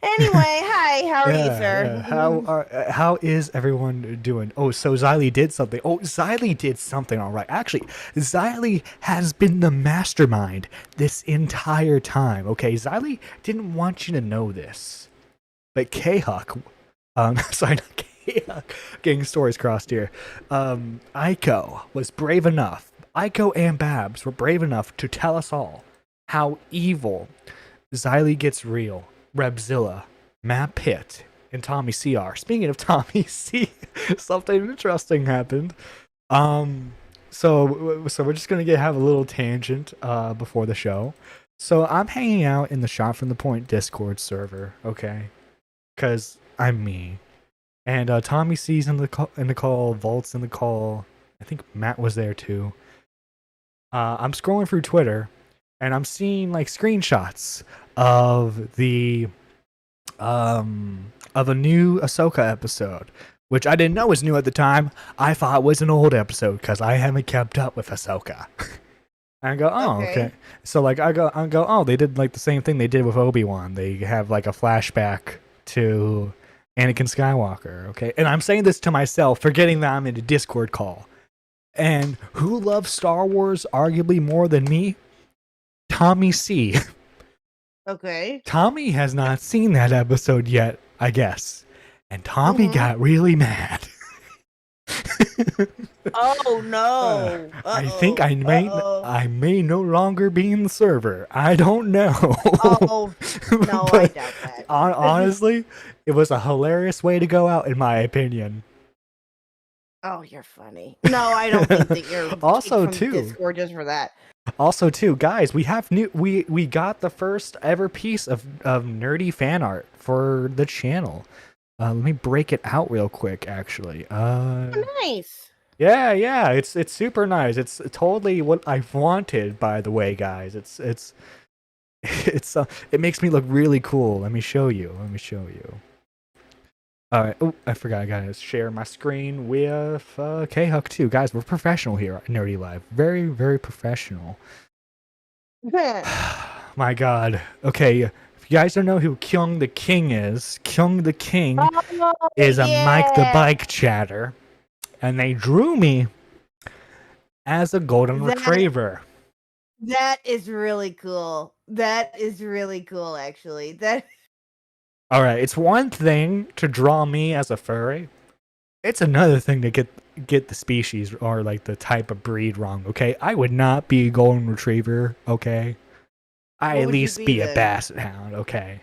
Anyway, hi, how are you, Yeah, sir? yeah. How is everyone doing? Oh, so Xylee did something. Oh, Xylee did something all right. Actually, Xylee has been the mastermind this entire time. Okay, Xylee didn't want you to know this, but K-Huck, sorry, not K-Huck, getting stories crossed here. Aiko was brave enough. Aiko and Babs were brave enough to tell us all how evil Xylee gets real. Rebzilla, Matt Pitt, and Tommy C are. Speaking of Tommy C, something interesting happened. Um, so we're just gonna have a little tangent before the show. So I'm hanging out in the Shot from the Point Discord server, okay? Cause I'm me, and Tommy C's in the call, Vault's in the call. I think Matt was there too. I'm scrolling through Twitter, and I'm seeing like screenshots of the of a new Ahsoka episode, which I didn't know was new at the time. I thought was an old episode because I haven't kept up with Ahsoka. And I go, oh, okay. Okay. So like I go, oh, they did like the same thing they did with Obi-Wan. They have like a flashback to Anakin Skywalker, okay? And I'm saying this to myself, forgetting that I'm in a Discord call. And who loves Star Wars arguably more than me? Tommy C. Okay. Tommy has not seen that episode yet, I guess. And Tommy Mm-hmm. got really mad. Oh no. I think Uh-oh. Uh-oh. I may no longer be in the server. I don't know. Oh no, I But doubt that. honestly, it was a hilarious way to go out, in my opinion. Oh, you're funny. No, I don't think that you're kicked Also, from too, Discord just for that. guys, we have we got the first ever piece of nerdy fan art for the channel. Let me break it out real quick, actually. Oh, nice. Yeah, it's super nice. It's totally what I've wanted, by the way, guys. It makes me look really cool. Let me show you. All right. Oh, I forgot. I gotta share my screen with K-Huck too, guys. We're professional here at Nerdy Live. Very, very professional. My God. Okay. If you guys don't know who Kyung the King is, Kyung the King Oh is a Mike the yeah. Bike chatter, and they drew me as a golden That retriever. that is really cool. That is really cool, actually. That All right, it's one thing to draw me as a furry. It's another thing to get the species or like the type of breed wrong. Okay, I would not be a golden retriever. Okay, I what at would you least be be a then? basset hound. Okay,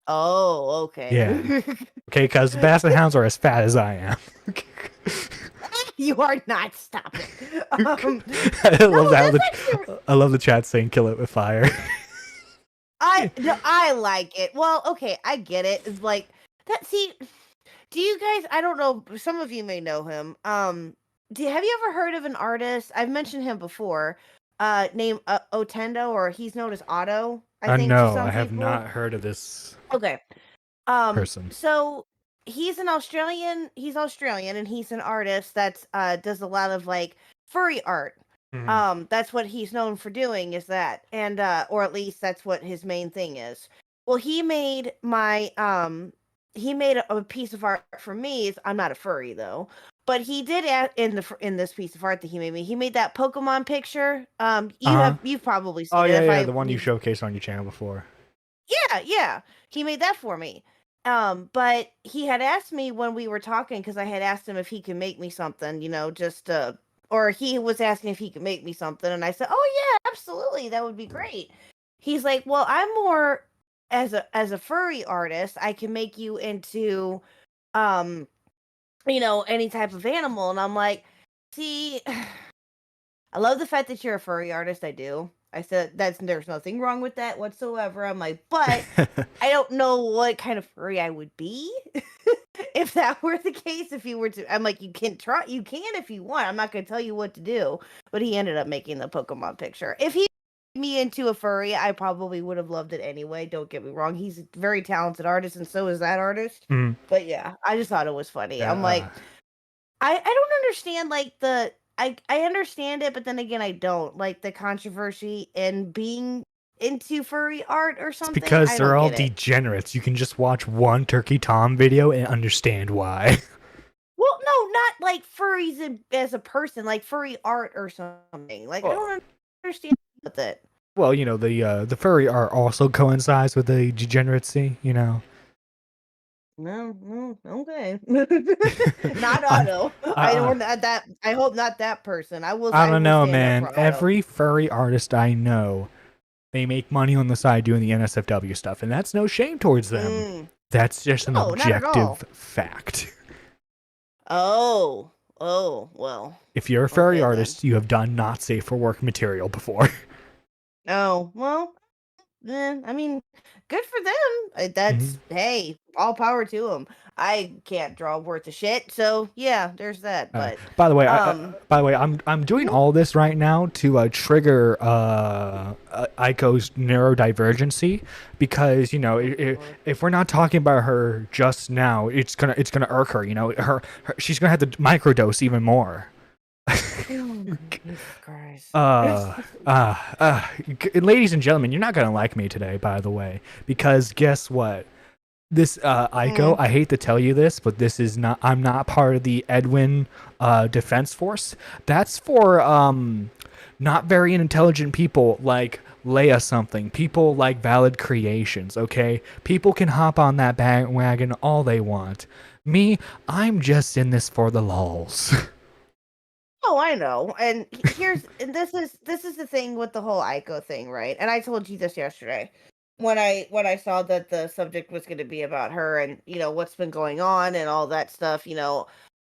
Oh, yeah, okay. okay, because basset hounds are as fat as I am. You are not. Stop it. I No, love that's that. actually. I love the chat saying "kill it with fire." I like it. Well, okay, I get it. It's like that. See, do you guys? I don't know. Some of you may know him. Have you ever heard of an artist? I've mentioned him before. Named Otendo, or he's known as Otto. I think to No, I some have people. not heard of this Okay. person. So he's an Australian. He's Australian, and he's an artist that's does a lot of like furry art. Mhm. That's what he's known for doing is that, and or at least that's what his main thing is. Well, he made a piece of art for me. I'm not a furry though, but he did in this piece of art that he made me. He made that Pokemon picture. Uh huh. You've probably Oh seen it. yeah, If yeah, I the one you you showcased on your channel before. Yeah, he made that for me. But he had asked me when we were talking because I had asked him if he could make me something, just or he was asking if he could make me something, and I said, "Oh yeah, absolutely, that would be great." He's like, "Well, I'm more as a furry artist. I can make you into um, any type of animal." And I'm like, "See, I love the fact that you're a furry artist. I do." I said, there's nothing wrong with that whatsoever. I'm like, but I don't know what kind of furry I would be if that were the case. If you were to, I'm like, you can if you want. I'm not going to tell you what to do. But he ended up making the Pokemon picture. If he made me into a furry, I probably would have loved it anyway. Don't get me wrong. He's a very talented artist, and so is that artist. Mm, But yeah, I just thought it was funny. yeah, I'm like, I don't understand like I understand it, but then again I don't. Like the controversy in being into furry art or It's something. because I they're don't all get it. degenerates. You can just watch one Turkey Tom video and understand why. Well, no, not like furries as a person, like furry art or something. Like I Well, don't understand with it. well, you know, the furry art also coincides with the degeneracy, you know. No, okay. Not I, Otto. I I, don't that. I hope not that person. I will. I I don't will know, stand up man. for Otto. Every furry artist I know, they make money on the side doing the NSFW stuff, and that's no shame towards them. Mm, That's just an no, not at objective all. fact. Oh, well. If you're a furry Okay then. artist, you have done not safe for work material before. Oh well. I mean, good for them. Mhm. That's hey, all power to them. I can't draw worth a shit, so yeah, there's that. But By the way, I'm doing mhm. all this right now to trigger Aiko's neurodivergency because you know if we're not talking about her just now, it's gonna irk her. You know, she's gonna have to microdose even more. Oh, Jesus Christ. Ladies and gentlemen, you're not gonna like me today, by the way, because guess what? This Aiko, Mm. I hate to tell you this, but this is not. I'm not part of the Edwin Defense Force. That's for not very intelligent people like Leia something. People like Valid Creations. Okay, people can hop on that bandwagon all they want. Me, I'm just in this for the lulz. Oh, I know. And this is the thing with the whole Ico thing, right? And I told you this yesterday when I saw that the subject was going to be about her and what's been going on and all that stuff.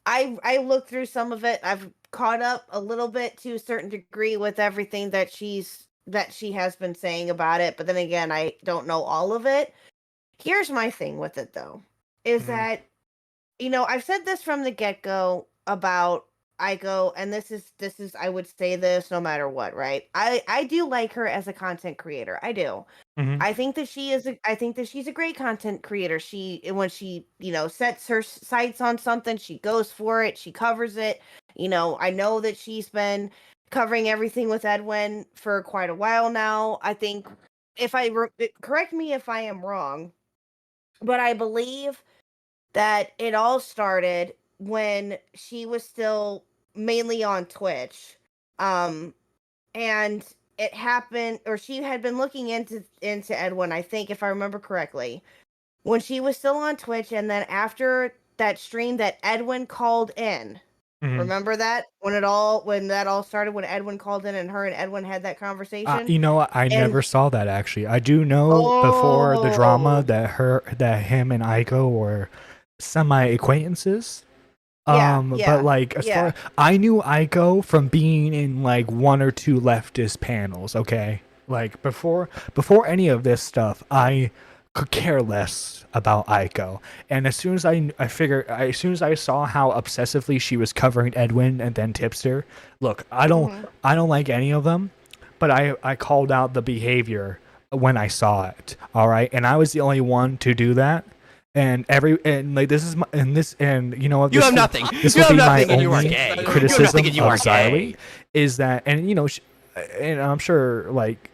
I looked through some of it. I've caught up a little bit to a certain degree with everything that she has been saying about it, but then again, I don't know all of it. Here's my thing with it though, is Mhm. that I've said this from the get-go about Aiko, and this is I would say this no matter what, right? I do like her as a content creator. I do. Mhm. I think that she's a great content creator. When she, sets her sights on something, she goes for it, she covers it. I know that she's been covering everything with Edwin for quite a while now. I think correct me if I am wrong, but I believe that it all started when she was still mainly on Twitch. Um and it happened, or she had been looking into Edwin, I think, if I remember correctly, when she was still on Twitch, and then after that stream that Edwin called in. Mhm. Remember that when that all started, when Edwin called in and her and Edwin had that conversation? You know what? I And never saw that actually. I do know before the drama oh, that him and Aiko were semi acquaintances. yeah, But yeah, like as far yeah. I knew Aiko from being in like one or two leftist panels, okay? Like before any of this stuff, I could care less about Aiko. And as soon as as soon as I saw how obsessively she was covering Edwin and then Tipster, look, Hmm. I don't like any of them, but I called out the behavior when I saw it. All right? And I was the only one to do that, and like this is my and this and you know what You this have will, nothing. this You will have be my nothing and you are only gay. You have criticism nothing and you of are Xylee gay. is that, and and I'm sure like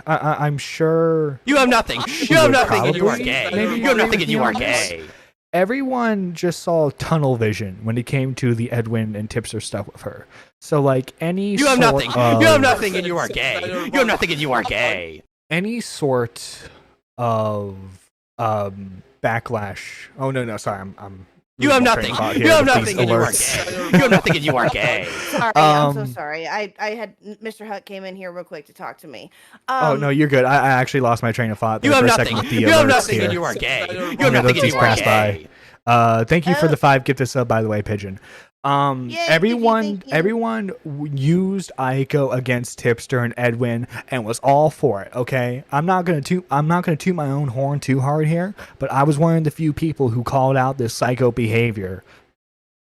I'm sure You have nothing. she You have would nothing and you are probably gay. maybe You have agree nothing with and me you are on this. gay. Everyone just saw tunnel vision when it came to the Edwin and Tipster stuff with her. So like any You have sort nothing. of You have nothing and you are gay. You have nothing and you are gay. any sort of backlash. Oh no, sorry, I'm You losing have my train nothing. of thought You here have with these nothing and you are alerts. gay. You have nothing and you are gay. Sorry, I'm so Um, sorry. I had Mr. Hutt came in here real quick to talk to me. oh no, you're good. I actually lost my train of thought You there have for a nothing. second with the You have alerts nothing here. and you are gay. You I'm have gonna nothing let and these you are pass by. gay. Thank you for the 5 gift this sub, by the way, Pigeon. Yay, Everyone, thank you. everyone used Aiko against Tipster and Edwin and was all for it. Okay, I'm not gonna toot my own horn too hard here, but I was one of the few people who called out this psycho behavior.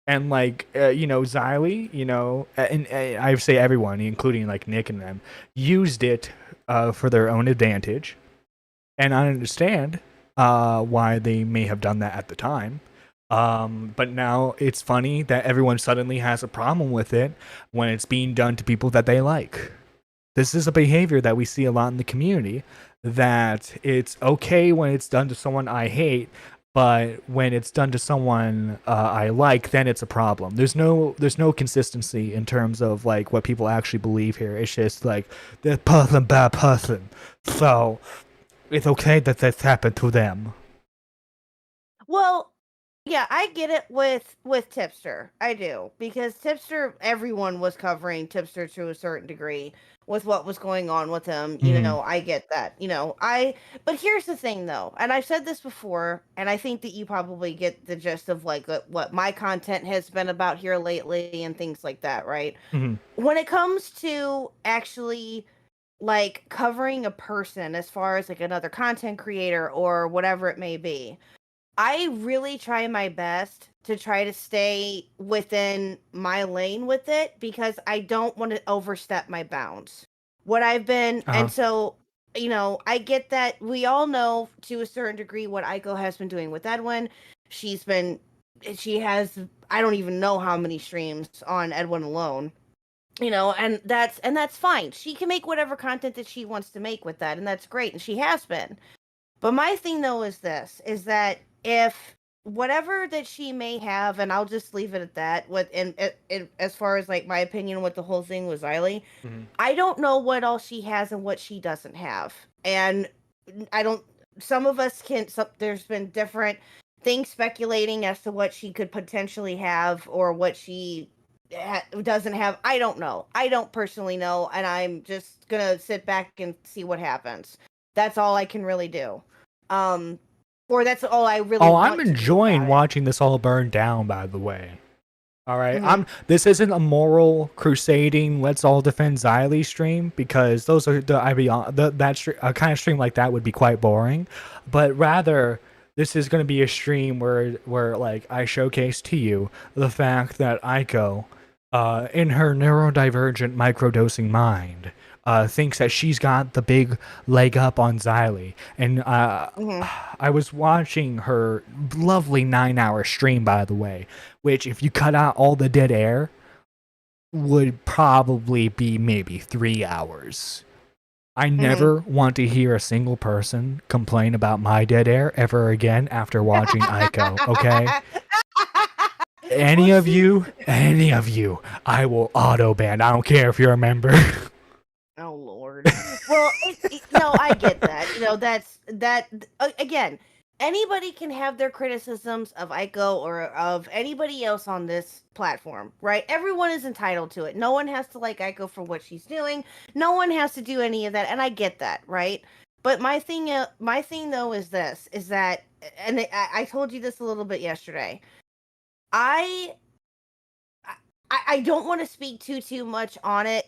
And like Xylee, and I say everyone, including like Nick and them, used it for their own advantage, and I understand why they may have done that at the time. But now it's funny that everyone suddenly has a problem with it when it's being done to people that they like. this is a behavior that we see a lot in the community, that it's okay when it's done to someone I hate, but when it's done to someone I like, then it's a problem. There's no consistency in terms of like what people actually believe here. It's just like this person bad person, so it's okay that this happened to them. Well, yeah, I get it with Tipster. I do, because Tipster, everyone was covering Tipster to a certain degree with what was going on with him. Mhm. I get that. But here's the thing though, and I've said this before, and I think that you probably get the gist of like what my content has been about here lately and things like that, right? Mhm. When it comes to actually like covering a person as far as like another content creator or whatever it may be, I really try my best to try to stay within my lane with it because I don't want to overstep my bounds. What I've been, Uh-huh. and so, I get that we all know to a certain degree what Aiko has been doing with Edwin. She's been, she has, I don't even know how many streams on Edwin alone. And that's fine. She can make whatever content that she wants to make with that, and that's great, and she has been. But my thing though is this is that if whatever that she may have, and I'll just leave it at that, with and as far as like my opinion with the whole thing with Xylee, Mhm. I don't know what all she has and what she doesn't have. And I don't some of us can there's been different things speculating as to what she could potentially have or what she doesn't have. I don't know. I don't personally know, and I'm just gonna sit back and see what happens. That's all I can really do. Um, or that's all I really Oh, I'm want to do enjoying about it. watching this all burn down, by the way. All right, Hmm. This isn't a moral crusading. Let's all defend Xylee stream, because those are the I be a kind of stream like that would be quite boring. But rather, this is going to be a stream where like I showcase to you the fact that Aiko, in her neurodivergent microdosing mind, thinks that she's got the big leg up on Xylee, and Hmm. I was watching her lovely 9-hour stream, by the way, which, if you cut out all the dead air, would probably be maybe 3 hours. I Hmm. never want to hear a single person complain about my dead air ever again after watching Aiko, okay? Well, see, Any of you, I will auto ban. I don't care if you're a member. oh Lord. Well, no, I get that. That's that again. Anybody can have their criticisms of Aiko or of anybody else on this platform, right? Everyone is entitled to it. No one has to like Aiko for what she's doing. No one has to do any of that, and I get that, right? But my thing though is this: is that, and I told you this a little bit yesterday. I I don't want to speak too much on it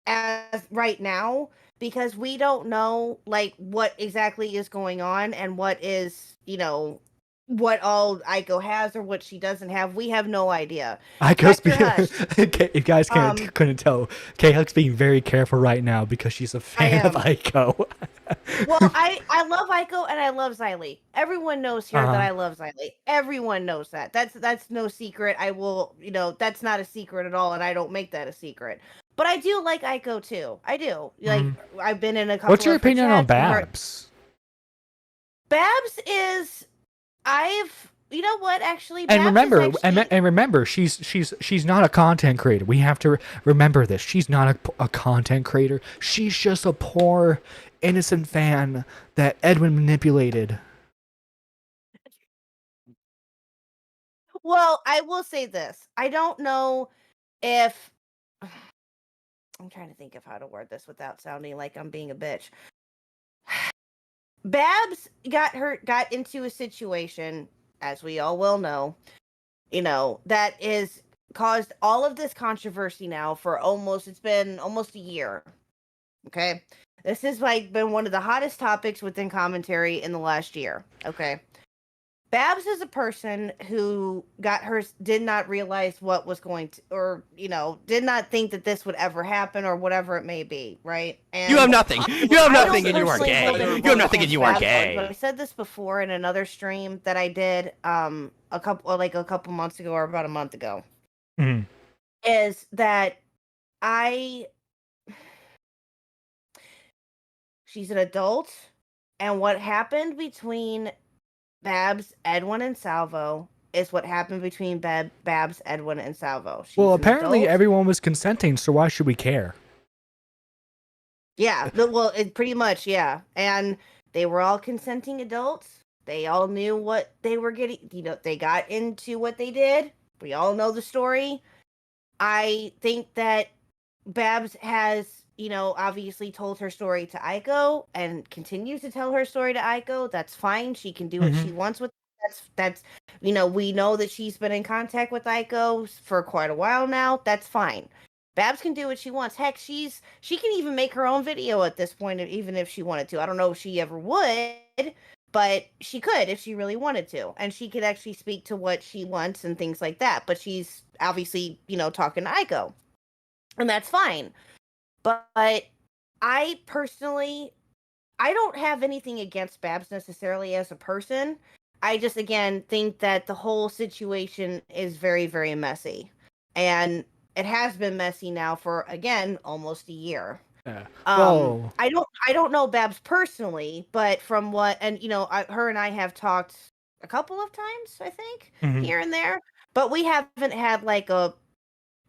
as right now because we don't know like what exactly is going on and what is what all Aiko has or what she doesn't have. We have no idea. Aiko's Kept being, your hush. if you guys Um, couldn't tell, K-Huck's being very careful right now because she's a I fan of am. Aiko. Well, I love Aiko and I love Xylee. Everyone knows here that uh, I love Xylee. Everyone knows that. That's no secret. I will, that's not a secret at all, and I don't make that a secret. But I do like Aiko too. I do. Like mm. I've been in a What's couple your of her opinion on chats and her Babs? Babs is I've you know what actually And Babs is remember, actually she's not a content creator. We have to remember this. She's not a content creator. She's just a poor, innocent fan that Edwin manipulated. well, I will say this. I don't know if I'm trying to think of how to word this without sounding like I'm being a bitch. Babs got into a situation, as we all well know, that is caused all of this controversy now for it's been almost a year. Okay. This has like been one of the hottest topics within commentary in the last year. Okay. Babs is a person who did not realize what was going to, or, did not think that this would ever happen or whatever it may be, right? You have And nothing. You have I don't nothing and you are personally gay. hold any You have vote nothing and against you are Babs, but I gay. said this before in another stream that I did a couple months ago or about a month ago, Mm. is that I She's an adult. And what happened between Babs, Edwin, and Salvo is what happened between Babs, Edwin, and Salvo. She's Well, an apparently adult. everyone was consenting, so why should we care? Yeah, well, it pretty much, yeah. And they were all consenting adults. They all knew what they were getting. They got into what they did. We all know the story. I think that Babs has, obviously told her story to Aiko and continues to tell her story to Aiko. That's fine. She can do what she wants with that's we know that she's been in contact with Aiko for quite a while now. That's fine. Babs can do what she wants. Heck, she can even make her own video at this point, even if she wanted to. I don't know if she ever would, but she could if she really wanted to. And she could actually speak to what she wants and things like that. But she's obviously, talking to Aiko. And that's fine. But I personally, I don't have anything against Babs necessarily as a person. I just, again, think that the whole situation is very, very messy. And it has been messy now for, again, almost a year. Yeah. I don't know Babs personally, but from what, and her and I have talked a couple of times, I think, here and there, but we haven't had like a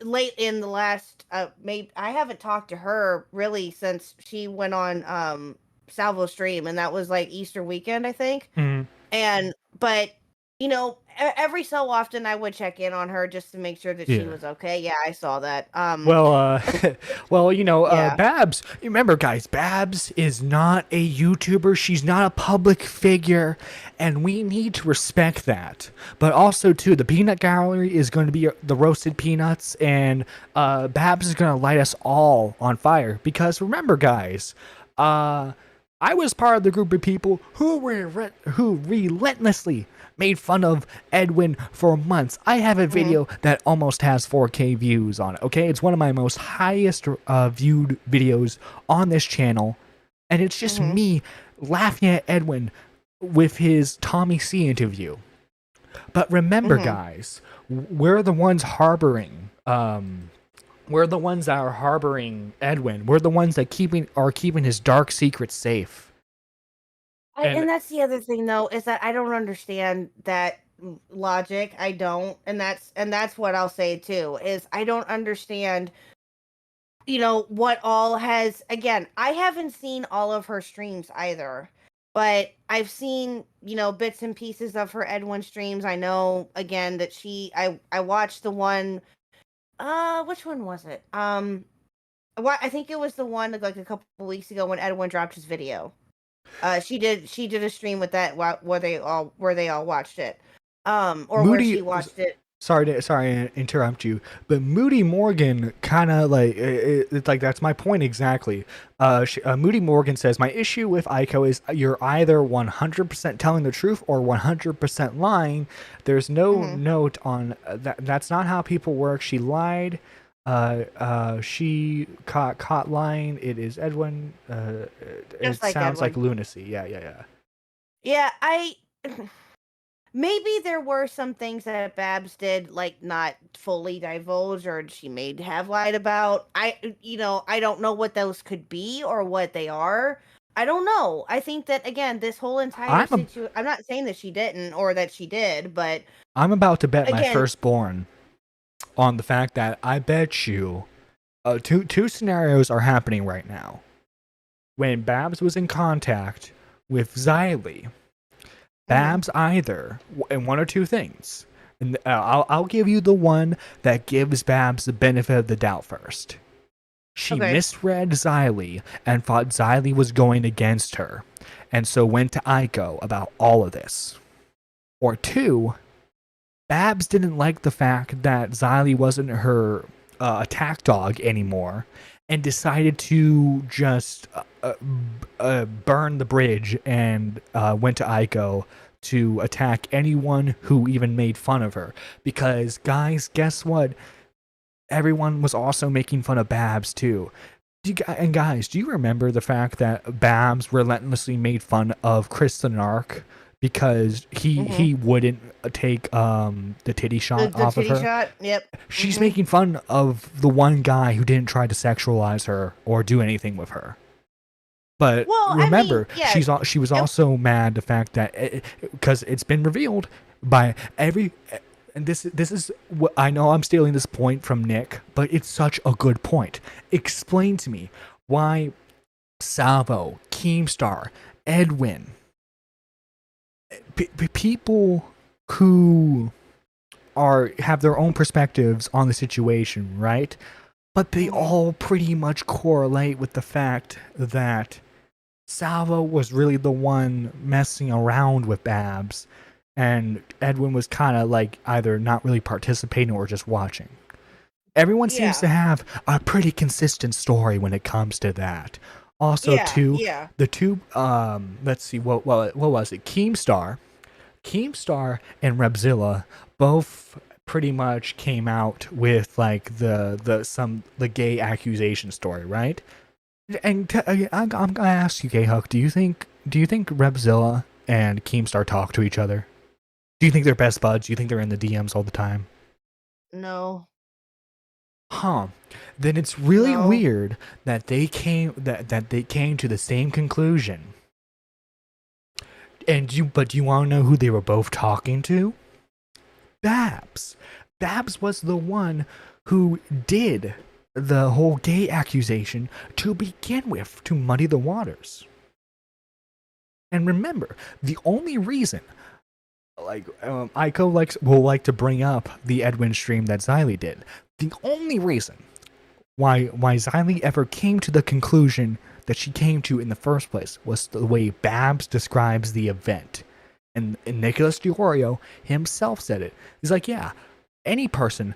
late in the last maybe I haven't talked to her really since she went on Salvo stream, and that was like Easter weekend, I think. And but every so often I would check in on her just to make sure that she was okay. Yeah, I saw that. Babs, remember guys, Babs is not a YouTuber. She's not a public figure, and we need to respect that. But also too, the peanut gallery is going to be the roasted peanuts, and Babs is going to light us all on fire, because remember guys, I was part of the group of people who relentlessly made fun of Edwin for months. I have a video that almost has 4K views on it, okay? It's one of my most highest viewed videos on this channel, and it's just me laughing at Edwin with his Tommy C interview. But remember, guys, we're the ones harboring... we're the ones that are harboring Edwin. We're the ones that are keeping his dark secrets safe. And that's the other thing, though, is that I don't understand that logic. I don't, and that's what I'll say too. Is I don't understand. What all has. Again, I haven't seen all of her streams either, but I've seen bits and pieces of her Edwin streams. I know again that I watched the one. Which one was it? I think it was the one like a couple weeks ago when Edwin dropped his video. She did a stream with that where they all watched it. Or Moody, where she watched it. Sorry to interrupt you, but Moody Morgan kind of like it's like that's my point exactly. Moody Morgan says my issue with Aiko is you're either 100% telling the truth or 100% lying. There's no note on that. That's not how people work. She lied. She caught lying. It is Edwin. It like sounds Edwin. Like lunacy. Yeah. Maybe there were some things that Babs did, like not fully divulge, or she may have lied about. I don't know what those could be or what they are. I don't know. I think that again, this whole entire situation. I'm not saying that she didn't or that she did, but I'm about to bet my firstborn on the fact that I bet you two scenarios are happening right now. When Babs was in contact with Xylee, Babs either, and one or two things, and I'll give you the one that gives Babs the benefit of the doubt first. She misread Xylee and thought Xylee was going against her, and so went to Aiko about all of this. Or two, Babs didn't like the fact that Xylee wasn't her attack dog anymore, and decided to just burn the bridge and went to Aiko to attack anyone who even made fun of her. Because, guys, guess what? Everyone was also making fun of Babs, too. And guys, do you remember the fact that Babs relentlessly made fun of Chris the Narc because he wouldn't take the titty shot off of her? Shot? Yep. She's making fun of the one guy who didn't try to sexualize her or do anything with her. But Well, I mean, remember, yeah, she was also mad the fact that because it's been revealed by every, and this is what I know I'm stealing this point from Nick, but it's such a good point. Explain to me why Salvo, Keemstar, Edwin, people who have their own perspectives on the situation, right? But they all pretty much correlate with the fact that Salvo was really the one messing around with Babs, and Edwin was kind of like either not really participating or just watching. Everyone seems to yeah, have a pretty consistent story when it comes to that. Also, yeah, too, yeah. the two, let's see, what was it? Keemstar and Rebzilla both pretty much came out with like the gay accusation story, right? And I'm gonna ask you, Gay Huck, do you think Rebzilla and Keemstar talk to each other? Do you think they're best buds? Do you think they're in the DMs all the time? No, Huh. Then it's really no. weird that they came to the same conclusion. But do you want to know who they were both talking to? Babs. Babs was the one who did the whole gay accusation to begin with, to muddy the waters. And remember, the only reason, like Aiko will like to bring up the Edwin stream that Xylee did. The only reason why Xylee ever came to the conclusion that she came to in the first place was the way Babs describes the event. And Nicholas Diorio himself said it. He's like, yeah, any person,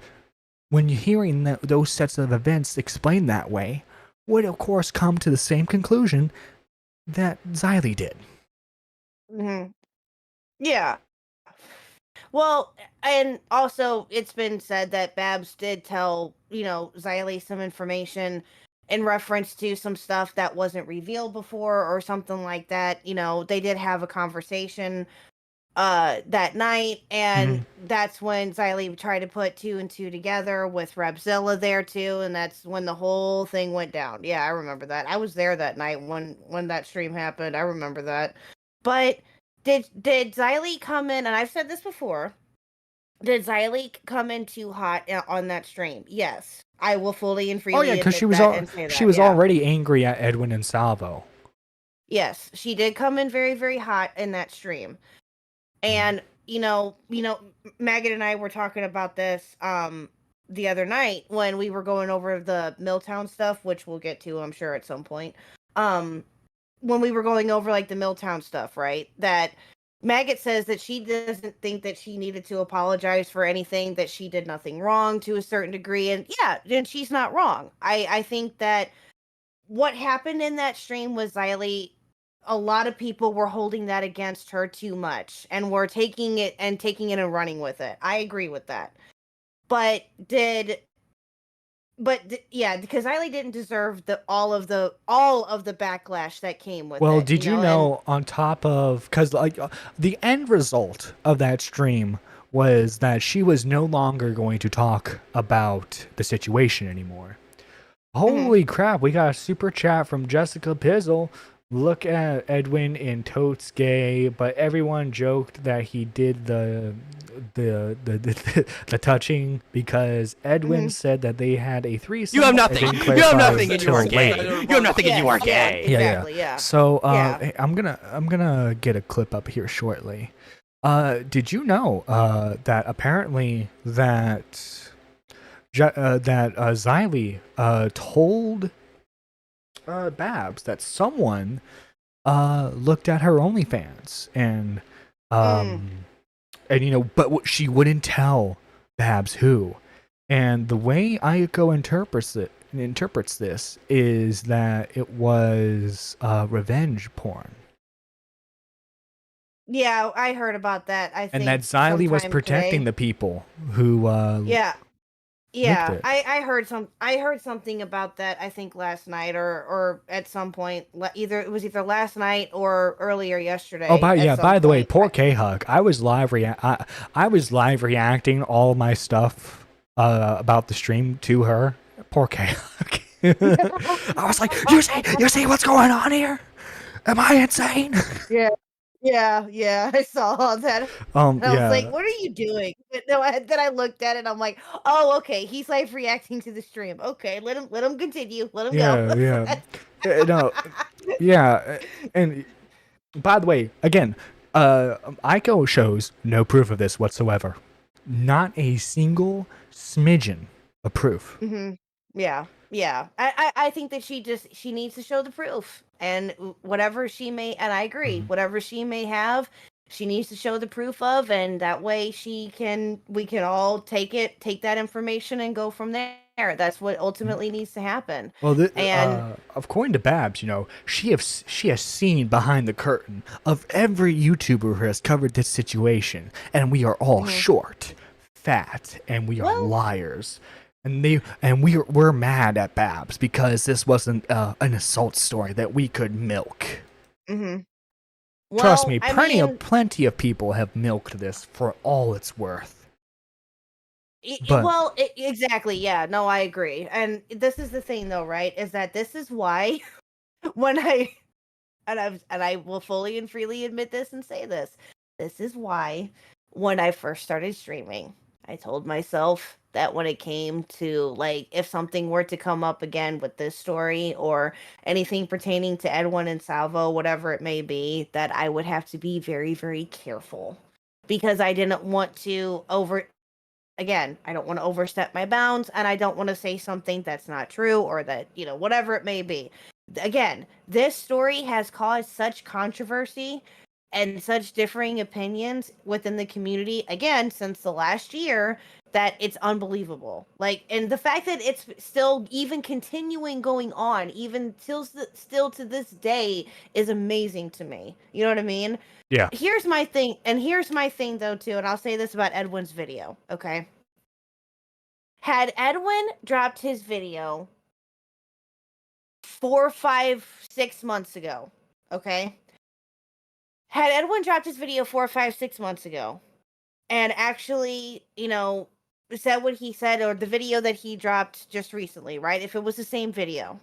when you're hearing those sets of events explained that way, would of course come to the same conclusion that Xylee did. Hmm. Yeah. Well, and also it's been said that Babs did tell, Xylee some information in reference to some stuff that wasn't revealed before or something like that. They did have a conversation that night, and that's when Xylee tried to put two and two together with Rebzilla there too, and that's when the whole thing went down. Yeah, I remember that. I was there that night when that stream happened. I remember that. But did Xylee come in? And I've said this before. Did Xylee come in too hot on that stream? Yes, I will fully and freely because admit that and say she that. was Yeah. already angry at Edwin and Salvo. Yes, she did come in very, very hot in that stream. And Maggot and I were talking about this the other night when we were going over the Milltown stuff, which we'll get to, I'm sure, at some point. When we were going over like the Milltown stuff, right? That Maggot says that she doesn't think that she needed to apologize for anything, that she did nothing wrong to a certain degree. And yeah, and she's not wrong. I think that what happened in that stream was Xylee, a lot of people were holding that against her too much and were taking it and running with it. I agree with that. But yeah, because Xylee didn't deserve all of the backlash that came with it. Well, did you know, on top of, because like the end result of that stream was that she was no longer going to talk about the situation anymore. Holy crap, we got a super chat from Jessica Pizzle. Look at Edwin in Totes Gay, but everyone joked that he did the touching because Edwin said that they had a threesome. You have nothing. You have nothing, and you are gay. later. You have nothing, and you are gay. Exactly. Yeah. So I'm gonna get a clip up here shortly. Did you know that apparently that Xylee told Babs that someone looked at her OnlyFans and but she wouldn't tell Babs who. And the way Aiko interprets this is that it was revenge porn. Yeah, I heard about that. I think, and that Xylee was protecting the people who Yeah, I heard something about that. I think last night or at some point. It was either last night or earlier yesterday. Oh, by the way, poor K Hug. I was live reacting all my stuff about the stream to her. Poor K Hug. I was like, you see what's going on here? Am I insane? Yeah, I saw that. And I was like, Yeah. what are you doing? But no, then I looked at it, I'm like, oh, okay, he's live reacting to the stream. Okay, let him continue. Let him go. Yeah. No. Yeah. And by the way, again, Aiko shows no proof of this whatsoever. Not a single smidgen of proof. Mm-hmm. Yeah. I think that she needs to show the proof, and whatever she may, and I agree, whatever she may have, she needs to show the proof of, and that way we can all take that information and go from there. That's what ultimately needs to happen. Well, And according to Babs, she has seen behind the curtain of every YouTuber who has covered this situation, and we are all short, fat, and we are liars. And we're mad at Babs because this wasn't an assault story that we could milk. well, Trust me, I mean, plenty of people have milked this for all it's worth. well, exactly. Yeah, no, I agree. And this is the thing, though, right? Is that this is why when I will fully and freely admit this and say this. This is why when I first started streaming, I told myself that when it came to, like, if something were to come up again with this story or anything pertaining to Edwin and Salvo, whatever it may be, that I would have to be very, very careful, because I didn't want to I don't want to overstep my bounds, and I don't want to say something that's not true, or that, whatever it may be. Again, this story has caused such controversy and such differing opinions within the community, again, since the last year, that it's unbelievable. Like, and the fact that it's still even continuing going on, even still to this day, is amazing to me. You know what I mean? Yeah. Here's my thing though too, and I'll say this about Edwin's video, okay? Had Edwin dropped his video 4, 5, 6 months ago, okay? Had Edwin dropped his video 4, 5, 6 months ago, and actually, said what he said, or the video that he dropped just recently, right? If it was the same video,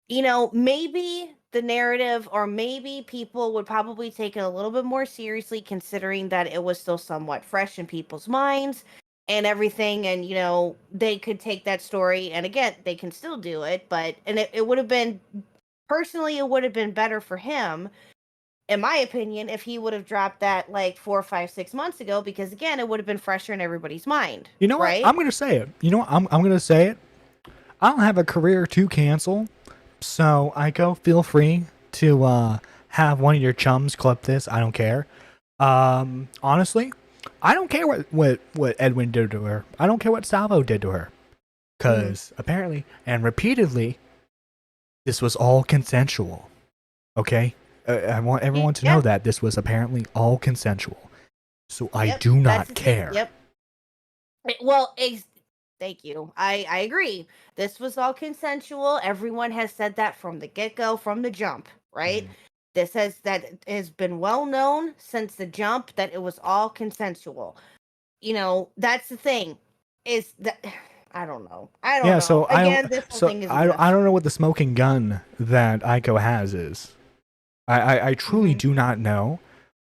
maybe the narrative, or maybe people would probably take it a little bit more seriously, considering that it was still somewhat fresh in people's minds and everything. And, they could take that story, and again, they can still do it, and it would have been, personally, it would have been better for him, in my opinion, if he would have dropped that like 4, 5, 6 months ago, because again, it would have been fresher in everybody's mind. You know right? what? I'm going to say it. I'm going to say it. I don't have a career to cancel. So, Aiko, feel free to have one of your chums clip this. I don't care. Honestly, I don't care what Edwin did to her. I don't care what Salvo did to her. Because apparently, and repeatedly, this was all consensual. Okay? I want everyone to know that this was apparently all consensual. So I do not care. Yep. Well, thank you. I agree. This was all consensual. Everyone has said that from the get-go, from the jump, right? That has been well known since the jump, that it was all consensual. That's the thing. Is that I don't know. Yeah, so again, this whole thing is I don't know what the smoking gun that Aiko has is. I truly do not know,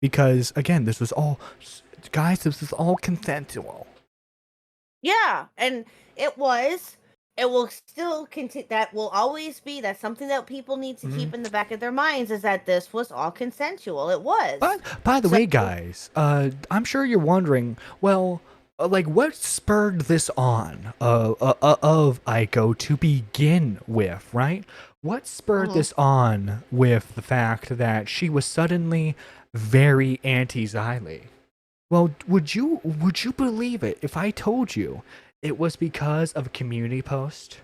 because again, this was all consensual. Yeah, and it will still continue. That will always be. That's something that people need to keep in the back of their minds, is that this was all consensual. It was. But by the way, guys, I'm sure you're wondering, well, like, what spurred this on of Aiko to begin with, right? What spurred this on with the fact that she was suddenly very anti-Xylee? Well, would you believe it if I told you it was because of a community post?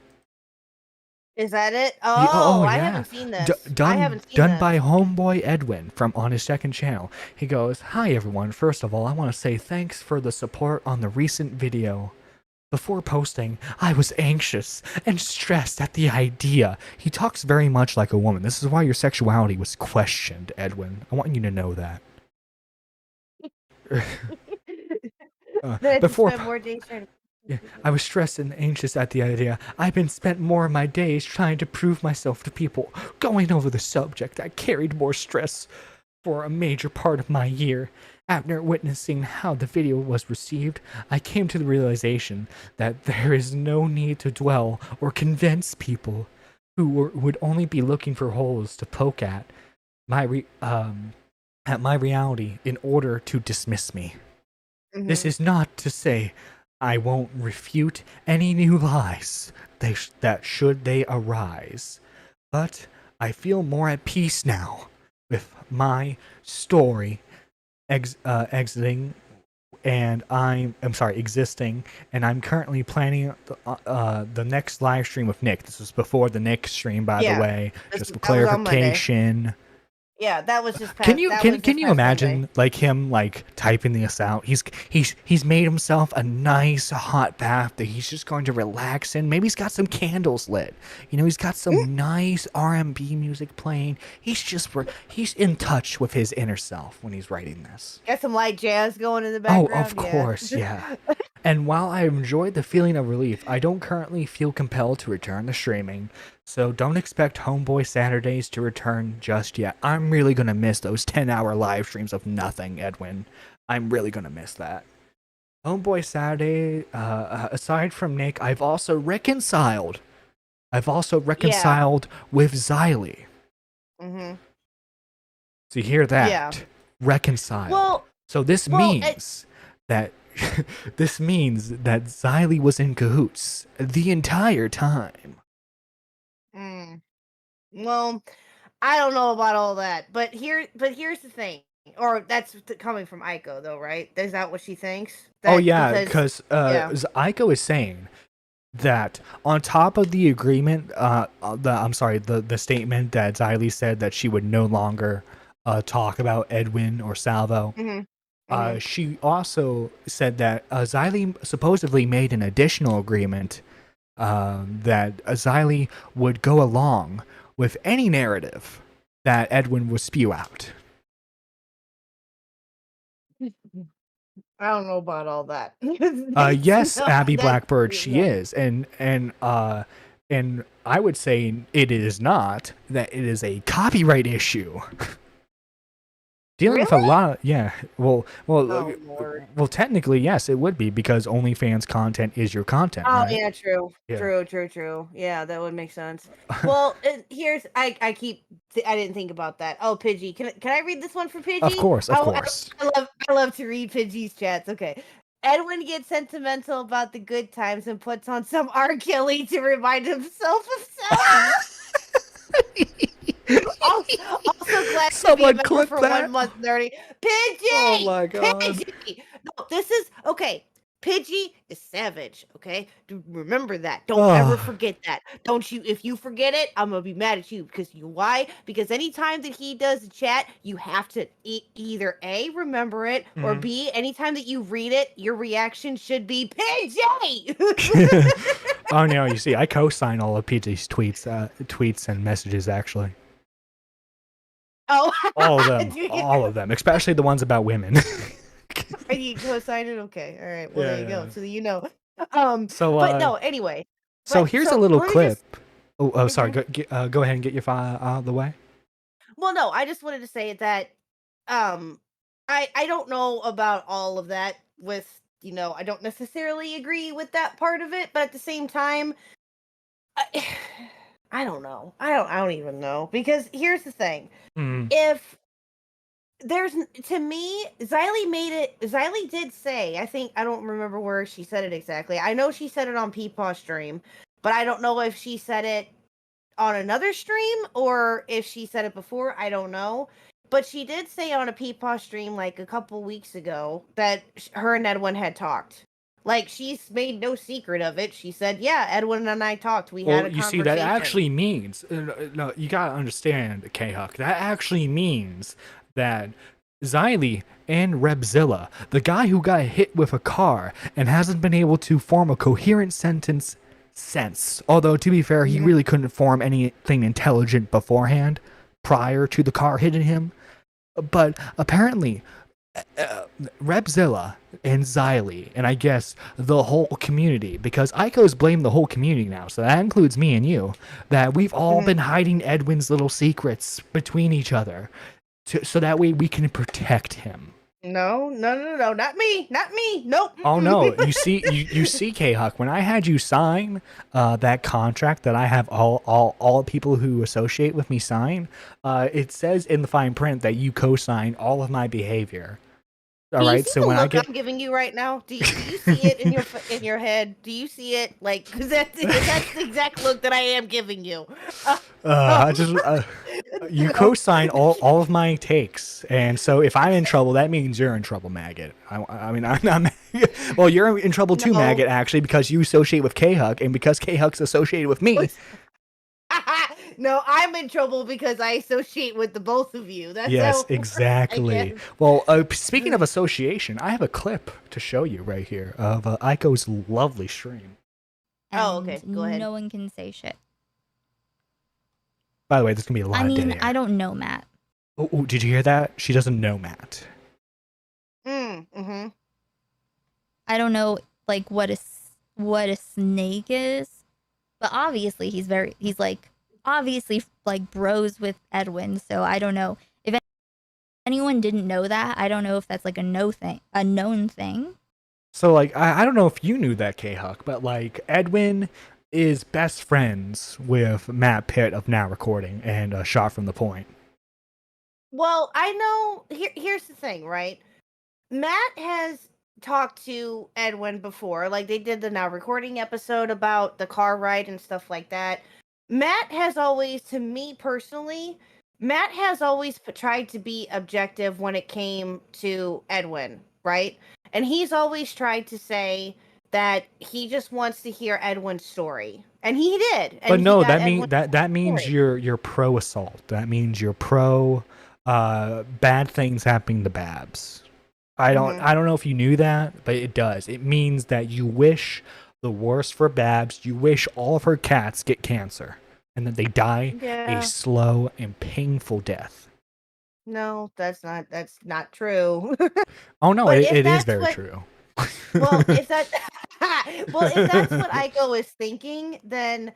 Is that it? Oh, I yeah. haven't seen this. Done by homeboy Edwin on his second channel. He goes, "Hi everyone. First of all, I want to say thanks for the support on the recent video. Before posting, I was anxious and stressed at the idea." He talks very much like a woman. This is why your sexuality was questioned, Edwin. I want you to know that. Before more days trying to Yeah, I was stressed and anxious at the idea. I've been spent more of my days trying to prove myself to people. Going over the subject, I carried more stress for a major part of my year. After witnessing how the video was received, I came to the realization that there is no need to dwell or convince people who would only be looking for holes to poke at my reality in order to dismiss me. This is not to say I won't refute any new lies that should they arise, but I feel more at peace now with my story existing, and existing, and I'm currently planning the next live stream with Nick. This was before the Nick stream, by the way. Just for clarification. Yeah, that was just past. Can you imagine Sunday. like him like typing this out? He's made himself a nice hot bath that he's just going to relax in. Maybe he's got some candles lit. You know, he's got some nice R&B music playing. He's in touch with his inner self when he's writing this. Got some light jazz going in the background. Oh, of course, yeah. And while I enjoyed the feeling of relief, I don't currently feel compelled to return to streaming. So don't expect Homeboy Saturdays to return just yet. I'm really going to miss those 10-hour live streams of nothing, Edwin. I'm really going to miss that. Homeboy Saturday, aside from Nick, I've also reconciled. With Xylee. Mm-hmm. So you hear that? Yeah. Reconciled. Well, so this means that Xylee was in cahoots the entire time. Well, I don't know about all that, but here's the thing. Or that's coming from Aiko, though, right? Is that what she thinks? Because Aiko is saying that on top of the agreement, the statement that Xylee said that she would no longer talk about Edwin or Salvo. She also said that Xylee supposedly made an additional agreement that Xylee would go along with any narrative that Edwin would spew out. I don't know about all that. Yes, Abby Blackbird, she is, and I would say it is not that it is a copyright issue. Dealing with a lot of, well, technically, yes, it would be because OnlyFans content is your content. Oh, right? yeah, true. Yeah, that would make sense. Well, I didn't think about that. Oh, Pidgey, can I read this one for Pidgey? Of course. I love to read Pidgey's chats. Okay. Edwin gets sentimental about the good times and puts on some R. Kelly to remind himself of self. Also glad Someone to be clip for that. 1 month, Nerdy. Pidgey! Oh my god. Pidgey! No, this is okay. Pidgey is savage, okay? Remember that. Don't ever forget that. Don't you? If you forget it, I'm gonna be mad at you. Because why? Because anytime that he does a chat, you have to either A, remember it, or B, anytime that you read it, your reaction should be Pidgey! Oh no, you see, I co-sign all of Pidgey's tweets and messages actually. Oh, all of them, especially the ones about women. Are you co-signing? Okay, all right. Well, there you go. So you know. So, no. Anyway. So here's a little clip. Just... Sorry. Go ahead and get your file out of the way. Well, no. I just wanted to say that, I don't know about all of that. With I don't necessarily agree with that part of it, but at the same time, I don't know. I don't even know, because here's the thing. If there's, to me, Xylee did say, I don't remember where she said it exactly. I know she said it on Peepaw stream, but I don't know if she said it on another stream or if she said it before. I don't know. But she did say on a Peepaw stream like a couple weeks ago that her and Edwin had talked. Like, she's made no secret of it. She said, yeah, Edwin and I talked. We had a conversation. You see, that actually means, no, you gotta understand, K-Huck, that actually means that Xylee and Rebzilla, the guy who got hit with a car and hasn't been able to form a coherent sentence since, although to be fair, he really couldn't form anything intelligent beforehand prior to the car hitting him, but apparently Repzilla and Xylee, and I guess the whole community, because Aiko's blamed the whole community now, so that includes me and you, that we've all been hiding Edwin's little secrets between each other, so that way we can protect him. No, not me, nope. Oh no, you see, K-Huck, when I had you sign that contract that I have all people who associate with me sign, it says in the fine print that you co-sign all of my behavior. All right, so when I'm giving you right now, do you see it in your head? Do you see it? Like, because that's the exact look that I am giving you. You co-sign all of my takes, and so if I'm in trouble, that means you're in trouble, Maggot. I mean, I'm not. Well, you're in trouble too, Maggot, actually, because you associate with K-Huck, and because K-Huck's associated with me. No, I'm in trouble because I associate with the both of you. That's yes, exactly. Well, speaking of association, I have a clip to show you right here of Aiko's lovely stream. Oh, okay. Go ahead. No one can say shit. By the way, there's gonna be a lot of dead air. I don't know Matt. Oh, did you hear that? She doesn't know Matt. Mm-hmm. I don't know, like, what a snake is, but obviously he's like obviously like bros with Edwin, so I don't know if anyone didn't know that. I don't know if that's like a known thing. So like I don't know if you knew that, K-Huck, but like Edwin is best friends with Matt Pitt of Now Recording and Shot from the Point. Well, I know. Here's the thing, right? Matt has talked to Edwin before, like they did the Now Recording episode about the car ride and stuff like that. Matt has always, to me personally, Matt has always tried to be objective when it came to Edwin, right? And he's always tried to say that he just wants to hear Edwin's story, and he did. And but no, that means you're pro assault. That means you're pro bad things happening to Babs. I don't know if you knew that, but it does. It means that you wish the worst for Babs. You wish all of her cats get cancer and that they die a slow and painful death. No, that's not true. Oh no, it is very true. Well, if that's what Aiko is thinking, then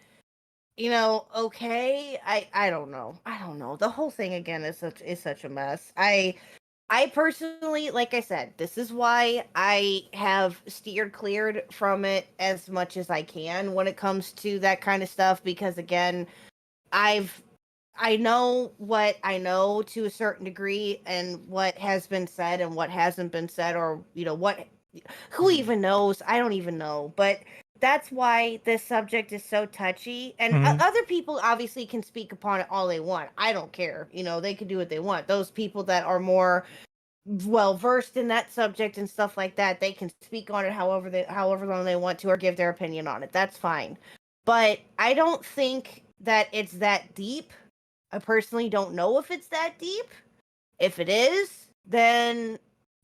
okay. I don't know. The whole thing again is such a mess. I personally, like I said, this is why I have steered cleared from it as much as I can when it comes to that kind of stuff, because again, I know what I know to a certain degree, and what has been said and what hasn't been said, or who even knows? I don't even know. But that's why this subject is so touchy, and other people obviously can speak upon it all they want. I don't care. They can do what they want. Those people that are more well versed in that subject and stuff like that, they can speak on it however long they want to, or give their opinion on it. That's fine. But I don't think that it's that deep. I personally don't know if it's that deep. If it is, then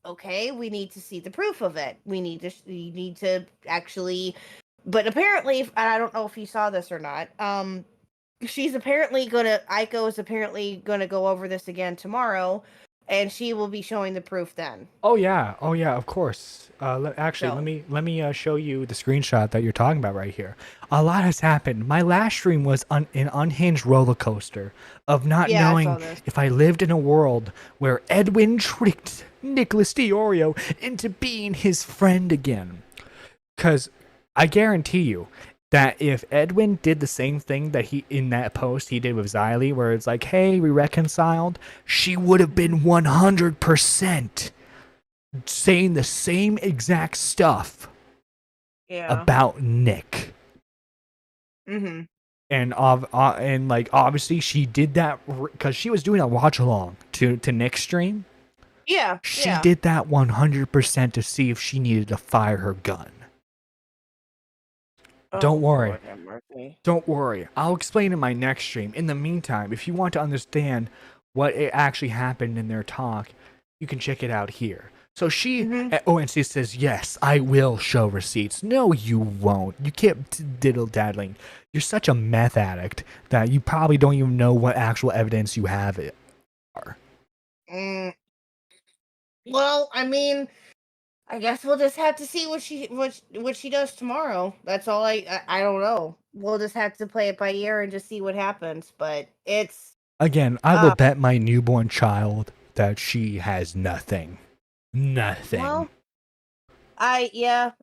okay, we need to see the proof of it. We need to actually. But apparently, I don't know if you saw this or not. Aiko is apparently gonna go over this again tomorrow, and she will be showing the proof then. Oh yeah, of course. Let me show you the screenshot that you're talking about right here. A lot has happened. My last stream was an unhinged roller coaster of not knowing if I lived in a world where Edwin tricked Nicholas Diorio into being his friend again. Because I guarantee you that if Edwin did the same thing that he in that post he did with Xylee, where it's like, hey, we reconciled, she would have been 100% saying the same exact stuff about Nick. Mm-hmm. And like obviously she did that because she was doing a watch along to Nick's stream. Yeah, she did that 100% to see if she needed to fire her gun. Don't worry. Don't worry. I'll explain in my next stream. In the meantime, if you want to understand what actually happened in their talk, you can check it out here. So she, and she says, yes, I will show receipts. No, you won't. You keep diddle-daddling. You're such a meth addict that you probably don't even know what actual evidence you have. Well, I mean, I guess we'll just have to see what she does tomorrow. That's all. I don't know. We'll just have to play it by ear and just see what happens. But it's Again, I will bet my newborn child that she has nothing. Nothing. well, I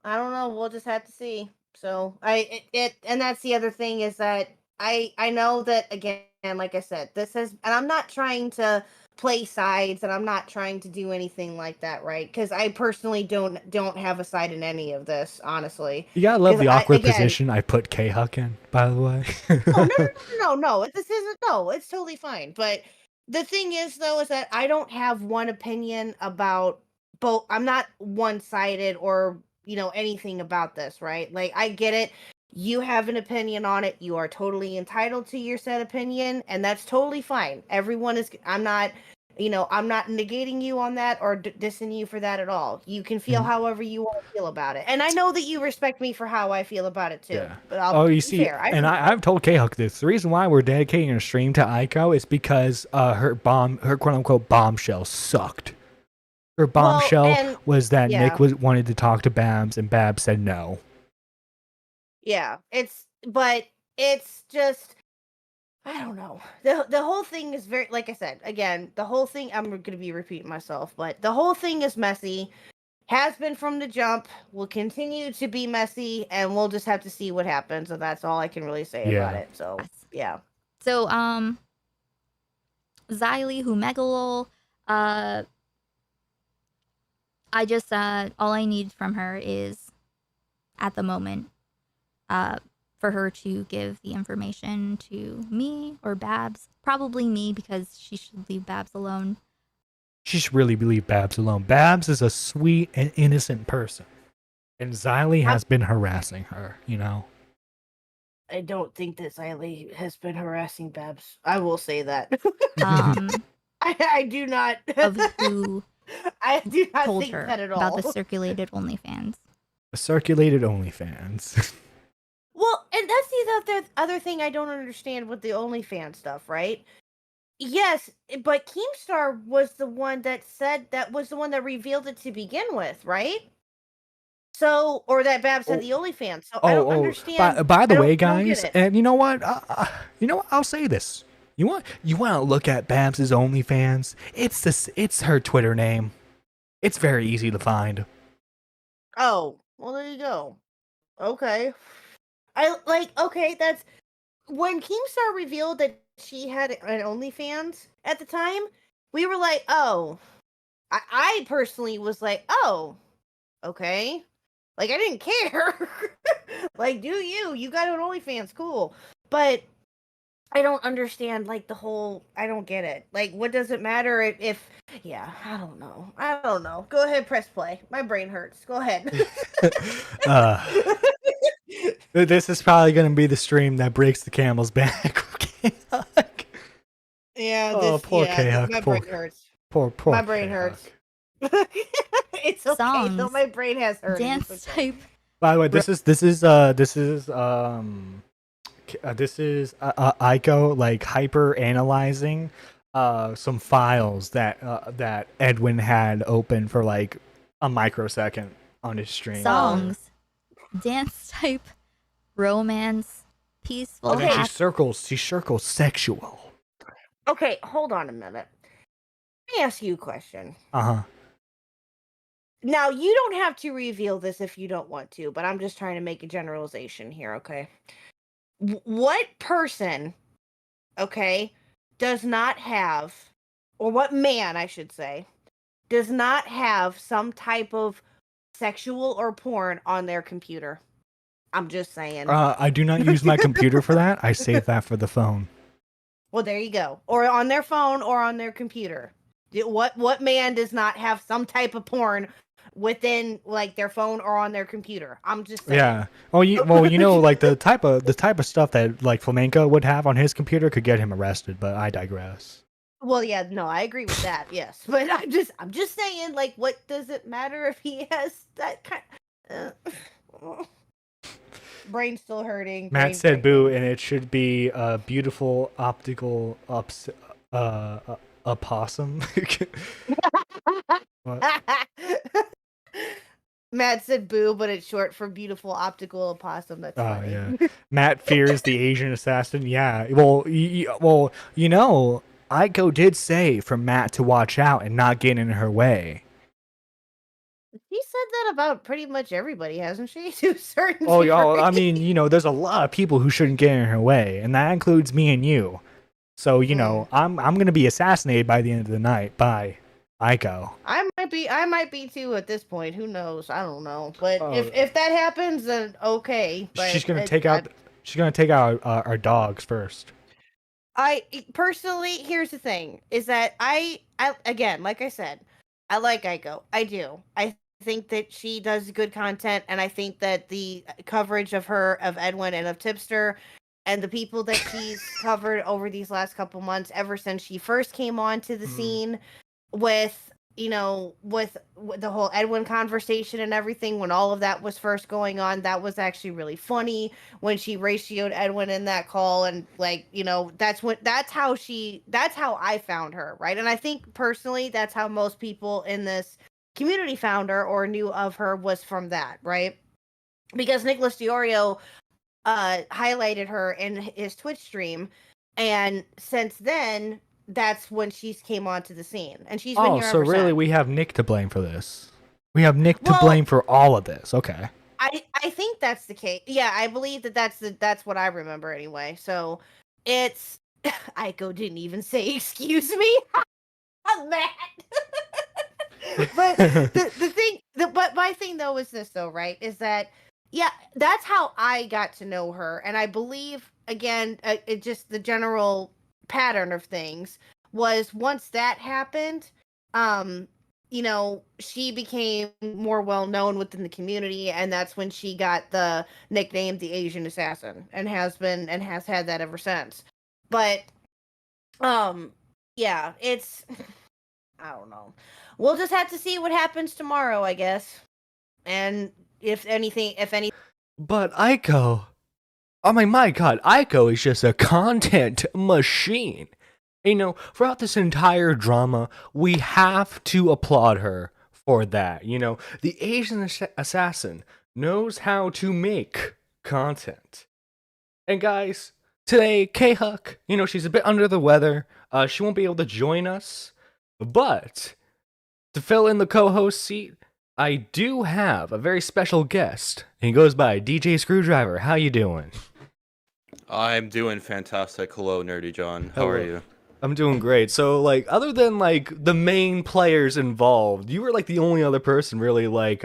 don't know. We'll just have to see. So and that's the other thing is that I know that again, like I said, this is, and I'm not trying to play sides, and I'm not trying to do anything like that, right? Because I personally don't have a side in any of this, honestly. You gotta love the awkward again, position I put K-Huck in, by the way. Oh no! This isn't. No, it's totally fine. But the thing is, though, is that I don't have one opinion about both. I'm not one-sided or anything about this, right? Like I get it. You have an opinion on it. You are totally entitled to your said opinion, and that's totally fine. Everyone is. I'm not. I'm not negating you on that or dissing you for that at all. You can feel however you want to feel about it. And I know that you respect me for how I feel about it too. Yeah. But I'll you be see, fair. and I've told K-Huck this. The reason why we're dedicating a stream to Aiko is because her quote-unquote bombshell sucked. Her bombshell was that Nick wanted to talk to Babs, and Babs said no. Yeah, it's just, I don't know. The whole thing is very, like I said, again, the whole thing, I'm going to be repeating myself, but the whole thing is messy, has been from the jump, will continue to be messy, and we'll just have to see what happens, and that's all I can really say about it. So, yeah. So, Xylee, who Megalol, I just, all I need from her is, at the moment, for her to give the information to me or Babs. Probably me, because she should leave Babs alone. She should really leave Babs alone. Babs is a sweet and innocent person. And Xylee has been harassing her, I don't think that Xylee has been harassing Babs. I will say that. I do not. Of who I do not told think her that at all. about the circulated OnlyFans. The circulated OnlyFans. Well, and that's the other thing I don't understand with the OnlyFans stuff, right? Yes, but Keemstar was the one that said, that was the one that revealed it to begin with, right? So, or that Babs had the OnlyFans. So I don't understand. By the way, guys, and you know what? I'll say this. You want to look at Babs's OnlyFans? It's her Twitter name. It's very easy to find. Oh, well, there you go. Okay. That's when Keemstar revealed that she had an OnlyFans at the time, we were like, oh, I personally was like, oh, okay. Like, I didn't care. Like, do you got an OnlyFans, cool. But I don't understand, like, I don't get it. Like, what does it matter if I don't know. Go ahead, press play. My brain hurts. Go ahead. This is probably going to be the stream that breaks the camel's back. Yeah. Poor K-Huck. My brain hurts. Poor my brain hurts. It's okay. Songs. Though my brain has hurt. Dance type. By the way, this is Aiko like hyper analyzing some files that Edwin had open for like a microsecond on his stream. Songs, dance type, romance, peaceful. And then she circles sexual. Okay, hold on a minute. Let me ask you a question. Now, you don't have to reveal this if you don't want to, but I'm just trying to make a generalization here, okay? What person, okay, does not have, or what man, I should say, does not have some type of sexual or porn on their computer? I'm just saying. I do not use my computer for that. I save that for the phone. Well, there you go. Or on their phone or on their computer. What man does not have some type of porn within like their phone or on their computer? I'm just saying. Yeah. Like the type of stuff that like Flamenco would have on his computer could get him arrested, but I digress. Well, yeah, no, I agree with that. Yes, but I'm just saying, like, what does it matter if he has that kind? Brain's still hurting. Matt said boo, and it should be a beautiful optical opossum. What? Matt said boo, but it's short for beautiful optical opossum. That's Oh funny. yeah. Matt fears the Asian assassin. Yeah. Well, Aiko did say for Matt to watch out and not get in her way. She said that about pretty much everybody, hasn't she? To a certain Oh, degree. I mean, there's a lot of people who shouldn't get in her way, and that includes me and you. So, I'm gonna be assassinated by the end of the night by Aiko. I might be too at this point. Who knows? I don't know. But Oh. if that happens, then okay. But She's gonna take out our dogs first. I personally, here's the thing: is that I again, like I said, I like Aiko. I do. I think that she does good content, and I think that the coverage of her, of Edwin, and of Tipster, and the people that she's covered over these last couple months, ever since she first came onto the scene, with with the whole Edwin conversation and everything, when all of that was first going on, that was actually really funny when she ratioed Edwin in that call, and that's how I found her, right? And I think personally that's how most people in this community found her or knew of her, was from that, right? Because Nicholas Diorio highlighted her in his Twitch stream, and since then that's when she came onto the scene, and she's been here so ever really since. we have Nick to blame for this. We have Nick to blame for all of this. Okay. I think that's the case. Yeah, I believe that's what I remember anyway. So it's Aiko didn't even say excuse me. I'm mad. But but my thing though is this though, right? Is that that's how I got to know her, and I believe again, it just the general pattern of things was once that happened, she became more well known within the community, and that's when she got the nickname the Asian Assassin, and has had that ever since. But it's I don't know. We'll just have to see what happens tomorrow, I guess. And if any. But Aiko, oh my god, Aiko is just a content machine. Throughout this entire drama, we have to applaud her for that. The Asian assassin knows how to make content. And guys, today, K-Huck, she's a bit under the weather. She won't be able to join us. But to fill in the co-host seat, I do have a very special guest. He goes by DJ Screwdriver. How you doing? I'm doing fantastic. Hello, Nerdy John. How are you? I'm doing great. So, other than the main players involved, you were the only other person really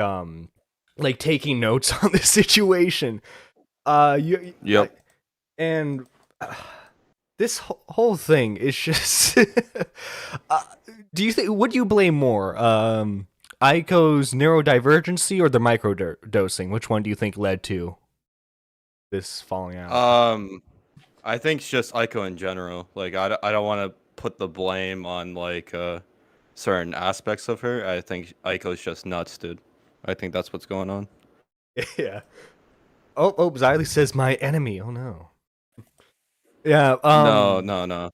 taking notes on this situation. Yep. And this whole thing is just. Would you blame more? Aiko's neurodivergency or the microdosing? Which one do you think led to this falling out? I think it's just Aiko in general. I don't want to put the blame on certain aspects of her. I think Aiko's just nuts, dude. I think that's what's going on. Yeah. Oh, Xylee says my enemy. Oh no. Yeah. No.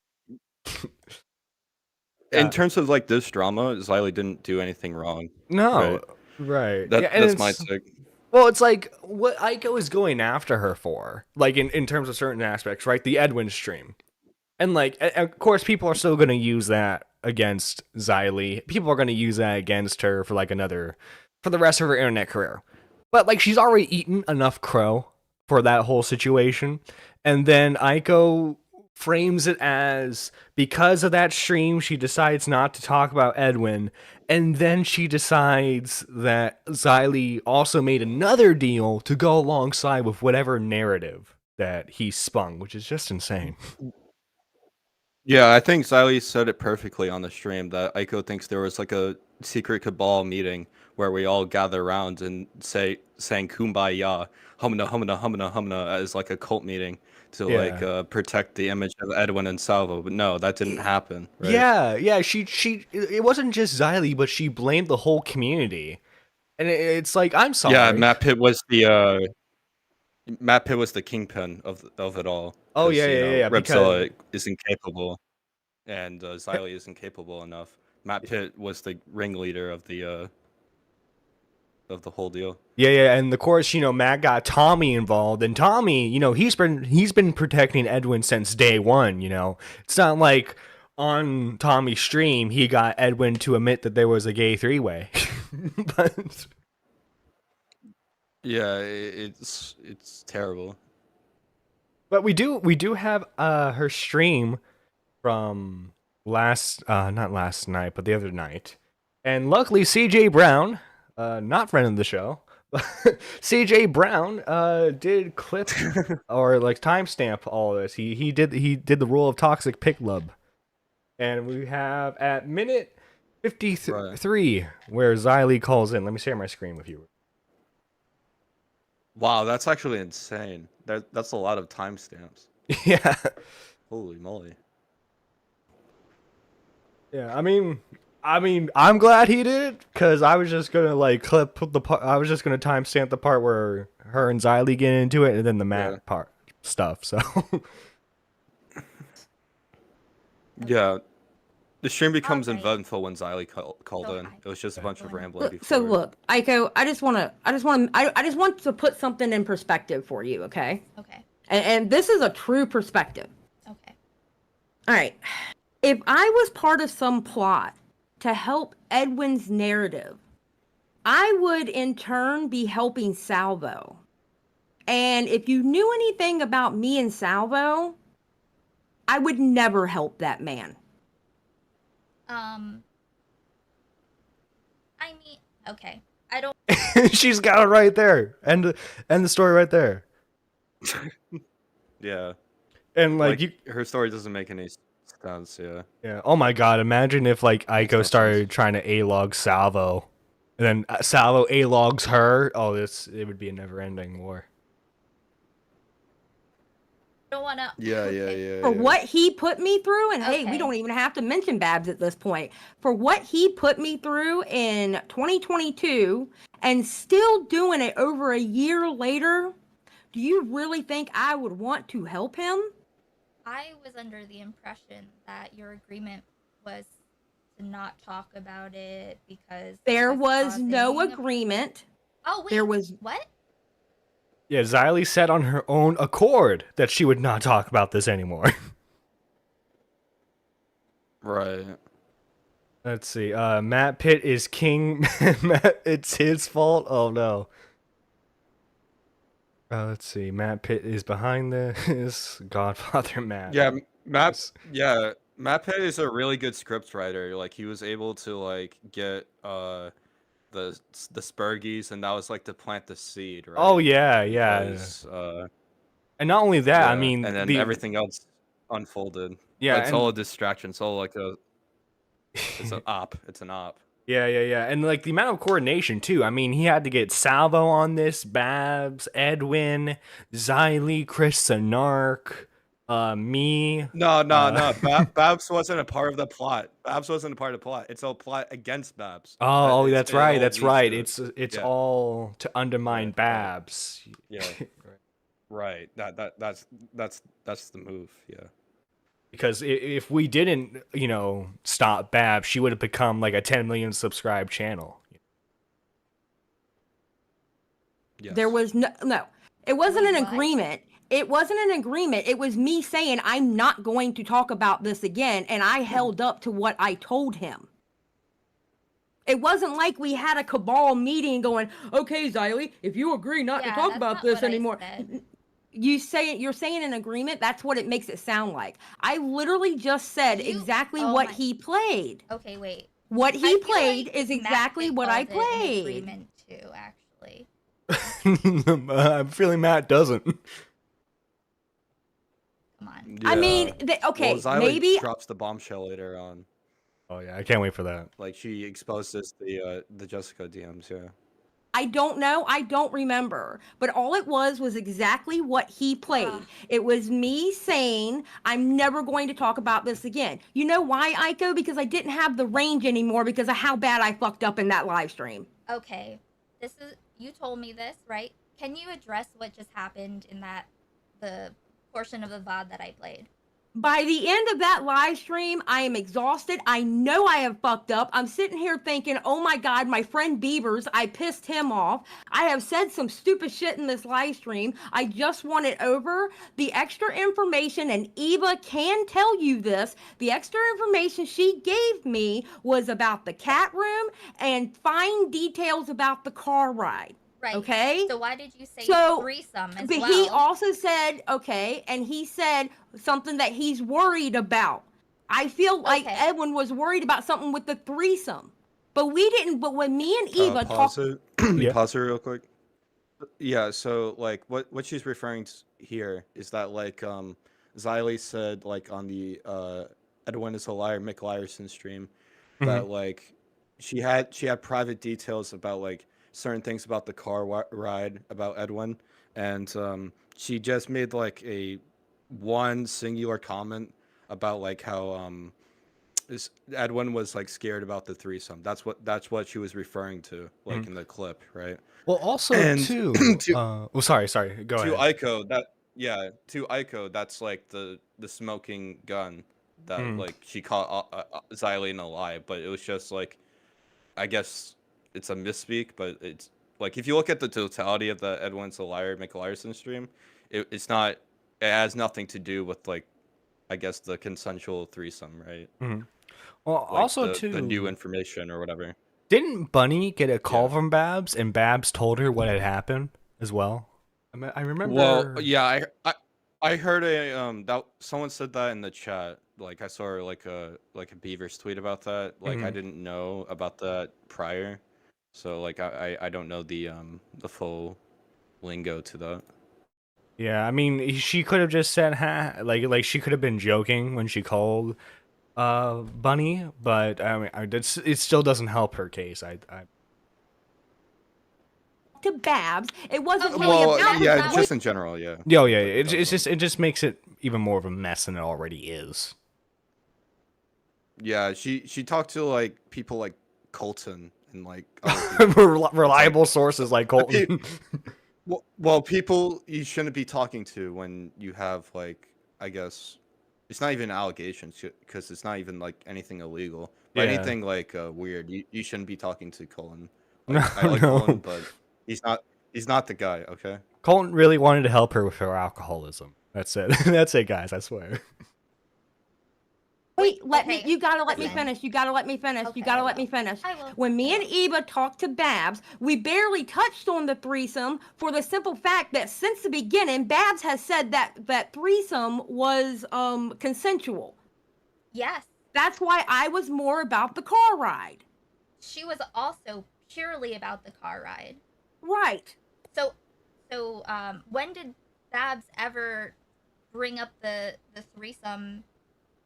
In terms of this drama, Xylee didn't do anything wrong. No. Right. That's my take. Well, it's what Aiko is going after her for, in terms of certain aspects, right? The Edwin stream. And of course, people are still going to use that against Xylee. People are going to use that against her for for the rest of her internet career. But she's already eaten enough crow for that whole situation. And then Aiko frames it as because of that stream, she decides not to talk about Edwin. And then she decides that Xylee also made another deal to go alongside with whatever narrative that he spun, which is just insane. Yeah, I think Xylee said it perfectly on the stream that Aiko thinks there was a secret cabal meeting where we all gather around and saying kumbaya, humna, humna, humna, humna, as a cult meeting to protect the image of Edwin and Salvo. But no, that didn't happen. Right? Yeah, she it wasn't just Xylee, but she blamed the whole community. And it's I'm sorry. Yeah, Matt Pitt was the kingpin of it all. Oh yeah. Repzilla is incapable. and Xylee isn't capable enough. Matt Pitt was the ringleader of the whole deal. Yeah, and of course, Matt got Tommy involved, and Tommy, he's been protecting Edwin since day one. It's not like on Tommy's stream he got Edwin to admit that there was a gay three-way, but yeah, it's terrible. But we do have her stream from not last night, but the other night, and luckily CJ Brown, not friend of the show. CJ Brown did clip or like timestamp all of this. He did the rule of toxic pick lub, and we have at minute 53 where Xylee calls in. Let me share my screen with you. Wow, that's actually insane. That's a lot of timestamps. Yeah. Holy moly. Yeah, I mean, I'm glad he did it because I was just gonna like clip the part. I was just gonna timestamp the part where her and Xylee get into it, and then the Matt part stuff. So. Yeah, the stream becomes eventful when Xylee called in. It was just a bunch of rambling. Before. So look, Aiko, I just want to put something in perspective for you, okay? Okay. And this is a true perspective. Okay. All right. If I was part of some plot to help Edwin's narrative, I would in turn be helping Salvo. And if you knew anything about me and Salvo, I would never help that man. I mean, okay. I don't. She's got it right there, and the story right there. Yeah. And like her story doesn't make any sense. Yeah. Yeah. Oh my God! Imagine if like Aiko started trying to A-log Salvo, and then Salvo A-logs her. Oh, it would be a never-ending war. Don't want to. Yeah. For what he put me through, and hey, we don't even have to mention Babs at this point. For what he put me through in 2022, and still doing it over a year later, do you really think I would want to help him? I was under the impression that your agreement was to not talk about it because there was no agreement. Oh wait, there was what? Yeah, Xylee said on her own accord that she would not talk about this anymore. Right. Let's see. Matt Pitt is king. It's his fault. Oh no. Let's see. Matt Pitt is behind this. Godfather Matt. Yeah, Matt. Yeah, Matt Pitt is a really good script writer. Like he was able to like get the Spurgies, and that was like to plant the seed. Right? Oh yeah. Because, and not only that, I mean, and then everything else unfolded. Yeah, it's all a distraction. It's all like it's an op. It's an op. Yeah. And like the amount of coordination too. I mean, he had to get Salvo on this, Babs, Edwin, Xylee, Chris Sanark, me. No. Babs wasn't a part of the plot. Babs wasn't a part of the plot. It's a plot against Babs. Oh, that's right. That's right. It's all to undermine Babs. Yeah. Right. That's the move. Yeah. Because if we didn't, stop Babs, she would have become like a 10 million subscribed channel. Yes. There was no. It wasn't an agreement. It wasn't an agreement. It was me saying I'm not going to talk about this again, and I held up to what I told him. It wasn't like we had a cabal meeting going, okay, Xylee, if you agree not to talk about this anymore. You're saying an agreement? That's what it makes it sound like. I literally just said exactly what he played. Okay, wait. What he played is exactly what I played. Agreement too, actually. I'm feeling Matt doesn't. Come on. Yeah. I mean, okay, well, maybe drops the bombshell later on. Oh yeah, I can't wait for that. Like she exposes the Jessica DMs. Yeah. I don't know. I don't remember. But all it was exactly what he played. It was me saying, I'm never going to talk about this again. You know why, Aiko? Because I didn't have the range anymore because of how bad I fucked up in that live stream. Okay. You told me this, right? Can you address what just happened in the portion of the VOD that I played? By the end of that live stream, I am exhausted. I know I have fucked up. I'm sitting here thinking, oh my God, my friend Beavers, I pissed him off. I have said some stupid shit in this live stream. I just want it over. The extra information, and Eva can tell you this, the extra information she gave me was about the cat room and fine details about the car ride. Right. Okay. So why did you say threesome as but well? he also said, okay, and he said something that he's worried about. I feel like Edwin was worried about something with the threesome. But we didn't, but when me and Eva pause talked... it. Pause it real quick. Yeah, so, like, what she's referring to here is that, like, Xylee said, like, on the Edwin is a Liar, Mick Lyerson stream, that, like, she had private details about, like, certain things about the car ride about Edwin, and she just made like one singular comment about like how Edwin was like scared about the threesome. That's what she was referring to, like in the clip, right? Well, also too. Sorry, go ahead. To Aiko, that's like the smoking gun that like she caught Xylee in a lie, but it was just like, I guess it's a misspeak, but it's like if you look at the totality of the Edwin's a Liar Mick Lyerson stream, it's not. It has nothing to do with like, I guess the consensual threesome, right? Well, Like also the new information or whatever. Didn't Bunny get a call from Babs, and Babs told her what had happened as well? I mean, I remember. Well, yeah, I heard that someone said that in the chat. Like I saw like a Beavers tweet about that. Like I didn't know about that prior, so like I don't know the full lingo to that. Yeah, I mean, she could have just said "ha," like she could have been joking when she called Bunny, but I mean, it still doesn't help her case. to Babs. It wasn't really Well, about yeah, just in general, yeah. Yeah, it just makes it even more of a mess than it already is. Yeah, she talked to like people like Colton and like reliable sources like Colton. Well, people you shouldn't be talking to when you have like, I guess it's not even allegations because it's not even like anything illegal. But anything like weird, you shouldn't be talking to Colton. Like, I like Colton, but he's not the guy. Okay. Colton really wanted to help her with her alcoholism. That's it. That's it, guys. I swear. Wait, you gotta let me finish. You gotta let me finish. You gotta let me finish. When me and Eva talked to Babs, we barely touched on the threesome for the simple fact that since the beginning, Babs has said that threesome was consensual. Yes. That's why I was more about the car ride. She was also purely about the car ride. Right. So when did Babs ever bring up the threesome?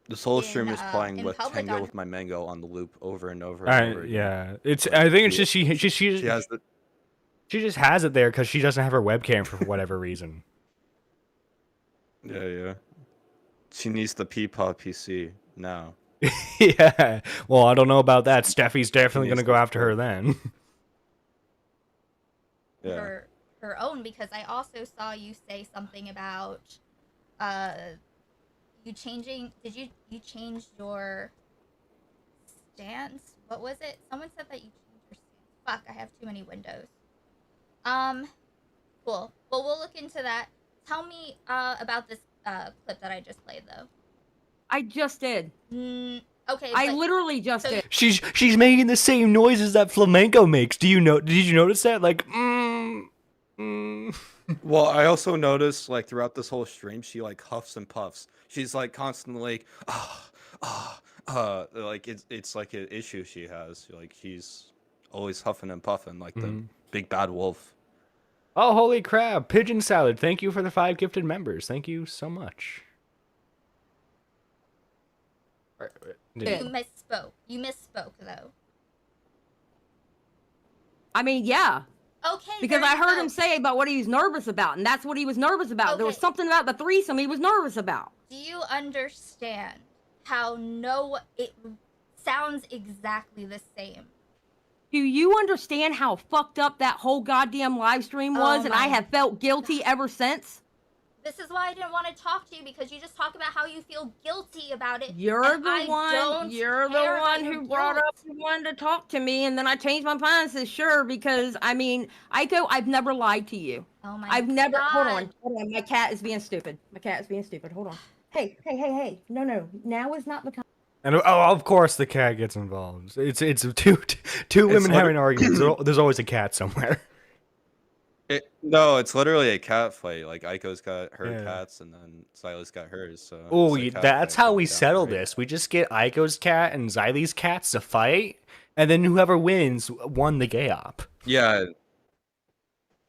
This whole stream is playing with Tango with My Mango on the loop over and over. And over again. Yeah, it's. I think it's just she has she just has it there because she doesn't have her webcam for whatever reason. Yeah. She needs the Peapod PC now. Yeah. Well, I don't know about that. Steffi's definitely gonna go after her then. Yeah. Her own, because I also saw you say something about you changing. Did you change your stance? What was it? Someone said that you changed your stance. Fuck, I have too many windows. Cool. Well, we'll look into that. Tell me about this clip that I just played, though. I just did. Okay. I literally just did. She's making the same noises that flamenco makes. Did you notice that? Like, Well, I also noticed like throughout this whole stream, she like huffs and puffs. She's like constantly like it's like an issue she has. Like she's always huffing and puffing like the big bad wolf. Oh, holy crap! Pigeon Salad, thank you for the 5 gifted members. Thank you so much. You misspoke though. I mean, yeah. Okay. Because I heard him say about what he was nervous about, and that's what he was nervous about. Okay. There was something about the threesome he was nervous about. Do you understand how it sounds exactly the same? Do you understand how fucked up that whole goddamn live stream was, and I have felt guilty ever since? This is why I didn't want to talk to you, because you just talk about how you feel guilty about it. You're and the I one. don't You're the care about one your who brought guilt. up you wanted to talk to me, and then I changed my mind and said sure because I mean, Aiko, I've never lied to you. Oh my I've never. Hold God. on. My cat is being stupid. Hold on. Hey. No. Now is not the time. And of course the cat gets involved. It's two women having arguments. There's always a cat somewhere. No, it's literally a cat fight. Like Aiko's got her Yeah. cats, and then Silas got hers. So Oh, it's a cat that's fight how going we down, settle right? this. We just get Aiko's cat and Xylee's cats to fight, and then whoever wins won the gay op.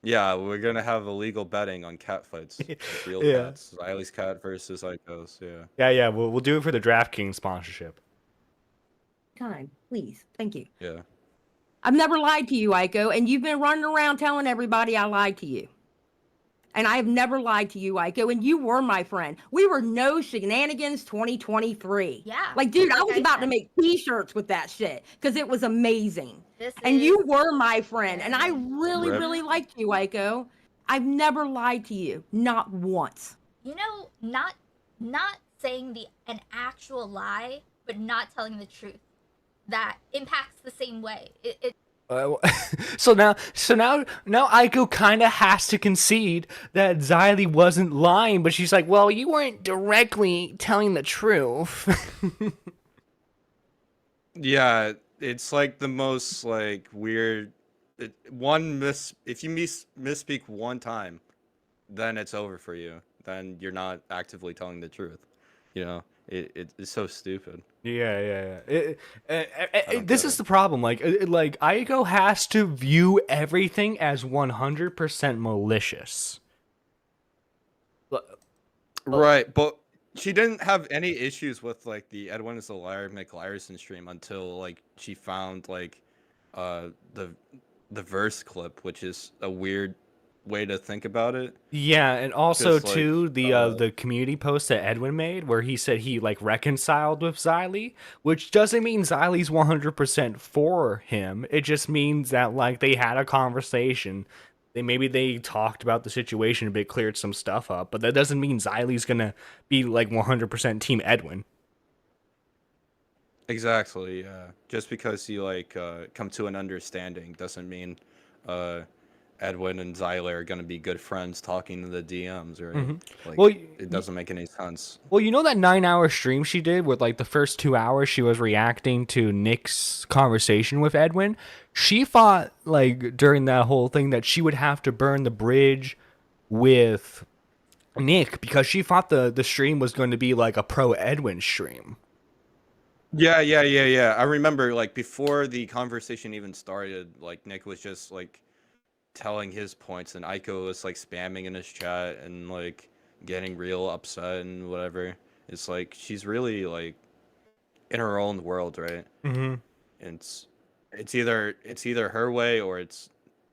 Yeah, we're gonna have illegal betting on cat fights. Like real Yeah. cats. Riley's cat versus Aiko's. Yeah. Yeah. We'll do it for the DraftKings sponsorship. Time, please. Thank you. Yeah. I've never lied to you, Aiko, and you've been running around telling everybody I lied to you. And I have never lied to you, Aiko, and you were my friend. We were no shenanigans 2023. Yeah. Like, dude, I like was I about to said. make t-shirts with that shit because it was amazing. This And is, you were my friend, and I really, Rip. really liked you, Aiko. I've never lied to you, not once. you know, not saying an actual lie, but not telling the truth. That impacts the same way. So now Aiko kind of has to concede that Xylee wasn't lying, but she's like, well, you weren't directly telling the truth. Yeah, it's like the most like weird. If you misspeak one time, then it's over for you. Then you're not actively telling the truth. You know, it's so stupid. Yeah. don't This get is it. the problem. Like Aiko has to view everything as 100% malicious. Right, but she didn't have any issues with like the Edwin is a liar McLiarson stream until like she found like the verse clip, which is a weird way to think about it. Yeah, and also Just, like, too the community post that Edwin made where he said he like reconciled with Xylee, which doesn't mean Xylee's 100% for him. It just means that like they had a conversation. Maybe they talked about the situation a bit, cleared some stuff up, but that doesn't mean Xylee's gonna be like 100% Team Edwin. Exactly, yeah. Just because you like come to an understanding doesn't mean Edwin and Xylee are gonna be good friends talking to the DMs, right? Like, Well, it doesn't make any sense. Well, you know that 9-hour stream she did with like the first 2 hours she was reacting to Nick's conversation with Edwin? She thought like during that whole thing that she would have to burn the bridge with Nick because she thought the stream was going to be like a pro Edwin stream. Yeah. I remember like before the conversation even started, like Nick was just like telling his points and Aiko was like spamming in his chat and like getting real upset and whatever. It's like she's really like in her own world, right? Mm-hmm. And it's either her way or it's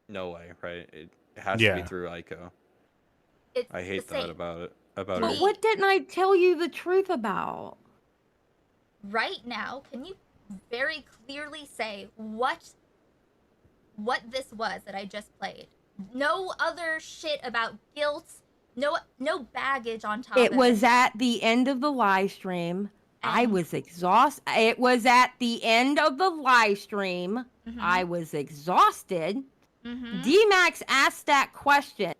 no way, right? It has to be through Aiko. It's I hate the that same. about But her. what didn't I tell you the truth about? Right now, can you very clearly say what this was that I just played? No other shit about guilt. No baggage on top It of was at the end of the live stream. I And- was exhausted. It was at the end of the live stream. I was exhausted. D-Max asked that question.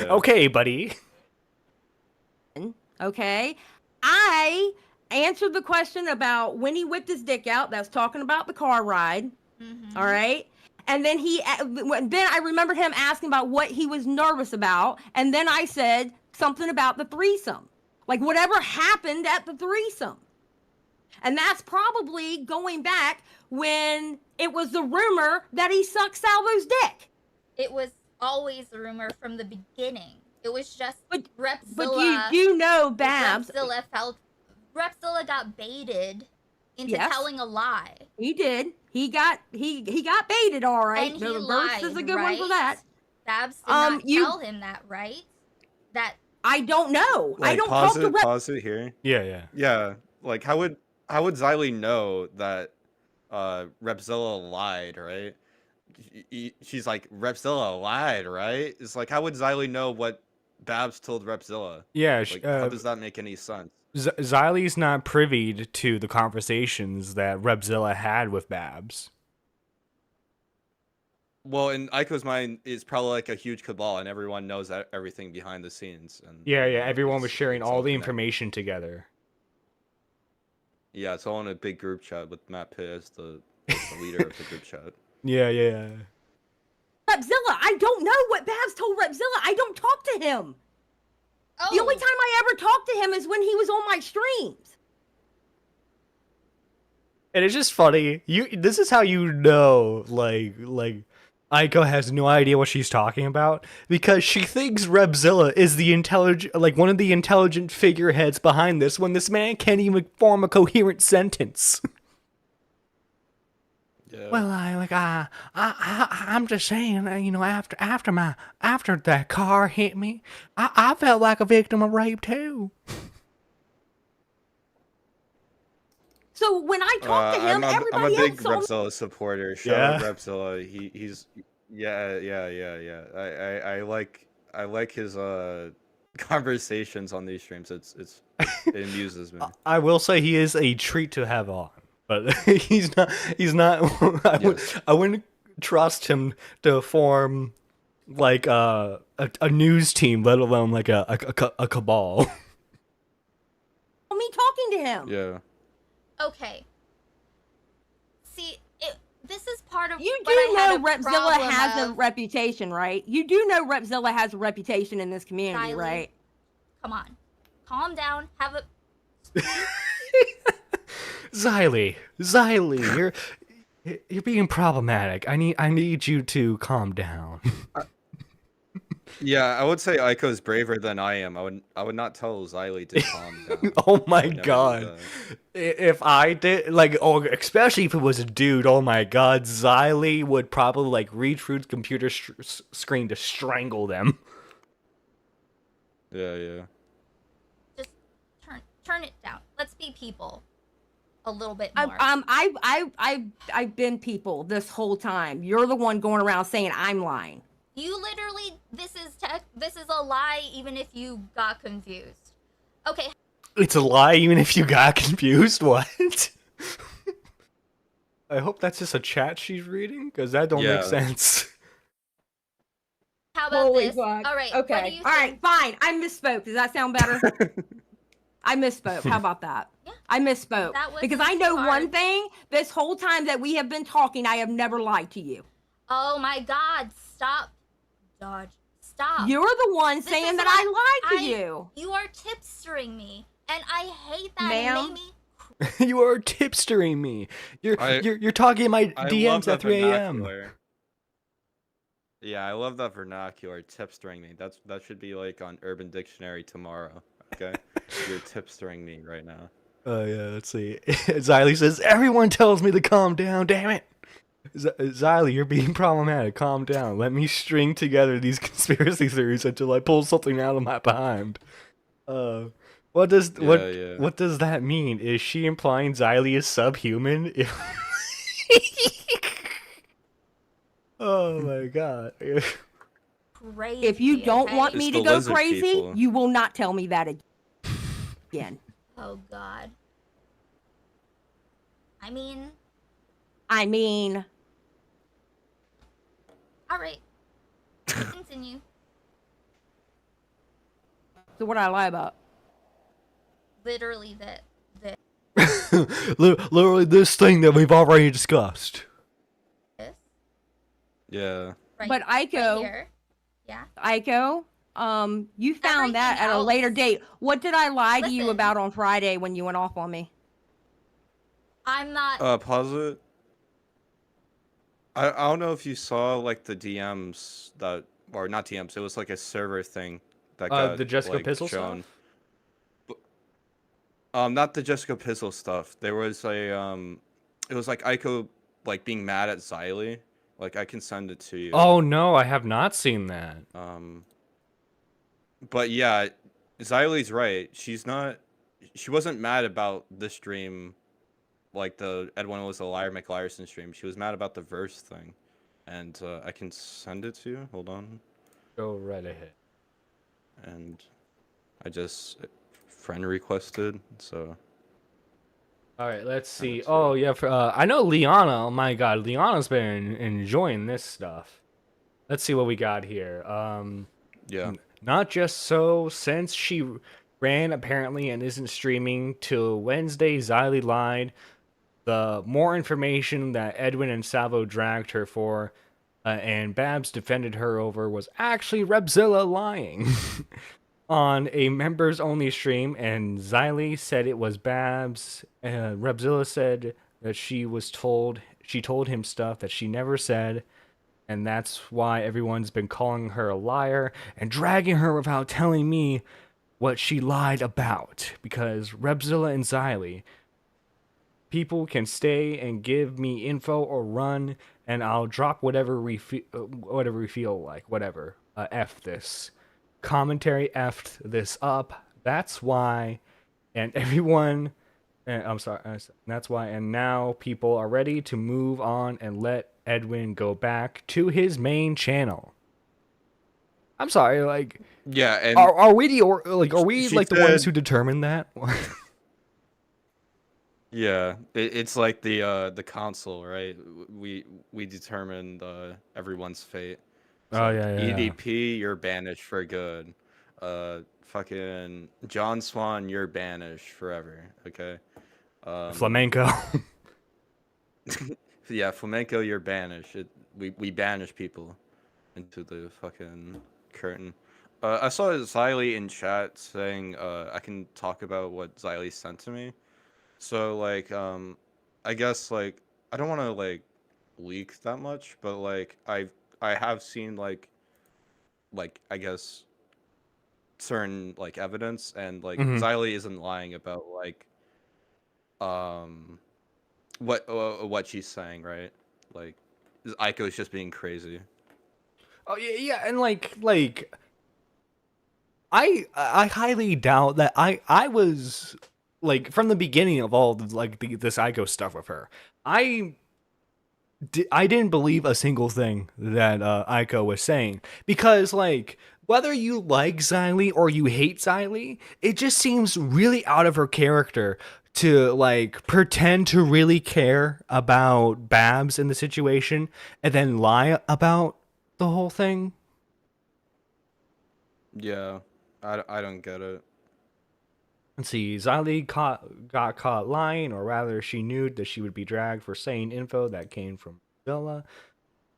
Okay, buddy. Okay. I answered the question about when he whipped his dick out. That's talking about the car ride. All right. And then then I remembered him asking about what he was nervous about. And then I said something about the threesome. Like whatever happened at the threesome. And that's probably going back when it was the rumor that he sucked Salvo's dick. It was always a rumor from the beginning. It was just But Repzilla. you know, Babs. Repzilla got baited into Yes. telling a lie. He did. He got baited, all right. And The he reverse lied, is a good right? one for that. Babs did not you- tell him that, right? That I don't know. I Like don't talk to pause it here. Yeah. Like how would Xylee know that Repzilla lied, right? she's like, Repzilla lied, right? It's like, how would Xylee know what Babs told Repzilla? Yeah, Like, how does that make any sense? Xylee's not privy to the conversations that Repzilla had with Babs. Well, in Aiko's mind, it's probably like a huge cabal, and everyone knows everything behind the scenes. And Yeah, you know, everyone was sharing it's all the connected. information together. Yeah, it's all in a big group chat with Matt Pitt as the leader of the group chat. Yeah. Repzilla, I don't know what Babs told Repzilla. I don't talk to him. Oh, The only time I ever talked to him is when he was on my streams. And it's just funny. This is how you know, like Aiko has no idea what she's talking about because she thinks Repzilla is the one of the intelligent figureheads behind this when this man can't even form a coherent sentence. Yeah. Well, I'm just saying, you know, after that car hit me, I felt like a victim of rape too. So when I talk to him, I'm a everybody big else saw me. Repzilla supporter. Shout out Repzilla. He's yeah. I like his conversations on these streams. It amuses me. I will say he is a treat to have on, but he's not. I wouldn't trust him to form like a news team, let alone like a cabal. Me talking to him. Yeah. okay. See, this is part of You what I do had know a Repzilla problem has a of. reputation, right? You do know Repzilla has a reputation in this community, Kylie. right? Come on, calm down. Have a. Xylee, you're being problematic. I need you to calm down. Yeah, I would say Aiko's braver than I am. I would not tell Xylee to calm down. Oh my I would never do god. that. If I did, like, especially if it was a dude, oh my god, Xylee would probably, like, reach through the computer screen to strangle them. Yeah. Just turn it down. Let's be people. A little bit more. I've been people this whole time. You're the one going around saying I'm lying. You literally, this is a lie, even if you got confused. Okay. It's a lie even if you got confused? What? I hope that's just a chat she's reading, because that don't make sense. How about Holy this? fuck. All right. What do Okay. you All right. think? Fine. I misspoke. Does that sound better? I misspoke. How about that? Yeah. I misspoke. That wasn't Because I know too one hard. thing. This whole time that we have been talking, I have never lied to you. Oh my God! Stop, Dodge. Stop. You're the one This saying is that what I lied to you. You are tipstering me, and I hate that. Ma'am? It made me. You are tipstering me. You're talking in my I love DMs that at 3 a.m. vernacular. Yeah, I love that vernacular, tipstering me. That should be like on Urban Dictionary tomorrow. Okay, you're tipstering me right now. Oh yeah, let's see. Xylee says, everyone tells me to calm down, damn it. Xylee, you're being problematic. Calm down. Let me string together these conspiracy theories until I pull something out of my behind. What does that mean? Is she implying Xylee is subhuman? Oh my god. Crazy. If you don't okay? want me It's to the go lizard crazy, people. you will not tell me that again. Oh God. I mean. All right. Continue. So what did I lie about? Literally that. Literally this thing that we've already discussed. This. Yeah. Right. But Aiko, Here. Yeah. Aiko, you found that Everything at a later else. date. What did I lie to you Listen. about on Friday when you went off on me? I'm not. Pause it. I don't know if you saw like the DMs that, or not DMs. It was like a server thing that got The Jessica like, Pizzle shown. stuff? Not the Jessica Pizzle stuff. There was a it was like Aiko like being mad at Xylee. Like I can send it to you. Oh no, I have not seen that. But yeah, Xylee's right. She wasn't mad about the stream, like the Edwin was a liar McLiarson stream. She was mad about the verse thing. and I can send it to you. Hold on. Go right ahead. And I just friend requested, so. All right, let's see. Oh yeah, I know Liana. Oh my God, Liana's been enjoying this stuff. Let's see what we got here. Yeah. Not just so, since she ran apparently and isn't streaming till Wednesday, Xylee lied. The more information that Edwin and Salvo dragged her for, and Babs defended her over, was actually Rebzilla lying on a members only stream, and Xylee said it was Babs. Rebzilla said that she told him stuff that she never said. And that's why everyone's been calling her a liar and dragging her without telling me what she lied about. Because Rebzilla and Xylee, people can stay and give me info or run, and I'll drop whatever we feel like. Whatever. F this. Commentary effed this up. That's why. And everyone... I'm sorry. That's why. And now people are ready to move on and let Edwin go back to his main channel. I'm sorry, like, Yeah, and are we the ones who determined that? yeah, it's like the council, right? We determined everyone's fate. It's Oh like, yeah. EDP, you're banished for good. Fucking John Swan, you're banished forever. Okay. Flamenco. Yeah, Flamenco, you're banished. We banish people into the fucking curtain. I saw Xylee in chat saying I can talk about what Xylee sent to me. So like I guess like I don't want to like leak that much, but like I have seen like I guess certain like evidence, and like Xylee isn't lying about like what she's saying, right? Like Aiko's just being crazy. Oh yeah, and like I highly doubt that I was like from the beginning of all of, like this Aiko stuff with her. I didn't believe a single thing that Aiko was saying, because like whether you like Xylee or you hate Xylee, it just seems really out of her character to like pretend to really care about Babs in the situation and then lie about the whole thing. Yeah, I don't get it. Let's see, Xylee got caught lying, or rather she knew that she would be dragged for saying info that came from Villa.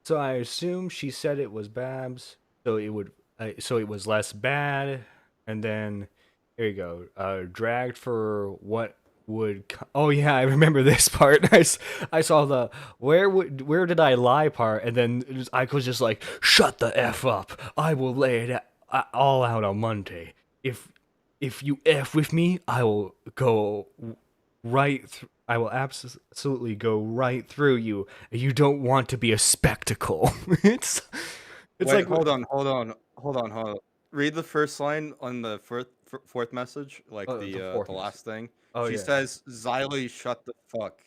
So I assume she said it was Babs, so it was less bad. And then here you go, dragged for what would. Oh yeah, I remember this part. I saw the where did I lie part, and then Aiko's just like, shut the F up. I will lay it all out on Monday. If you F with me, I will go right. I will absolutely go right through you. You don't want to be a spectacle. It's Wait, like, hold on. Read the first line on the fourth message, like the last thing. Oh, She yeah. says, "Xylee, shut the fuck."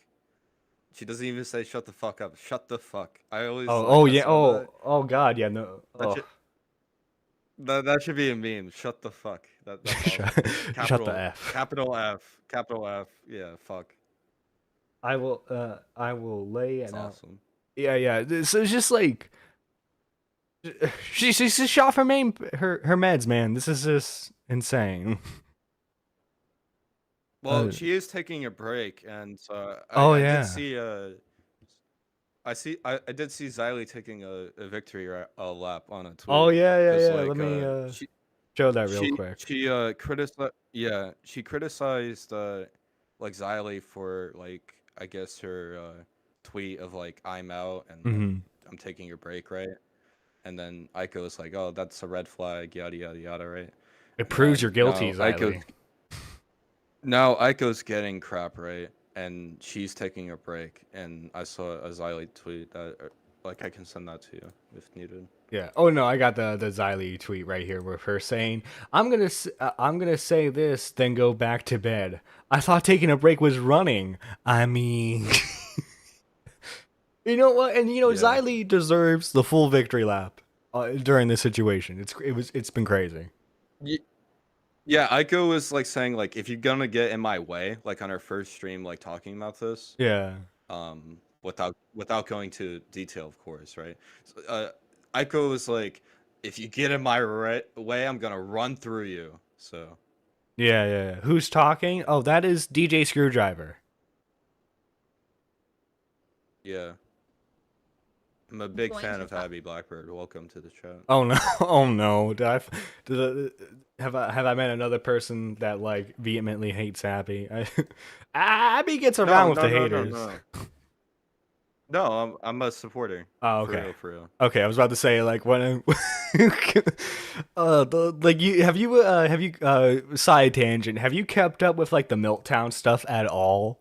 She doesn't even say "shut the fuck up." Shut the fuck. I always. Oh like, yeah. that's Oh god. Yeah. No. that should be a meme. Shut the fuck. That's awesome. Shut the F. Capital F. Capital F. Yeah. Fuck. I will lay That's it out. awesome. Yeah. So it's just like she's shot her meds, man. This is just insane. Well, she is taking a break, and Oh, I yeah. did see I did see Xylee taking a victory lap on a tweet. Oh yeah. 'cause, like, Let me she show that real quick. she criticized like Xylee for like I guess her tweet of like I'm out and like, I'm taking a break, right? And then Aiko was like, "Oh, that's a red flag, yada yada yada," right? It proves And you're guilty, now Xylee. Now Aiko's getting crap, right? And she's taking a break. And I saw a Xylee tweet that, like, I can send that to you if needed. Yeah. Oh no, I got the Xylee tweet right here with her saying, I'm gonna say this, then go back to bed. I thought taking a break was running. I mean, You know what? And Yeah. Xylee deserves the full victory lap during this situation. It's been crazy. Yeah, Aiko was like saying like if you're gonna get in my way, like on our first stream, like talking about this, Yeah. without going to detail, of course, right? Aiko was like, if you get in my way, I'm gonna run through you. So Yeah. Who's talking? Oh, that is DJ Screwdriver. yeah, I'm a big Going fan to of talk. Abby Blackbird. Welcome to the chat. Oh no! Oh no! Have I met another person that like vehemently hates Abby? Abby gets around with the haters. No, I'm a supporter. Oh, okay. For real. Okay, I was about to say like when have you side tangent, have you kept up with like the Miltown stuff at all?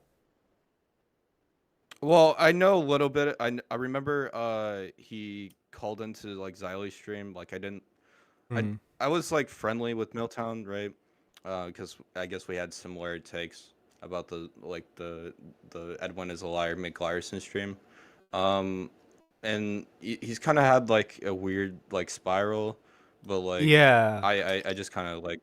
Well, I know a little bit. I remember he called into like Xylie's stream. Like I was like friendly with Milltown, right? Because I guess we had similar takes about the Edwin is a liar, Mick Glyerson stream. And he's kind of had like a weird like spiral, but like Yeah. I just kind of like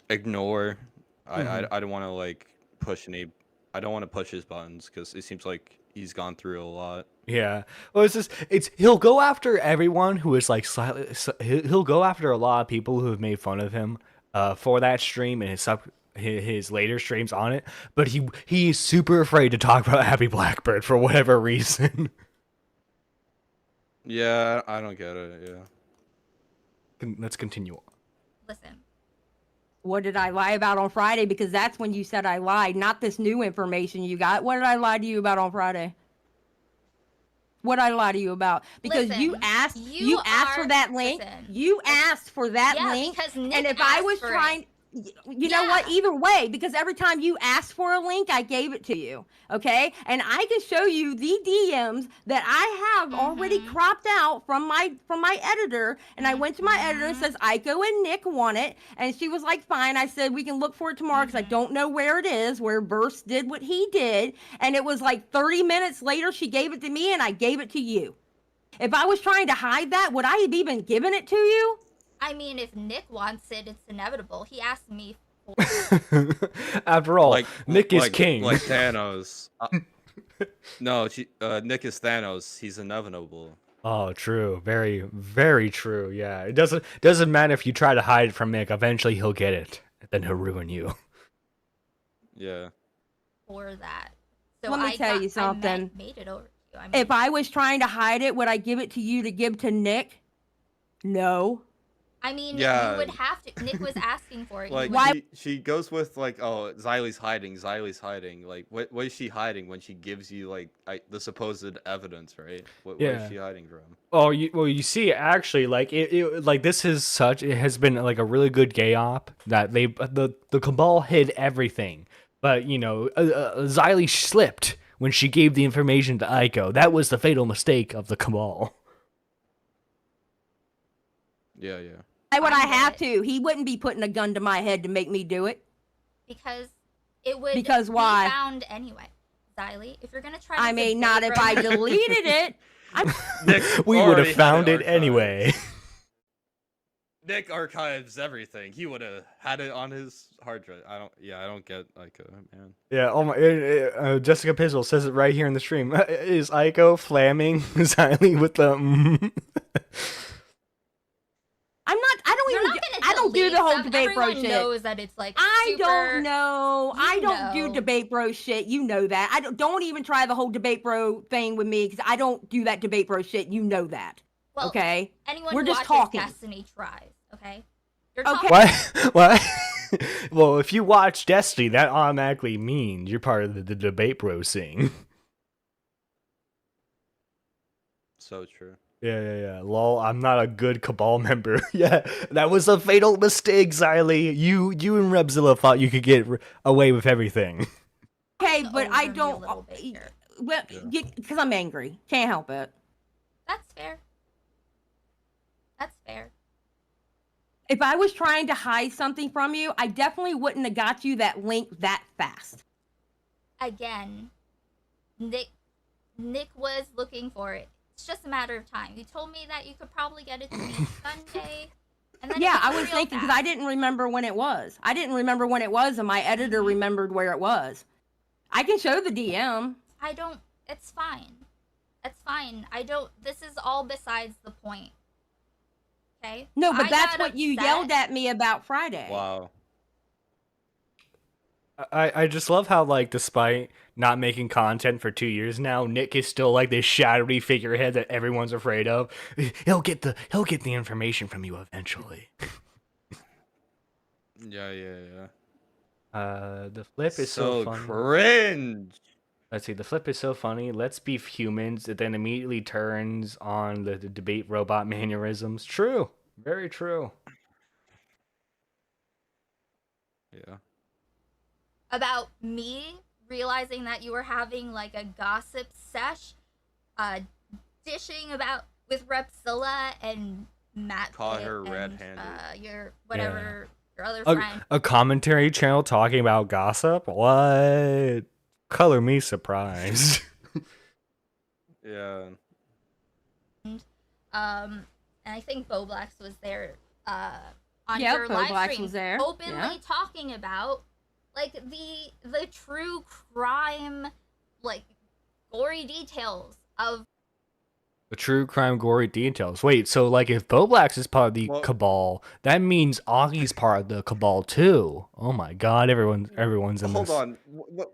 ignore. I don't want to like push any. I don't want to push his buttons because it seems like he's gone through a lot. Yeah. Well, he'll go after everyone who is like slightly. He'll go after a lot of people who have made fun of him for that stream and his later streams on it. But he's super afraid to talk about Abby Blackbird for whatever reason. Yeah, I don't get it. Yeah. Let's continue on. Listen. What did I lie about on Friday? Because that's when you said I lied, not this new information you got. What did I lie to you about on Friday? What did I lie to you about? Because Listen, you asked for that link. listen. You asked for that Yeah, link. because Nick And if I asked was for it. trying, you know what? Either way, because every time you asked for a link, I gave it to you. Okay, and I can show you the DMs that I have already cropped out from my editor. And I went to my editor and says Aiko and Nick want it, and she was like, "Fine." I said we can look for it tomorrow because I don't know where it is. Where Burst did what he did, and it was like 30 minutes later she gave it to me, and I gave it to you. If I was trying to hide that, would I have even given it to you? I mean, if Nick wants it, it's inevitable. He asked me for After all, Nick is king. Like Thanos. No, Nick is Thanos. He's inevitable. Oh, true. Very, very true. Yeah, it doesn't matter if you try to hide it from Nick. Eventually, he'll get it. Then he'll ruin you. Yeah. for that. So Let me tell you something. I made it over to you. If I was trying to hide it, would I give it to you to give to Nick? No. I mean, Yeah. you would have to. Nick was asking for it. Like Why- she goes with like, oh, Xylie's hiding. Like, what is she hiding when she gives you like the supposed evidence, right? What is she hiding from? Oh, you see, actually, like like this is it has been like a really good gay op that the Cabal hid everything, but Xylee slipped when she gave the information to Aiko. That was the fatal mistake of the Cabal. Yeah. Why would I have to? He wouldn't be putting a gun to my head to make me do it. Because it would Because be why? found anyway. Xylee, if you're gonna try to I mean, not if I deleted it. We would have found it anyway. Nick archives everything. He would have had it on his hard drive. I don't get Aiko, man. Yeah, oh my, Jessica Pizzle says it right here in the stream. Is Aiko flamming Xylee with the I don't do the whole debate bro shit. Knows that it's like I super, don't know. I don't do know. debate bro shit. You know that. I don't even try the whole debate bro thing with me because I don't do that debate bro shit. You know that. Well, okay. Anyone We're who just watches talking. Destiny tries. Okay. You're Okay. talking. What? Well, if you watch Destiny, that automatically means you're part of the debate bro scene. So true. Yeah. Lol, I'm not a good Cabal member. Yeah, that was a fatal mistake, Xylee. You and Rebzilla thought you could get away with everything. Okay, but I Over me a don't. little bit here. Well, because I'm angry. Can't help it. That's fair. That's fair. If I was trying to hide something from you, I definitely wouldn't have got you that link that fast. Again, Nick Nick was looking for it. It's just a matter of time. You told me that you could probably get it to me Sunday. And then Yeah, I was thinking because I didn't remember when it was. I didn't remember when it was, and my editor remembered where it was. I can show the DM. I don't. It's fine. It's fine. I don't. This is all besides the point. Okay? No, but I that's got what you upset. yelled at me about Friday. Wow. I just love how, like, despite not making content for 2 years now, Nick is still like this shadowy figurehead that everyone's afraid of. He'll get the information from you eventually. Yeah. The flip is so funny. cringe. Let's see, the flip is so funny. Let's be humans. It then immediately turns on the debate robot mannerisms. True. Very true. Yeah. About me realizing that you were having like a gossip sesh, dishing about with Repzilla and Matt. Caught her and, red-handed. Your whatever your other A, friend. a commentary channel talking about gossip? What? Color me surprised. Yeah. And I think Boblax was there. On Yep, your live Boblax stream, was there. openly Yeah. talking about like the true crime, like gory details of The true crime gory details. Wait, so like if Boblax is part of the cabal, that means Augie's part of the cabal too. Oh my god, everyone's in Hold this. on. What?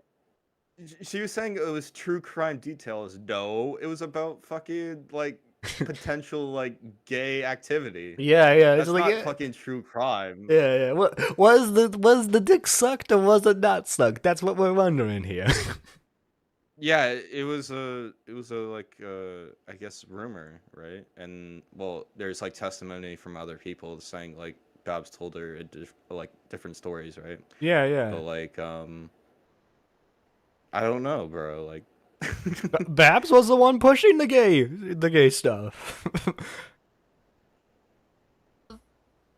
She was saying it was true crime details. No, it was about fucking like potential like gay activity. Yeah, That's it's like not fucking true crime. yeah. What was the dick sucked or was it not sucked? That's what we're wondering here. Yeah, it was a like I guess rumor, right? And well, there's like testimony from other people saying like Babs told her like different stories, right? Yeah. But like I don't know, bro. Like Babs was the one pushing the gay stuff.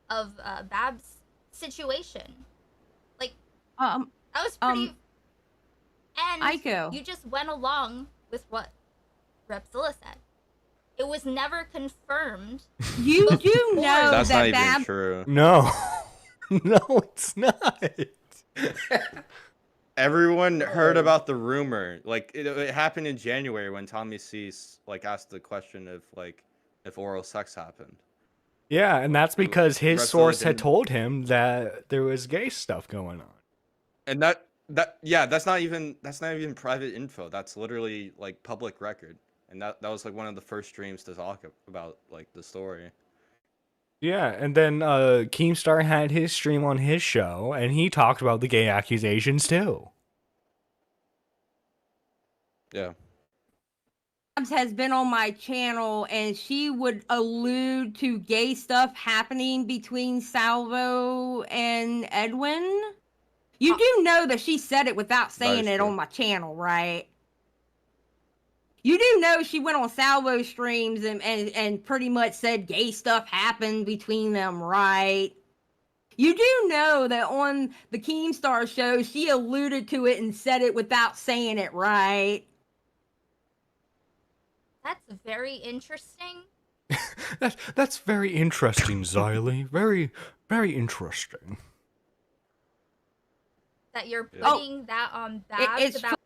of Bab's situation. Like Um, that was pretty. And Aiko. you just went along with what Repzilla said. It was never confirmed. you do know that's not that even Babs. true. No, no, it's not. Everyone heard about the rumor. Like it happened in January when Tommy Cease like asked the question if oral sex happened. Yeah, and that's because his Repzilla source had didn't- told him that there was gay stuff going on. And that's not even private info. That's literally like public record. And that was like one of the first streams to talk about like the story. Yeah, and then Keemstar had his stream on his show, and he talked about the gay accusations too. Yeah. Babs has been on my channel, and she would allude to gay stuff happening between Salvo and Edwin. You do know that she said it without saying is it true. on my channel, right? You do know she went on Salvo streams and pretty much said gay stuff happened between them, right? You do know that on the Keemstar show, she alluded to it and said it without saying it, right? That's very interesting. That's very interesting, Xylee. Very, very interesting. That you're Yeah. putting that on Babs it's about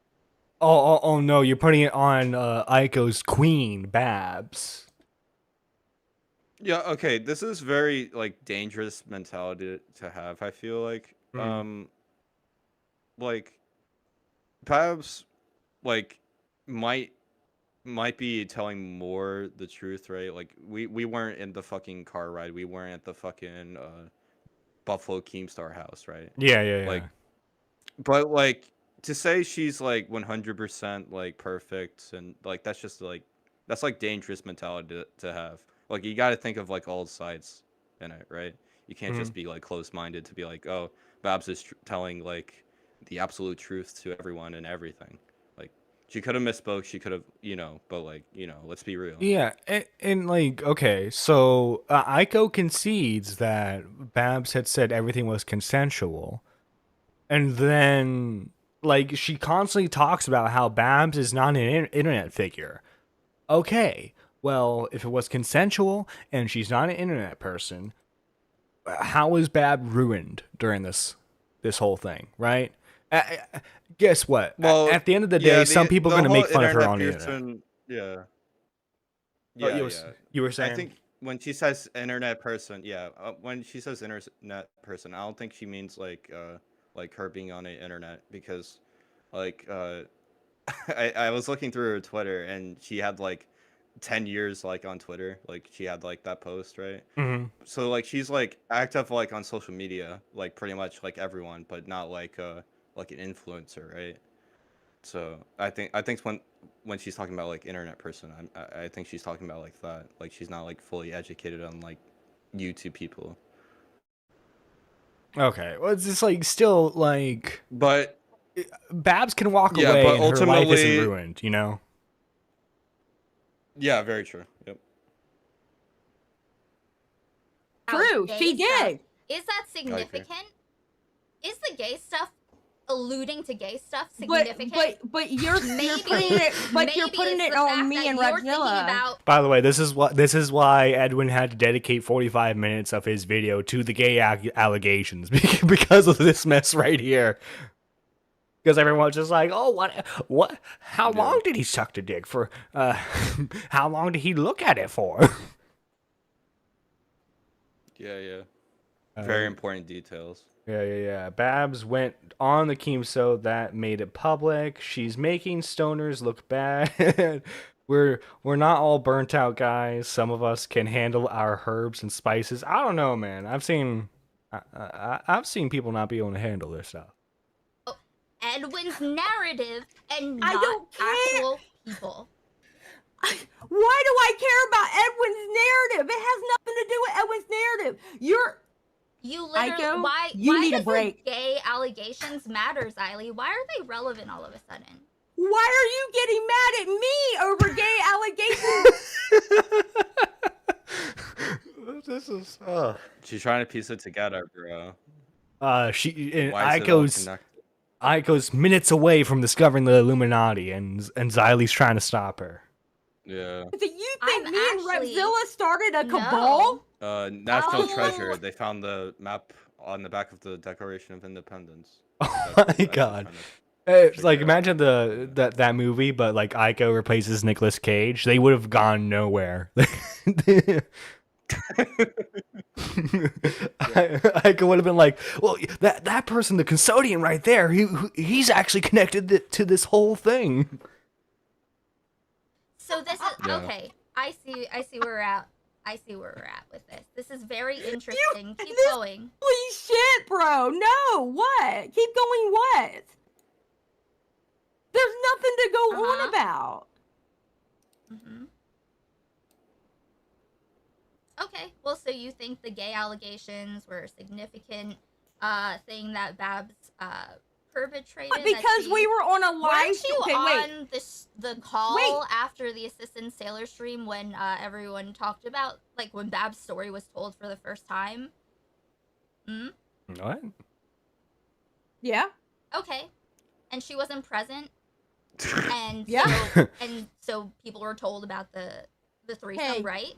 Oh no, you're putting it on Aiko's queen, Babs. Yeah, okay. This is very like dangerous mentality to have, I feel like. Like Babs like might be telling more the truth, right? Like we weren't in the fucking car ride. We weren't at the fucking Buffalo Keemstar house, right? Yeah. Like but like to say she's like 100% like perfect and like that's just like that's like dangerous mentality to have. Like you got to think of like all sides in it, right? You can't just be like close-minded to be like, "Oh, Babs is telling like the absolute truth to everyone and everything." Like she could have misspoke, she could have, but like, let's be real. Yeah, and like, okay, so Aiko concedes that Babs had said everything was consensual, and then Like, she constantly talks about how Babs is not an internet figure. Okay, well, if it was consensual and she's not an internet person, how is Bab ruined during this whole thing, right? Guess what? Well, at the end of the day, some people are going to make fun of her on the internet. person, yeah. Oh, Yeah, you were saying? I think when she says internet person, when she says internet person, I don't think she means like her being on the internet, because like I was looking through her Twitter and she had like 10 years like on Twitter, like she had like that post, right? Mm-hmm. So like she's like active like on social media, like pretty much like everyone, but not like an influencer, right? So I think when she's talking about like internet person, I think she's talking about like that. Like she's not like fully educated on like YouTube people. Okay, well, it's just like still like, but Babs can walk yeah, away but and her life ultimately- isn't ruined, you know? Yeah, very true. Yep. True, gay she stuff. did. Is that significant? Is the gay stuff alluding to gay stuff But significant? but you're Maybe- putting it you're maybe putting it's it the on fact me that and you're thinking Radzilla. about- By the way, this is why Edwin had to dedicate 45 minutes of his video to the gay allegations because of this mess right here. Because everyone's just like, oh, what? How long did he suck the dick for? How long did he look at it for? Yeah. Very important details. Yeah. Babs went on the Keemso that made it public. She's making stoners look bad. We're not all burnt out guys. Some of us can handle our herbs and spices. I don't know, man. I've seen people not be able to handle their stuff. Edwin's narrative and I not don't care. actual people. Why do I care about Edwin's narrative? It has nothing to do with Edwin's narrative. You literally Aiko, why you need a does break. the gay allegations matter, Xylee? Why are they relevant all of a sudden? Why are you getting mad at me over gay allegations? This is She's trying to piece it together, bro. Why is it all connected? Aiko's minutes away from discovering the Illuminati, and Xylee's trying to stop her. Yeah. Do you think I'm me and actually- Radzilla started a No. cabal? National Oh. Treasure. They found the map on the back of the Declaration of Independence. Oh That's my actually god. kind of- It's like, imagine that movie, but like Aiko replaces Nicolas Cage. They would have gone nowhere. Aiko would have been like, well, that person, the custodian right there, he's actually connected to this whole thing. So this is Yeah. okay. I see where we're at. I see where we're at with this. This is very interesting. Keep this- going. Holy shit, bro. No, what? Keep going, what? There's nothing to go on about. hmm Okay, well, so you think the gay allegations were a significant thing that Babs perpetrated? that Because she- we were on a live Weren't you okay, wait. on the call Wait. after the Assistant Sailor stream when everyone talked about, like, when Bab's story was told for the first time? What? Yeah. Okay. And she wasn't present? And Yeah. so people were told about the threesome, Hey, right?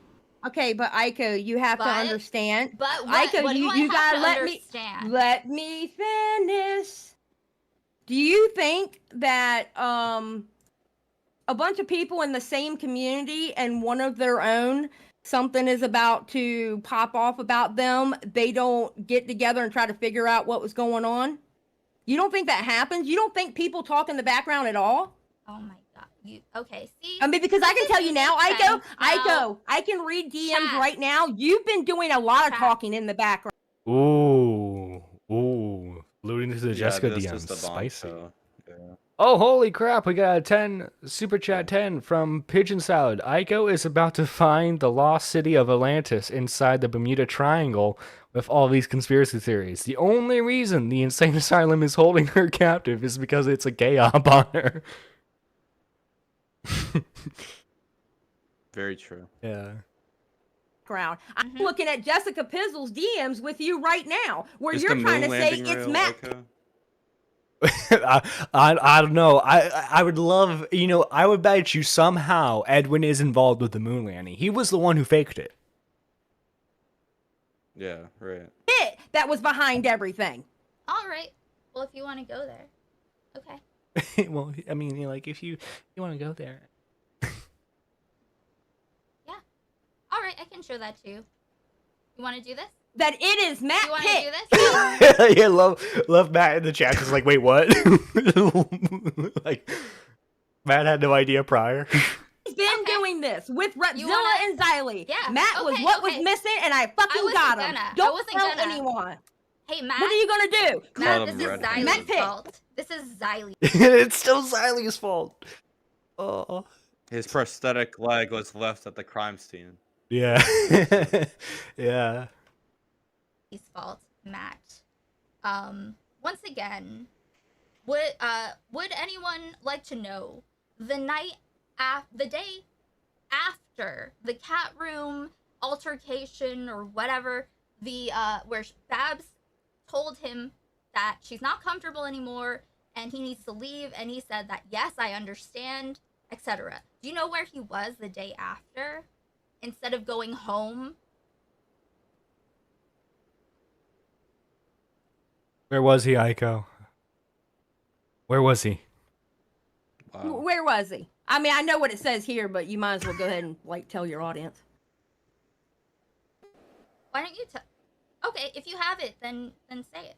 Okay, but Aiko, you have to But- understand. But what, Aiko, what do you I have gotta to understand? let me finish. Do you think that a bunch of people in the same community and one of their own, something is about to pop off about them, they don't get together and try to figure out what was going on? You don't think that happens? You don't think people talk in the background at all? Oh my god. Okay, see? I mean, because I can tell you now, Aiko, I can read DMs Chat. right now. You've been doing a lot of Chat. talking in the background. Ooh. Alluding to the Yeah, Jessica this DM. is the bomb, Spicy. so, yeah. Oh, holy crap. We got a 10 Super Chat 10 from Pigeon Salad. Aiko is about to find the lost city of Atlantis inside the Bermuda Triangle with all these conspiracy theories. The only reason the insane asylum is holding her captive is because it's a gay op on her. Very true. Yeah. I'm Mhm. looking at Jessica Pizzle's DMs with you right now, where Is you're the trying to moon say landing it's real, Matt. Aiko? I don't know. I would love, I would bet you somehow Edwin is involved with the moon landing. He was the one who faked it. Yeah, right. It that was behind everything. All right. Well, if you want to go there, okay. Well, I mean, like if you want to go there. Yeah. All right, I can show that to you. You want to do this? That it is Matt You want to Pitt. do this? Yeah, love Matt in the chat. Just like, wait, what? Like, Matt had no idea prior. He's been doing this with Repzilla and Xylee. Yeah, Matt was what was missing, and I fucking got him. Don't tell anyone. Hey, Matt. What are you gonna do? Matt, him this is Red Matt Xylee's Pitt. fault. This is Xylee. It's still Xylie's fault. Oh. His prosthetic leg was left at the crime scene. Yeah. Yeah. His fault, Matt. Once again, would anyone like to know the day after the cat room altercation or whatever, where Babs told him that she's not comfortable anymore and he needs to leave, and he said that yes, I understand, etc. Do you know where he was the day after? Instead of going home. Where was he, Aiko? Where was he? Wow. Where was he? I mean, I know what it says here, but you might as well go ahead and tell your audience. Why don't you tell? Okay, if you have it, then say it.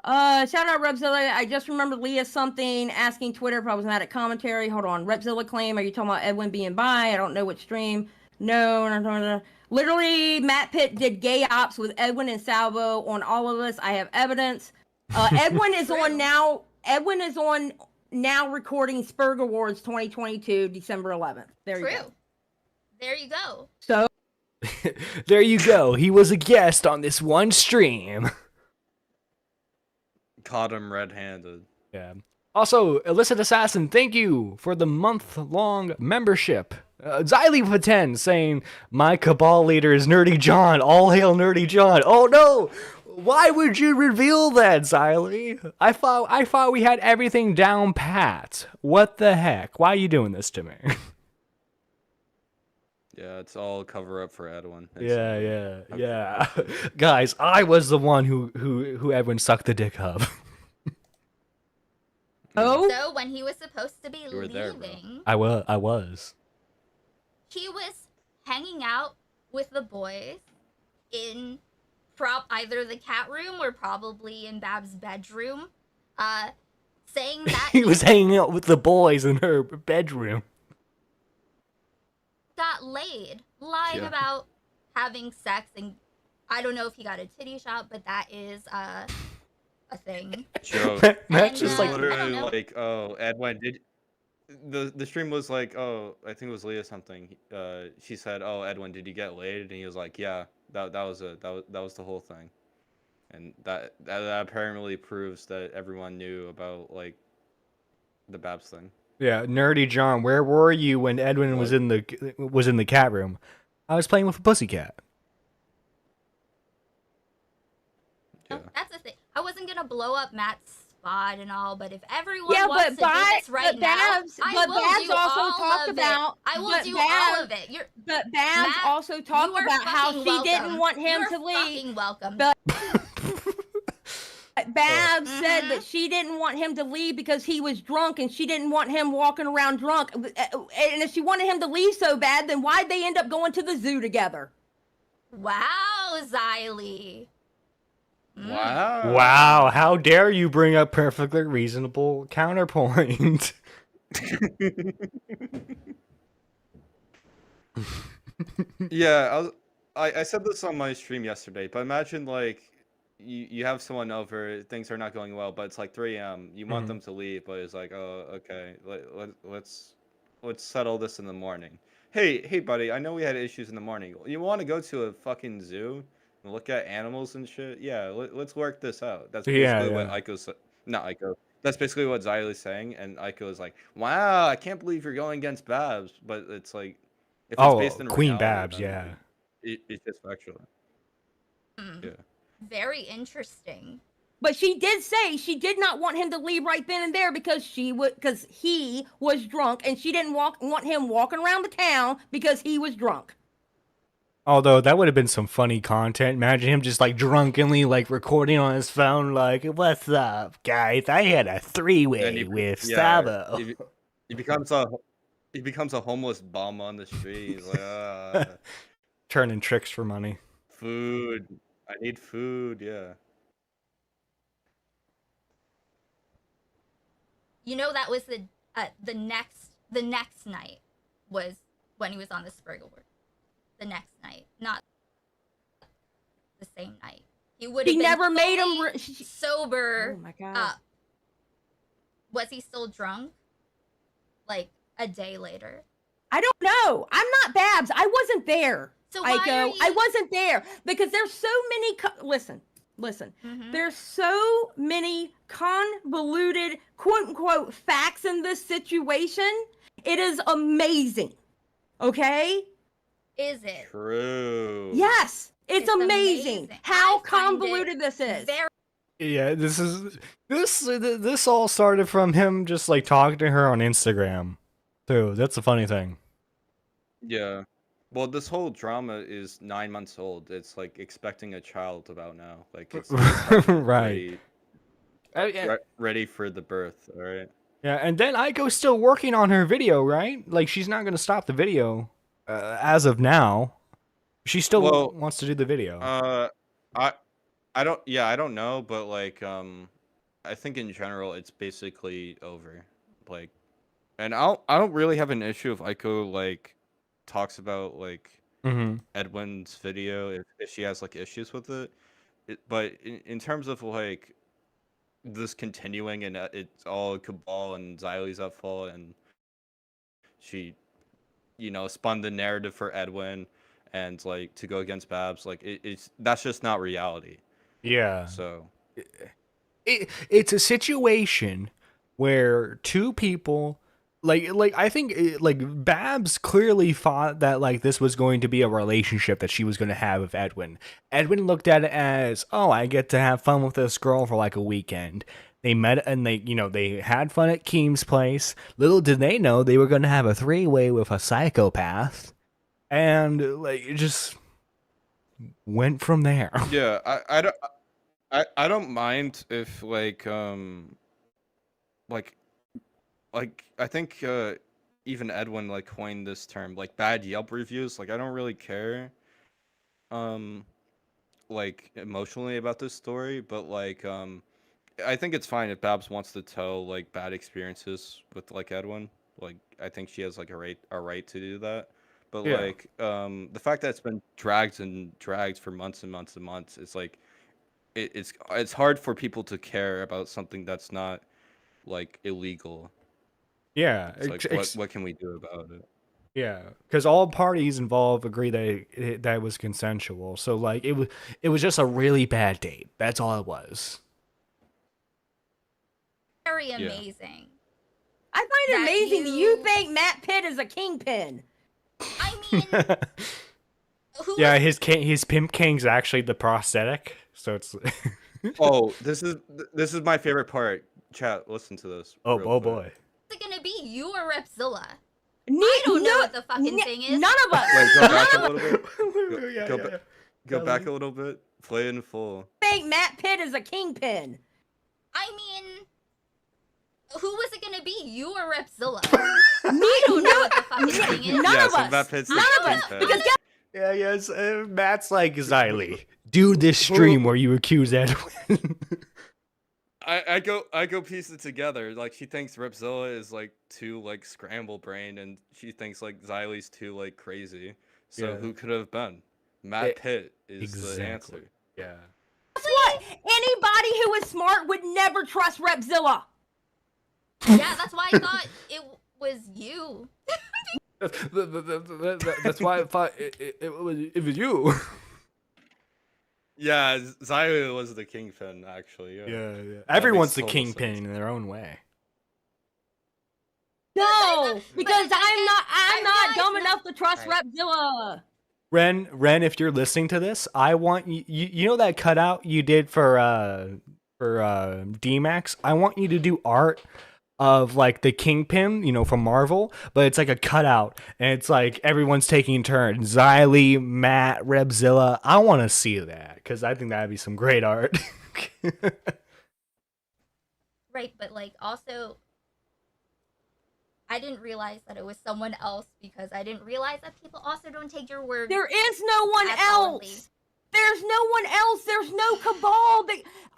Shout out Repzilla. I just remembered Leah something asking Twitter if I was mad at commentary. Hold on. Repzilla claim. Are you talking about Edwin being bi? I don't know what stream. No. Literally, Matt Pitt did gay ops with Edwin and Salvo on all of us. I have evidence. Edwin is on now. Edwin is on now recording Spurg Awards 2022, December 11th. There you go. There you go. So There you go. He was a guest on this one stream. Caught him red-handed. Yeah. Also, Illicit Assassin, thank you for the month-long membership. Xylee Paten saying, my cabal leader is Nerdy John. All hail Nerdy John. Oh no! Why would you reveal that, Xylee? I thought we had everything down pat. What the heck? Why are you doing this to me? Yeah, it's all cover up for Edwin. Yeah. Guys, I was the one who Edwin sucked the dick of. Oh. So when he was supposed to be You were there, bro. leaving, I was. he was hanging out with the boys in either the cat room or probably in Bab's bedroom, saying that He was hanging out with the boys in her bedroom. got laid, lied Yeah. about having sex, and I don't know if he got a titty shot, but that is a thing. Joke. Matt's And, just It's like, I don't literally know. like, oh, Edwin, did the stream was like, oh, I think it was Leah something. She said, oh, Edwin, did you get laid? And he was like, yeah, that was the whole thing. And that apparently proves that everyone knew about like the Babs thing. yeah, Nerdy John, where were you when Edwin was in the cat room? I was playing with a pussycat. Yeah. Oh, that's the thing. I wasn't gonna blow up Matt's spot and all, but if everyone yeah, wants but to do this right now, Babs, I will Babs do also all talked of about. it. I will but do Babs, all of it. But Babs Matt, also talked you are about how fucking she didn't welcome. want him You to are leave. fucking welcome. But- Babs said Mhm. that she didn't want him to leave because he was drunk, and she didn't want him walking around drunk. And if she wanted him to leave so bad, then why'd they end up going to the zoo together? Wow, Xylee. Wow. Wow, how dare you bring up perfectly reasonable counterpoint. Yeah, I said this on my stream yesterday, but imagine like you have someone over, things are not going well, but it's like 3 a.m. You want them to leave, but it's like, oh, okay, let's settle this in the morning. Hey, buddy, I know we had issues in the morning. You want to go to a fucking zoo and look at animals and shit? Yeah, let's work this out. That's basically what Aiko said. Not Aiko. That's basically what Xylie's saying, and Aiko is like, wow, I can't believe you're going against Babs, but it's like, if it's based in Queen reality, Babs, then yeah. It's just factual. Yeah. Very interesting. But she did say she did not want him to leave right then and there because he was drunk, and she didn't want him walking around the town because he was drunk. Although that would have been some funny content. Imagine him just like drunkenly like recording on his phone, like, "What's up, guys? I had a three-way with Sabo." He becomes a homeless bum on the street. He's like, turning tricks for money. Food. I need food. Yeah. You know, that was the next night was when he was on the Spriggle board. The next night, not the same night. He would have. He never made him sober. Oh my god. Was he still drunk? Like a day later? I don't know. I'm not Babs. I wasn't there. So why are you... I wasn't there because there's so many. Listen. Mm-hmm. There's so many convoluted, quote unquote, facts in this situation. It is amazing. Okay. Is it? True. Yes, it's amazing how convoluted this is. Yeah, this all started from him just like talking to her on Instagram. Too. That's the funny thing. Yeah. Well, this whole drama is 9 months old. It's like expecting a child about now. Like it's right. Ready for the birth, all right? Yeah, and then Aiko's still working on her video, right? Like she's not going to stop the video as of now. She still wants to do the video. I don't know, but like I think in general it's basically over. Like, and I don't really have an issue if Aiko like talks about like Edwin's video if she has like issues with it. But in terms of like this continuing and it's all Cabal and Xylee's at fault and she, spun the narrative for Edwin and like to go against Babs, like that's just not reality. Yeah. So it's a situation where two people like I think like Babs clearly thought that like this was going to be a relationship that she was going to have with Edwin. Edwin looked at it as, oh, I get to have fun with this girl for like a weekend. They met and they had fun at Keem's place. Little did they know they were going to have a three-way with a psychopath, and like it just went from there. Yeah, I don't mind if like I think even Edwin like coined this term, like bad Yelp reviews. Like I don't really care like emotionally about this story, but like I think it's fine if Babs wants to tell like bad experiences with like Edwin. Like I think she has like a right to do that. But like the fact that it's been dragged for months and months and months, it's like it's hard for people to care about something that's not like illegal. Yeah, it's like what can we do about it? Yeah, because all parties involved agree that it was consensual. So like it was just a really bad date. That's all it was. Very amazing. I find it amazing that you think Matt Pitt is a kingpin. I mean, yeah, his pimp king's actually the prosthetic. So it's. Oh, this is my favorite part. Chat, listen to this. Oh boy. Is it gonna be you or Repzilla? I don't know what the fucking thing is. None of us. Wait, go back a little bit. Go back a little bit. Play it in full. I think Matt Pitt is a kingpin. I mean, who was it gonna be? You or Repzilla? I don't know what the fucking thing is. None of us. Matt Pitt's None of us. Because yes, Matt's like, Xylee, do this stream where you accuse Edwin. I go piece it together. Like she thinks Repzilla is like too like scramble brain, and she thinks like Xylee's too like crazy. So who could have been? Matt Pitt is the answer. Yeah. Guess what? Anybody who is smart would never trust Repzilla. Yeah, that's why I thought it was you. That's why I thought it was you. Yeah, Xylee was the kingpin, actually. Yeah. Everyone's the kingpin in their own way. No, because I'm not dumb enough to trust Repzilla. Ren, if you're listening to this, I want you know that cutout you did for DMAX, I want you to do art of like the Kingpin, you know, from Marvel, but it's like a cutout, and it's like everyone's taking turns. Xylee, Matt, Rebzilla. I want to see that because I think that'd be some great art. Right, but like also, I didn't realize that it was someone else because I didn't realize that people also don't take your word. There is no one as solidly. else. There's no one else. There's no cabal.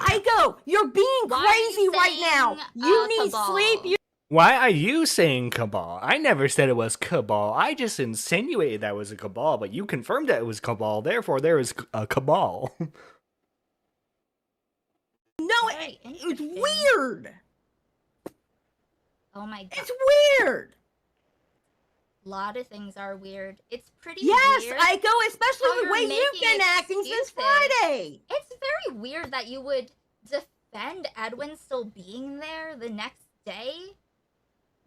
Aiko, you're being Why are you crazy right now. saying, You need cabal? sleep. Why are you saying cabal? I never said it was cabal. I just insinuated that it was a cabal, but you confirmed that it was cabal. Therefore, there is a cabal. No, Very it's interesting. weird. Oh my god. It's weird. A lot of things are weird. It's pretty Yes, weird. Aiko, especially how the you're way you've making been acting since excuses. Friday. It's very weird that you would defend Edwin still being there the next day.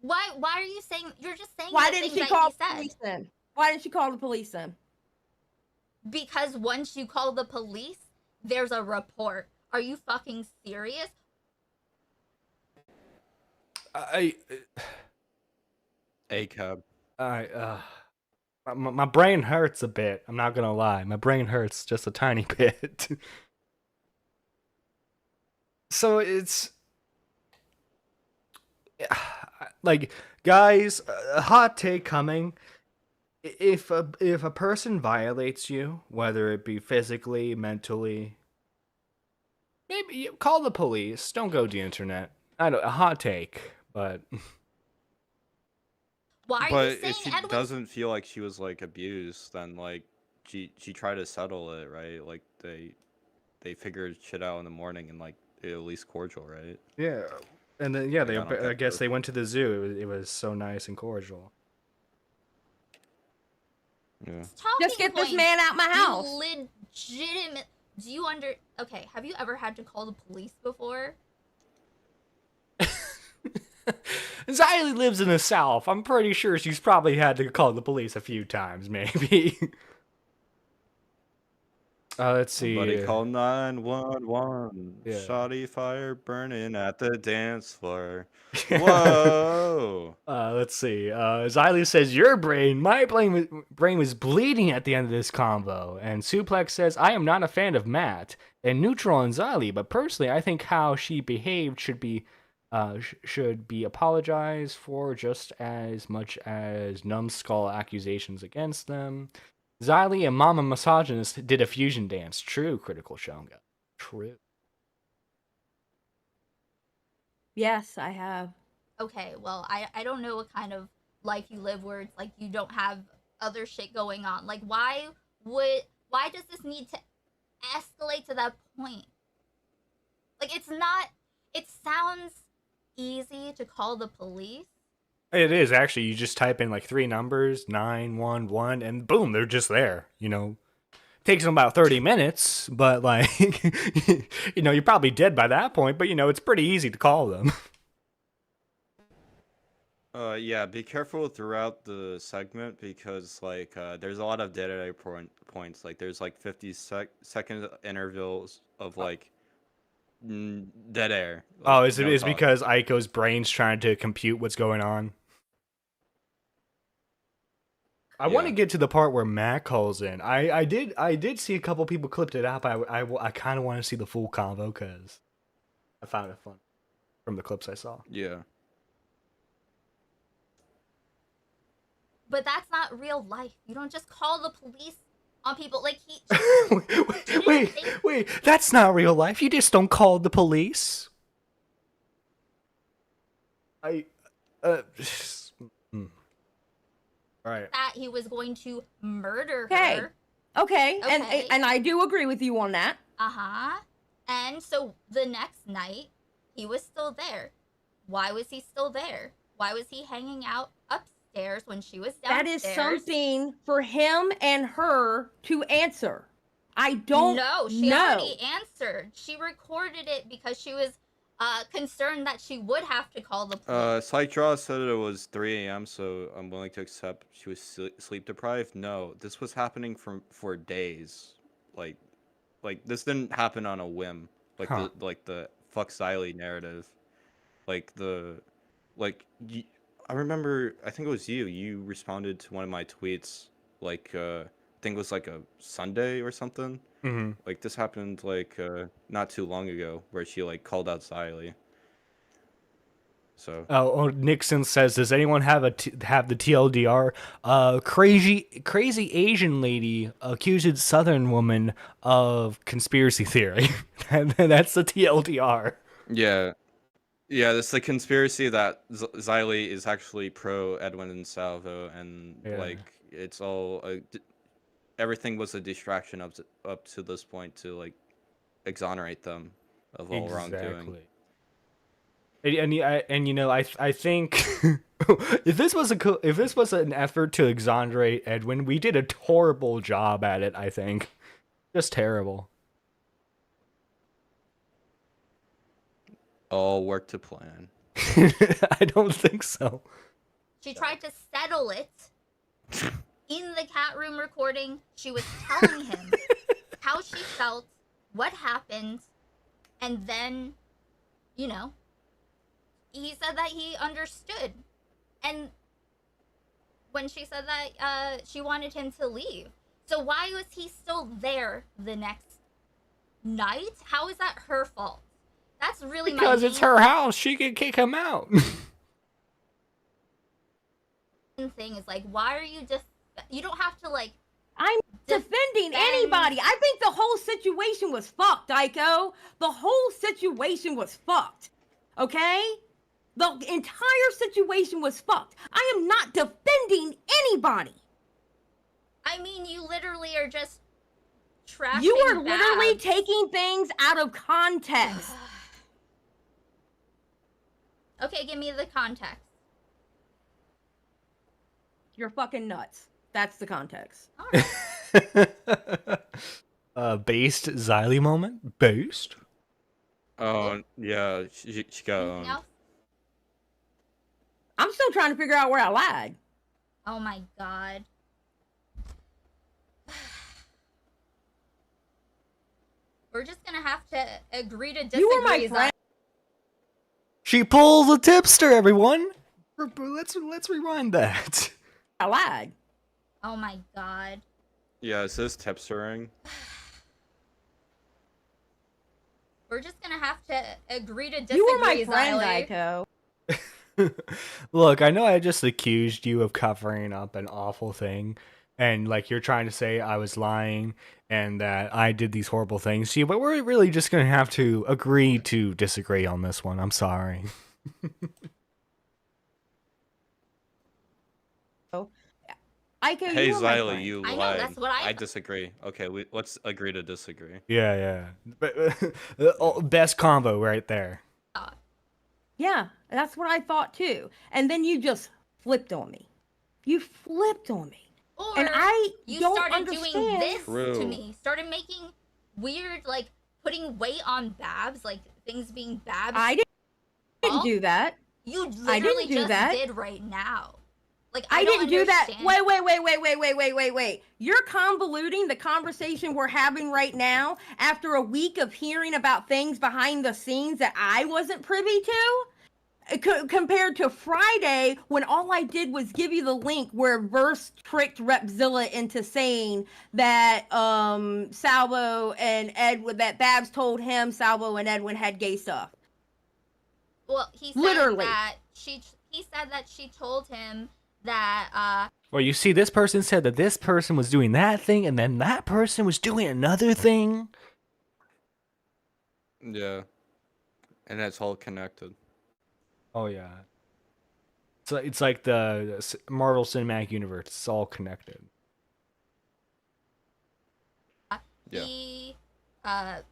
Why are you saying, you're just saying Why the didn't things she that call he the said? police then? Why didn't she call the police then? Because once you call the police, there's a report. Are you fucking serious? ACAB. My brain hurts a bit. I'm not gonna lie. My brain hurts just a tiny bit. So it's like, guys, a hot take coming. If a person violates you, whether it be physically, mentally, maybe you call the police. Don't go to the internet. I don't. A hot take, but. Why are But you saying if she Edwin? doesn't feel like she was like abused, then like she tried to settle it, right? Like they figured shit out in the morning and like at least cordial, right? Yeah, and then yeah, Like, I don't I get guess it. they went to the zoo. It was so nice and cordial. Yeah. Talking Just get this points. man out my You house. legitimate. Do you Okay, have you ever had to call the police before? Xylee lives in the South. I'm pretty sure she's probably had to call the police a few times, maybe. Let's see. Somebody call 911. Yeah. Shoddy fire burning at the dance floor. Whoa. Let's see. Xylee says, your brain, my brain was bleeding at the end of this combo. And Suplex says, I am not a fan of Matt and Neutral and Xylee, but personally, I think how she behaved should be apologized for just as much as numbskull accusations against them. Xylee and Mama Misogynist did a fusion dance. True, Critical Shonga. True. Yes, I have. Okay, well, I don't know what kind of life you live where it's like you don't have other shit going on. Like, why does this need to escalate to that point? Like, it sounds easy to call the police. It is, actually. You just type in like 3 numbers, 911, and boom, they're just there. You know, takes them about 30 minutes, but like, you know, you're probably dead by that point, but you know, it's pretty easy to call them. Yeah, be careful throughout the segment because like there's a lot of dead air points. Like there's like 50-second intervals of like dead air. Like, Oh, is it no is talk. because Aiko's brain's trying to compute what's going on? I want to Yeah. get to the part where Matt calls in. I did see a couple people clipped it out, but I kind of want to see the full convo because I found it fun from the clips I saw. Yeah. But that's not real life. You don't just call the police on people. Like, wait, that's not real life. You just don't call the police. Right. that he was going to murder Okay. her. Okay, Okay. and I do agree with you on that. Uh-huh. And so the next night, he was still there. Why was he still there? Why was he hanging out upstairs when she was downstairs? That is something for him and her to answer. I don't No, she know. already answered. She recorded it because she was concerned that she would have to call the police. Psych Draw said it was 3 a.m., so I'm willing to accept she was sleep deprived. No, this was happening for days. Like this didn't happen on a whim. Like Huh. the fuck Xylee narrative. Like I remember, I think it was you responded to one of my tweets, like, I think it was like a Sunday or something. Mm-hmm. Like, this happened, like, not too long ago, where she, like, called out Xylee. So. Oh, Nixon says, does anyone have have the TLDR? Crazy Asian lady accuses Southern woman of conspiracy theory. That's the TLDR. Yeah. Yeah, it's the conspiracy that Xylee is actually pro Edwin and Salvo, and like it's all everything was a distraction up to this point to like exonerate them of all wrongdoing. And you know, I think if this was an effort to exonerate Edwin, we did a horrible job at it. I think just terrible. All work to plan. I don't think so. She tried to settle it in the cat room recording. She was telling him how she felt, what happened, and then, you know, he said that he understood. And when she said that, she wanted him to leave. So why was he still there the next night? How is that her fault? That's really because it's her house. She can kick him out. Thing is like, why are you just? You don't have to like. I'm defending anybody. I think the whole situation was fucked, Aiko. The whole situation was fucked. Okay? The entire situation was fucked. I am not defending anybody. I mean, you literally are just trashing. You are literally Babs. taking things out of context. Okay, give me the context. You're fucking nuts. That's the context. Based Xylee moment? Based? Oh, yeah, she got No. I'm still trying to figure out where I lied. Oh my god. We're just gonna have to agree to disagree. You were my friend. She pulled the tipster, everyone. Let's rewind that. I lied. Oh my god. Yeah, it says tipstering. We're just gonna have to agree to disagree. You were my friend, Xylee. Aiko. Look, I know I just accused you of covering up an awful thing, and like you're trying to say I was lying and that I did these horrible things to you, but we're really just gonna have to agree to disagree on this one. I'm sorry. Aiko, Hey, you were my Xylee, friend. you I know, lied. that's what I disagree. Okay, let's agree to disagree. Yeah. Best combo right there. thought. Yeah, that's what I thought too. And then you just flipped on me. You flipped on me. Or And I you don't started understand. doing this to True. me. Started making weird, like, putting weight on Babs, like, things being Babs. I didn't fault. do that. You I literally didn't do just that. did right now. Like, I don't didn't do that. understand. Wait. You're convoluting the conversation we're having right now after a week of hearing about things behind the scenes that I wasn't privy to. Compared to Friday, when all I did was give you the link where Verse tricked Repzilla into saying that Salvo and Edwin, that Babs told him Salvo and Edwin had gay stuff. Well, he said Literally. that he said that she told him that Well, you see, this person said that this person was doing that thing, and then that person was doing another thing. Yeah, and it's all connected. Oh yeah. So it's like the Marvel Cinematic Universe. It's all connected. Yeah. he sucked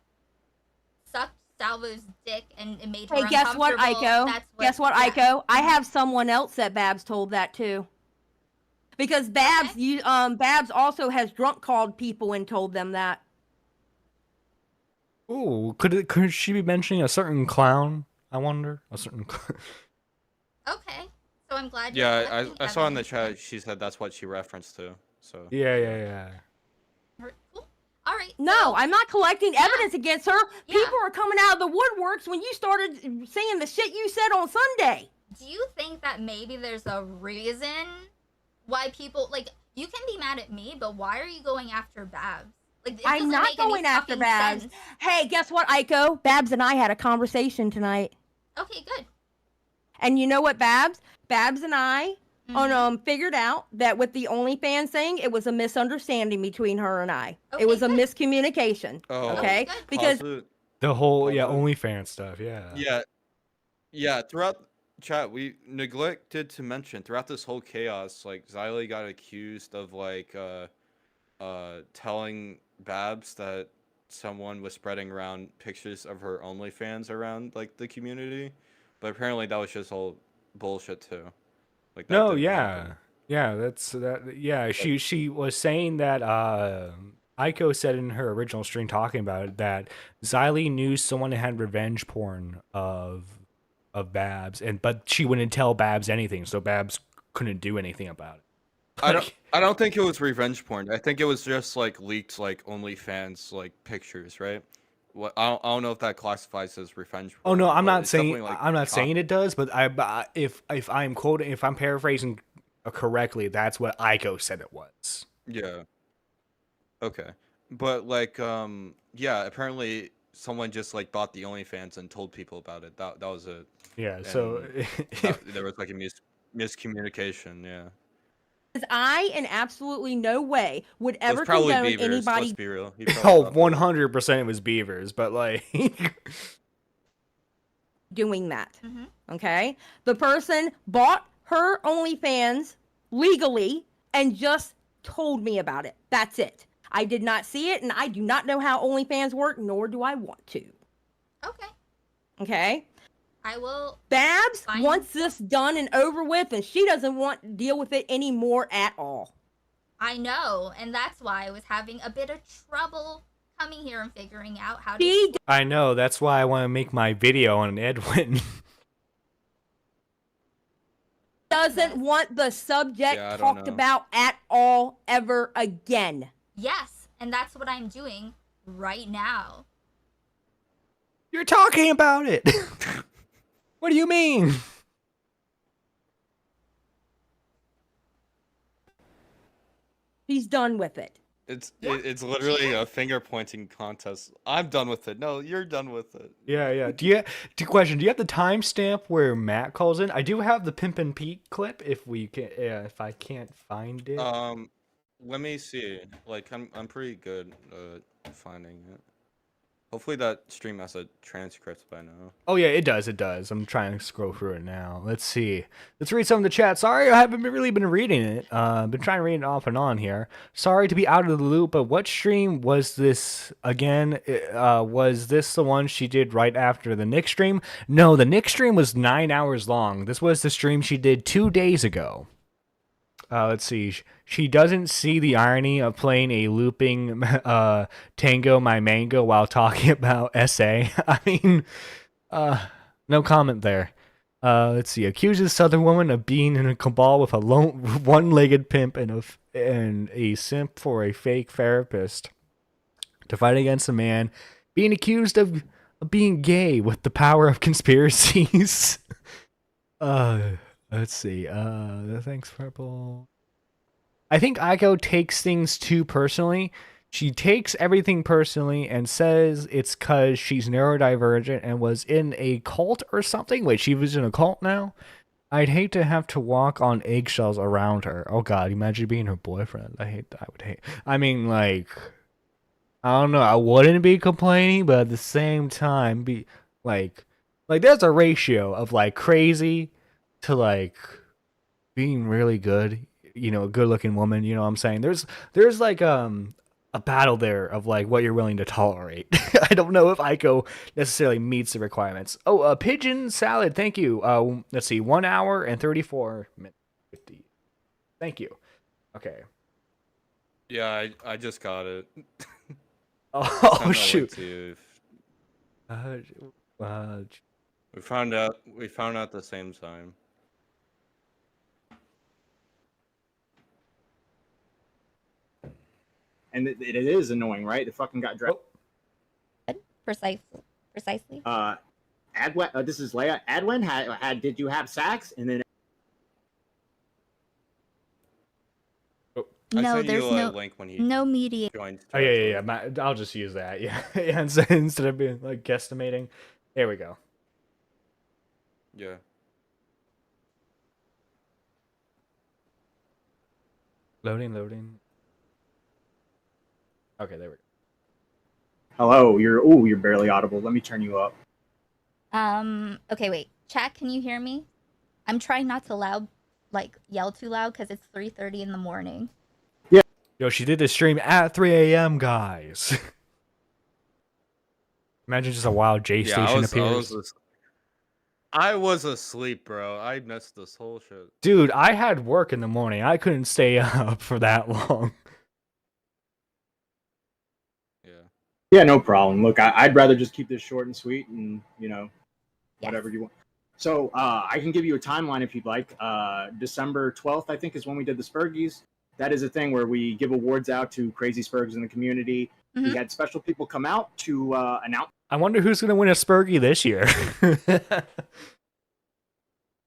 Salvo's dick and it made her Hey, guess what, uncomfortable. Aiko? That's what, Guess what, yeah. Aiko? I have someone else that Babs told that too. Because Babs, Okay. Babs also has drunk called people and told them that. Ooh, could she be mentioning a certain clown? I wonder. A certain. Okay, so I'm glad. you're Yeah, collecting I saw in the evidence then. chat she said that's what she referenced to. So Yeah. Cool. All right. No, so- I'm not collecting evidence against her. Yeah. People are coming out of the woodworks when you started saying the shit you said on Sunday. Do you think that maybe there's a reason why people like you can be mad at me, but why are you going after Babs? Like it I'm doesn't not make any going after fucking Babs. sense. Hey, guess what, Aiko? Babs and I had a conversation tonight. Okay, good. And you know what, Babs? Babs and I Mhm. figured out that with the OnlyFans thing, it was a misunderstanding between her and I. Okay, it was a good. miscommunication. Oh, Okay? good. Because pause it. The whole Pause it. OnlyFans stuff. Yeah. Throughout chat, we neglected to mention throughout this whole chaos, like Xylee got accused of like telling Babs that someone was spreading around pictures of her OnlyFans around like the community, but apparently that was just all bullshit too. Like that No, didn't yeah, happen. yeah. That's that. Yeah, she was saying that. Aiko said in her original stream talking about it that Xylee knew someone had revenge porn of Babs, but she wouldn't tell Babs anything, so Babs couldn't do anything about it. I don't think it was revenge porn. I think it was just like leaked like OnlyFans like pictures, right? What I don't know if that classifies as revenge porn. Oh no, I'm but not it's saying definitely, like, I'm not cop- saying it does, but if I'm paraphrasing correctly, that's what Aiko said it was. Yeah. Okay. But like yeah, apparently someone just like bought the OnlyFans and told people about it. That was it. Yeah, so There was like a miscommunication, yeah. I, in absolutely no way, would It was ever probably condone Beavers, anybody let's be real. He probably oh, bought that. 100% it was Beavers, but like doing that. Mhm. Okay? The person bought her OnlyFans legally and just told me about it. That's it. I did not see it, and I do not know how OnlyFans work, nor do I want to. Okay. Okay? I will. Babs Fine. wants this done and over with, and she doesn't want to deal with it anymore at all. I know, and that's why I was having a bit of trouble coming here and figuring out how to. She I know, that's why I want to make my video on Edwin. doesn't want the subject Yeah, I don't talked know. about at all ever again. Yes, and that's what I'm doing right now. You're talking about it. What do you mean? She's done with it. It's literally a finger pointing contest. I'm done with it. No, you're done with it. Yeah. Do you have the timestamp where Matt calls in? I do have the Pimp and Pete clip if I can't find it. Let me see. Like I'm pretty good at finding it. Hopefully that stream has a transcript by now. Oh yeah, it does. I'm trying to scroll through it now. Let's see. Let's read some of the chat. Sorry, I haven't really been reading it. Been trying to read it off and on here. Sorry to be out of the loop, but what stream was this again? Was this the one she did right after the Nick stream? No, the Nick stream was 9 hours long. This was the stream she did 2 days ago. Let's see. She doesn't see the irony of playing a looping Tango My Mango while talking about SA. I mean, no comment there. Let's see. Accuses Southern woman of being in a cabal with a one-legged pimp and a simp for a fake therapist to fight against a man being accused of being gay with the power of conspiracies. Let's see. Thanks, Purple. I think Aiko takes things too personally. She takes everything personally and says it's because she's neurodivergent and was in a cult or something. Wait, she was in a cult now? I'd hate to have to walk on eggshells around her. Oh god, imagine being her boyfriend. I mean, like, I don't know. I wouldn't be complaining, but at the same time, be like there's a ratio of like crazy to like being really good, a good looking woman, you know what I'm saying? There's like a battle there of like what you're willing to tolerate. I don't know if Aiko necessarily meets the requirements. Oh, pigeon salad, thank you. Let's see, 1 hour and 34 minutes 50. Thank you. Okay. Yeah, I just got it. Oh shoot. We found out the same time. and it is annoying, right? It fucking got dragged. Precisely. Adwen, this is Leia. Adwen had did you have sex? And then I No, sent there's you a no link when he no mediate. joined. Oh yeah. I'll just use that. Yeah, yeah. Instead of being like guesstimating, there we go. Yeah. Loading. Okay, there we go. hello, you're barely audible. Let me turn you up. Okay, wait. Chat, can you hear me? I'm trying not to yell too loud because it's 3:30 in the morning. Yo, she did this stream at 3 a.m., guys. Imagine just a wild J station appears. I was asleep, bro. I missed this whole shit. Dude, I had work in the morning. I couldn't stay up for that long. Yeah. Yeah, no problem. Look, I'd rather just keep this short and sweet, and whatever you want. So I can give you a timeline if you'd like. December 12th, I think, is when we did the Spurgies. That is a thing where we give awards out to crazy Spurgs in the community. We had special people come out to announce I wonder who's going to win a Spurgie this year.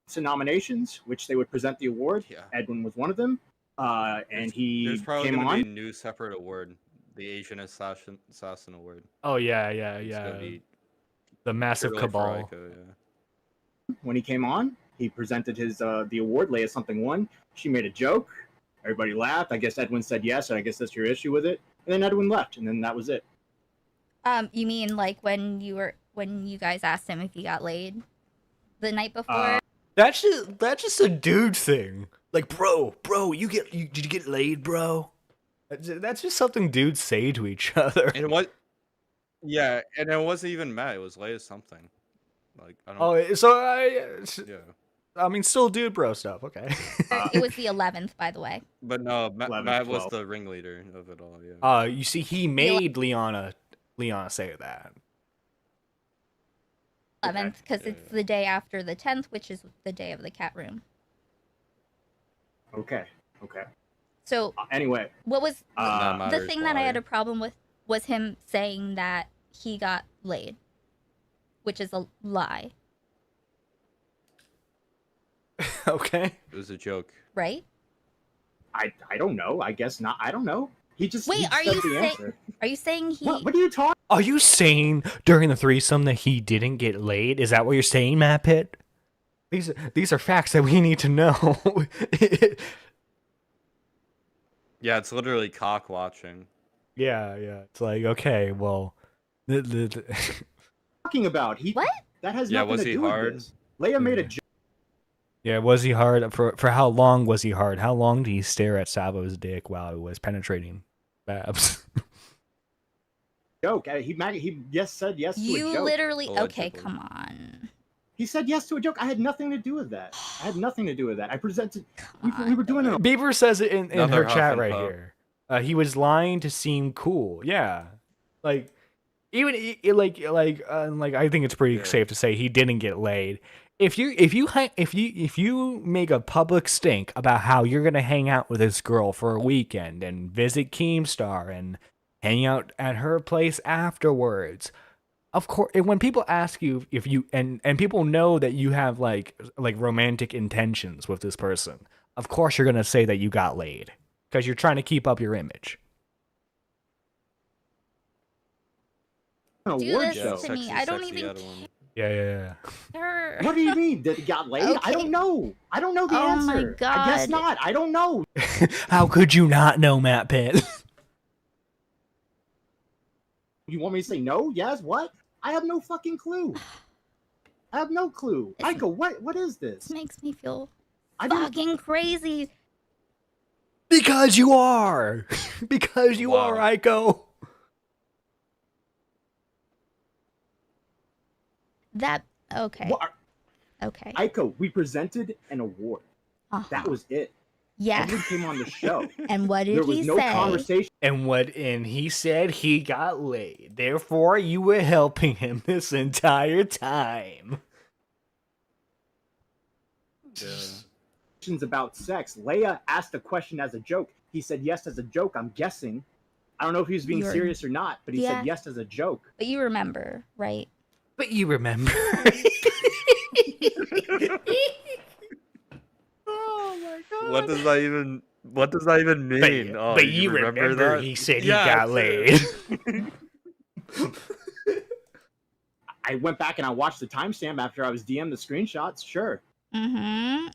some nominations, which they would present the award. Yeah. Edwin was one of them, and he There's probably came gonna on. be a new separate award, the Asian Assassin Award. Oh, yeah. It's gonna be The massive purely for cabal. Aiko, yeah. When he came on, he presented his the award. Leia something won. She made a joke. Everybody laughed. I guess Edwin said yes, and I guess that's your issue with it. And then Edwin left, and then that was it. You mean like when you guys asked him if he got laid the night before? That's just a dude thing. Like, bro, did you get laid, bro? That's just something dudes say to each other. And what? Yeah, and it wasn't even Matt. It was Leia something. Like I don't. Oh, so Yeah. I mean, still dude bro stuff. Okay. It was the 11th, by the way. But no, 11, Matt was 12. the ringleader of it all. Yeah. You see, he made Leona say that. 11th, because Yeah, it's the day after the 10th, which is the day of the cat room. Okay. So Anyway, what was That the matters thing that I had why. a problem with was him saying that he got laid, which is a lie, Okay. It was a joke. right? I don't know. I guess not. I don't know. He just Wait, he are said you the saying- answer. Are you saying he? What are you talking? Are you saying during the threesome that he didn't get laid? Is that what you're saying, Matt Pitt? These are facts that we need to know. Yeah, it's literally cock watching. Yeah. It's like, okay, well, Talking about? He What? That has Yeah, nothing was to he do hard? with this. Leia made a joke. yeah, was he hard? For how long was he hard? How long did he stare at Savo's dick while he was penetrating Babs? He said yes to a You joke. literally. Okay, Allegedly. come on. He said yes to a joke. I had nothing to do with that. I presented. Come We were doing it. Bieber says it in Another her huff chat and right puff. here. He was lying to seem cool. Yeah, like even like I think it's pretty Yeah. safe to say he didn't get laid. If you make a public stink about how you're gonna hang out with this girl for a weekend and visit Keemstar and hang out at her place afterwards, of course, and when people ask you if you and people know that you have like romantic intentions with this person, of course you're gonna say that you got laid because you're trying to keep up your image. An Do award this show. to me. I don't even Edwin. Yeah. care. What do you mean? Did he got laid? I don't Okay. know. I don't know the Oh my answer. I guess God. not. I don't know. How could you not know, Matt Pitt? You want me to say no? Yes? What? I have no fucking clue. I have no clue. It's- Aiko, what is This this? makes me feel I don't. fucking crazy. Because you are. Because you Wow. are, Aiko. That okay. What are- Okay. Aiko, we presented an award. Uh-huh. That was it. Yes. Edwin came on the show. And what did There was he no say? conversation. And he said he got laid. Therefore, you were helping him this entire time. Yeah. About sex. Leia asked a question as a joke. He said yes as a joke, I'm guessing. I don't know if he was being You're- serious or not, but he Yeah. said yes as a joke. But you remember, right? But you remember. Oh my god. What does that even mean? Oh, but you remember that? he said Yeah, he got sure. laid. I went back and I watched the timestamp after I was DM'd the screenshots. Sure. Mm-hmm.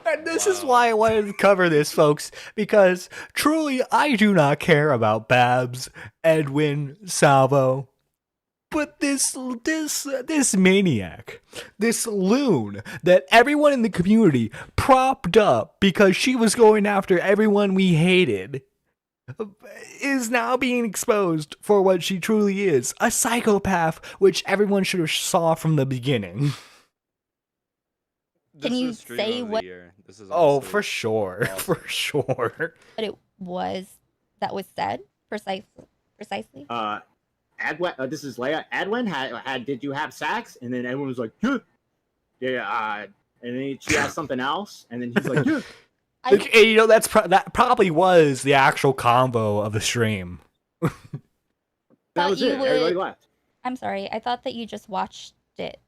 And this is why I wanted to cover this, folks, because truly I do not care about Babs, Edwin, Salvo. But this maniac, this loon that everyone in the community propped up because she was going after everyone we hated, is now being exposed for what she truly is, a psychopath, which everyone should have saw from the beginning. Can you say what? This is Oh, honestly for sure, awesome. for sure. What it was that was said precisely. Adwin, this is Leia. Adwin had did you have sex? And then everyone was like, yeah. And then she asked something else, and then he's like, yeah. And, you know, that probably was the actual combo of the stream. That Thought was you it. would- Everybody left. I'm sorry. I thought that you just watched it.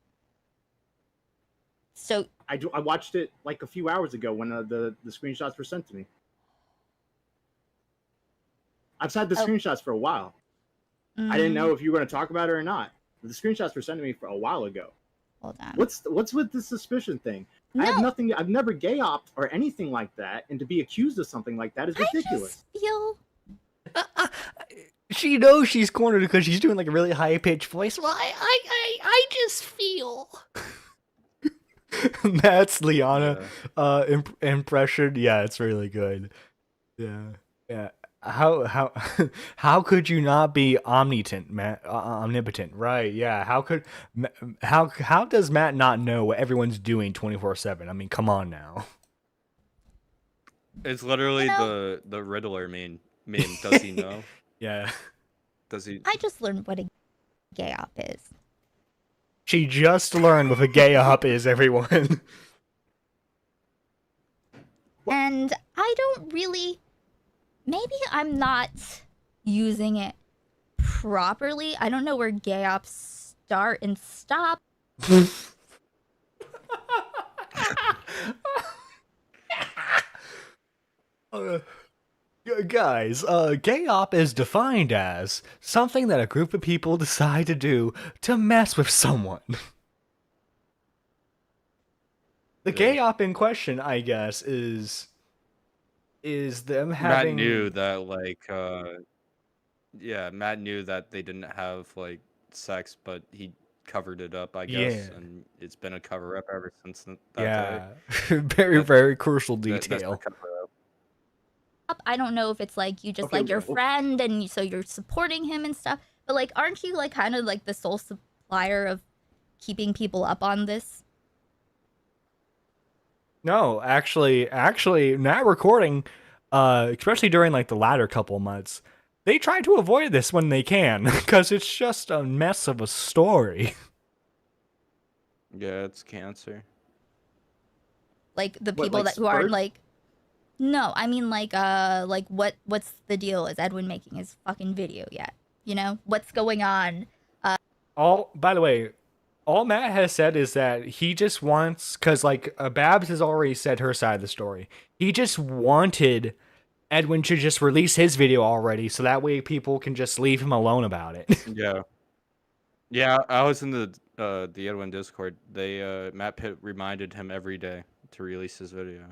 So I watched it like a few hours ago when the screenshots were sent to me. I've had the Oh. screenshots for a while. I didn't know if you were going to talk about it or not. The screenshots were sent to me for a while ago. Hold on. What's with the suspicion thing? I have No. nothing. I've never gay opt or anything like that, and to be accused of something like that is ridiculous. I just feel She knows she's cornered because she's doing like a really high pitched voice. Well, I just feel. That's Liana impression. Yeah, it's really good. Yeah. How could you not be omnipotent, Matt? Omnipotent, right? Yeah. How does Matt not know what everyone's doing 24/7? I mean, come on now. It's literally the Riddler meme. Does he know? Yeah. Does he? I just learned what a gay op is. She just learned what a gay op is, everyone. And I don't really. Maybe I'm not using it properly. I don't know where gay ops start and stop. Guys, gay op is defined as something that a group of people decide to do to mess with someone. The gay op in question, I guess, is them having. Matt knew that, like, Matt knew that they didn't have like sex, but he covered it up, I guess, Yeah. and it's been a cover up ever since that Yeah, day. very crucial That's the detail. cover-up. I don't know if it's like you just Okay, like your well- friend and so you're supporting him and stuff. But like, aren't you like kind of like the sole supplier of keeping people up on this? No, actually, not recording, especially during like the latter couple months, they try to avoid this when they can because it's just a mess of a story. Yeah, it's cancer. Like the What, people like who are Spurt? like, no, I mean like what's the deal? Is Edwin making his fucking video yet? You know what's going on? By the way, all Matt has said is that he just wants, because like Babs has already said her side of the story. He just wanted Edwin to just release his video already, so that way people can just leave him alone about it. Yeah, I was in the Edwin Discord. They Matt Pitt reminded him every day to release his video.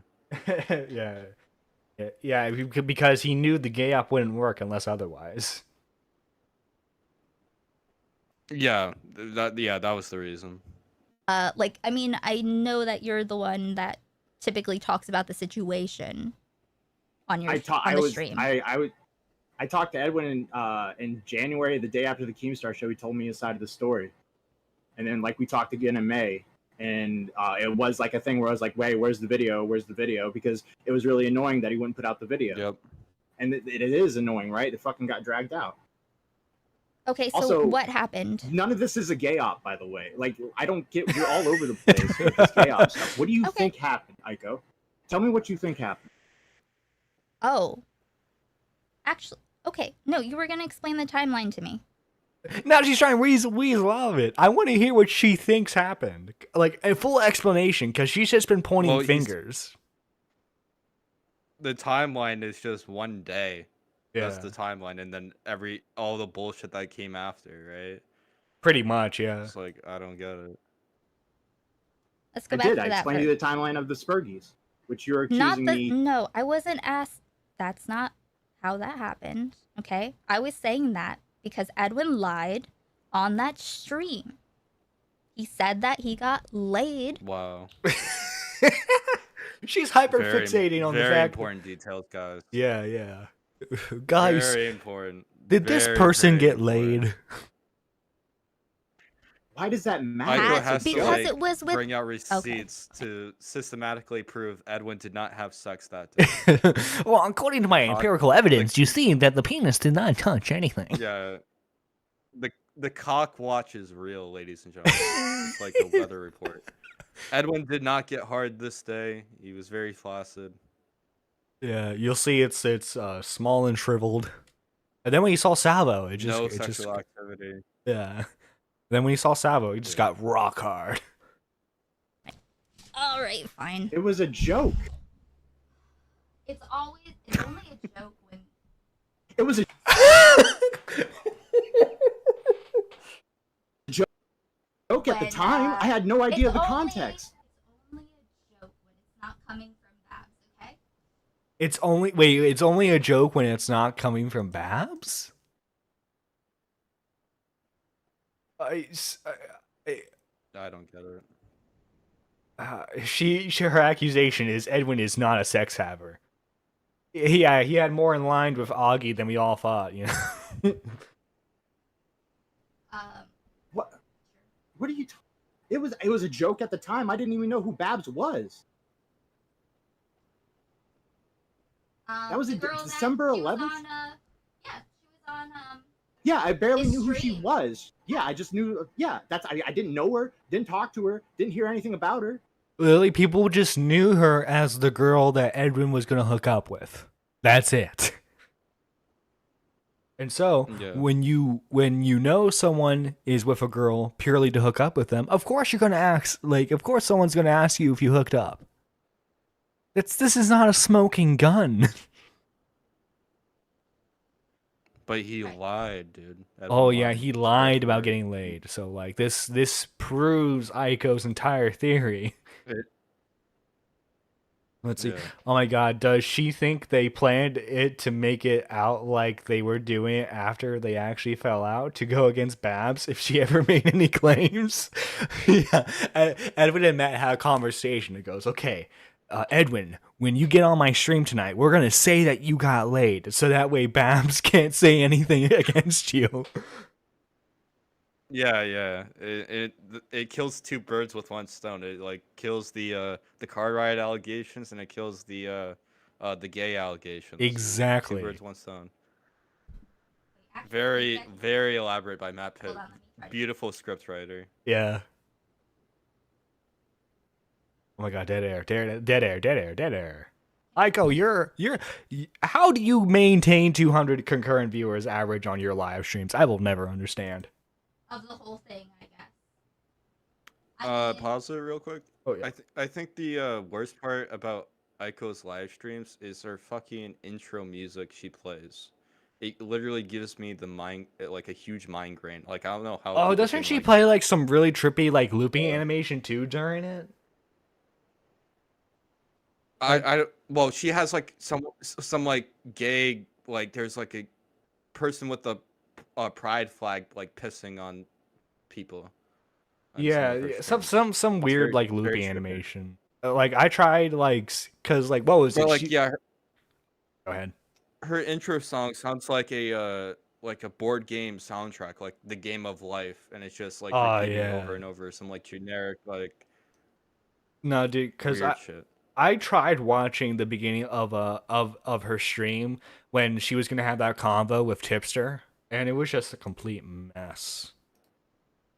yeah, because he knew the gay op wouldn't work unless otherwise. Yeah, that was the reason. Like I mean, I know that you're the one that typically talks about the situation on your stream. I talked to Edwin in January, the day after the Keemstar show. He told me his side of the story, and then like we talked again in May, and it was like a thing where I was like, "Wait, where's the video? Where's the video?" Because it was really annoying that he wouldn't put out the video. Yep. And it is annoying, right? It fucking got dragged out. Okay, so Also, what happened? None of this is a gay op, by the way. Like, I don't get. We're all over the place with this gay op stuff. What do you Okay. think happened, Aiko? Tell me what you think happened. Oh. Actually, okay. No, you were going to explain the timeline to me. Now she's trying to weasel out of it. I want to hear what she thinks happened. Like, a full explanation, because she's just been pointing fingers. The timeline is just one day. Yeah. That's the timeline, and then all the bullshit that came after, right? Pretty much, yeah. It's like, I don't get it. Let's go back to that. I explained you the timeline of the Spurgies, which you're accusing me. No, I wasn't asked. That's not how that happened, okay? I was saying that because Edwin lied on that stream. He said that he got laid. Wow. She's hyperfixating on the fact. Very important details, guys. Yeah. Guys, very important. Did this person get laid? Why does that matter? Aiko has because to, it was with bring out receipts to systematically prove Edwin did not have sex that day. Well, according to my empirical evidence, you see that the penis did not touch anything. Yeah. The cock watch is real, ladies and gentlemen. It's like a weather report. Edwin did not get hard this day. He was very flaccid. Yeah, you'll see it's small and shriveled. And then when you saw Salvo, it No sexual activity. Yeah. Then when you saw Salvo, he just got rock hard. All right, fine. It was a joke. It's only a joke when It was a joke at the time. I had no idea the context. It's only a joke when it's not coming from Babs, okay? It's only a joke when it's not coming from Babs? I don't get it. Her accusation is Edwin is not a sex haver. Yeah, he had more in line with Augie than we all thought, you know. What are you? It was a joke at the time. I didn't even know who Babs was. That was December 11th. Yeah, she was on. Yeah, I barely knew who she was. Yeah, I just knew. Yeah, I didn't know her. Didn't talk to her. Didn't hear anything about her. Literally, people just knew her as the girl that Edwin was gonna hook up with. That's it. And so, when you know someone is with a girl purely to hook up with them, of course you're gonna ask. Like, of course someone's gonna ask you if you hooked up. This is not a smoking gun. But he lied, dude. Oh yeah, he lied about getting laid. So like this proves Aiko's entire theory. Let's see. Yeah. Oh my god, does she think they planned it to make it out like they were doing it after they actually fell out to go against Babs if she ever made any claims? Yeah. Edwin and Matt had a conversation. It goes, okay, Edwin, when you get on my stream tonight, we're going to say that you got laid so that way Babs can't say anything against you. Yeah. It kills two birds with one stone. It like kills the car riot allegations and it kills the gay allegations. Exactly. Two birds, one stone. Very, very elaborate by Matt Pitt. Beautiful script writer. Yeah. Oh my god, dead air. Aiko, you're how do you maintain 200 concurrent viewers average on your live streams? I will never understand. Of the whole thing, I guess. Pause it real quick. Oh yeah. I think the worst part about Aiko's live streams is her fucking intro music she plays. It literally gives me like a huge migraine. Like I don't know how. Oh, doesn't she play like some really trippy like looping animation too during it? Well, she has like some like gay, like there's like a person with a pride flag like pissing on people. Yeah, some weird like looping animation. Like I tried cause like what was it? Like Go ahead. Her intro song sounds like a board game soundtrack, like the Game of Life, and it's just like repeating over and over some like generic like. No, dude, because I tried watching the beginning of her stream when she was gonna have that convo with Tipster, and it was just a complete mess.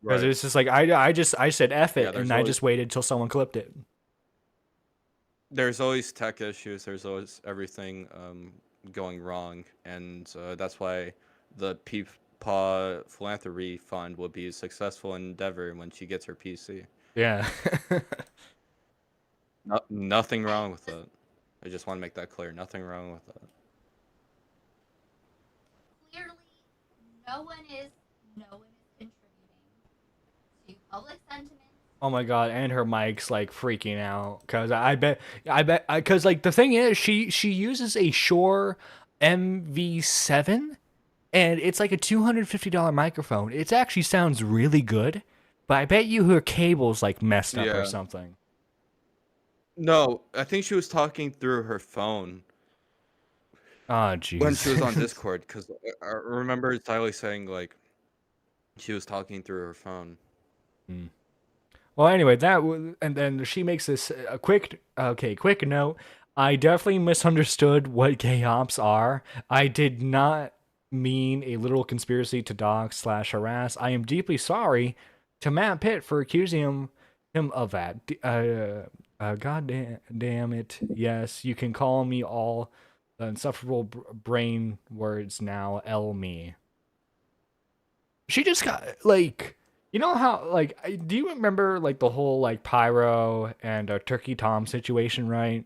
Because it was just like I said F it, and I just waited till someone clipped it. there's always tech issues. There's always everything going wrong, and that's why the Peepaw Philanthropy Fund will be a successful endeavor when she gets her PC. Yeah. Nothing wrong with it. I just want to make that clear. Nothing wrong with it. Clearly, no one is contributing to public sentiment. Oh my god, and her mic's like freaking out because I bet because like the thing is she uses a Shure MV7 and it's like a $250 microphone. It actually sounds really good, but I bet you her cable's like messed up or Yeah. something. No, I think she was talking through her phone Oh jeez. when she was on Discord, because I remember Tyler saying like she was talking through her phone. Well, anyway, and then she makes this quick note. I definitely misunderstood what gay ops are. I did not mean a literal conspiracy to dox / harass. I am deeply sorry to Matt Pitt for accusing him of that. God damn it. Yes, you can call me all the insufferable brain words now. L me. She just got like. You know how, like, do you remember, like, the whole, like, Pyro and Turkey Tom situation, right?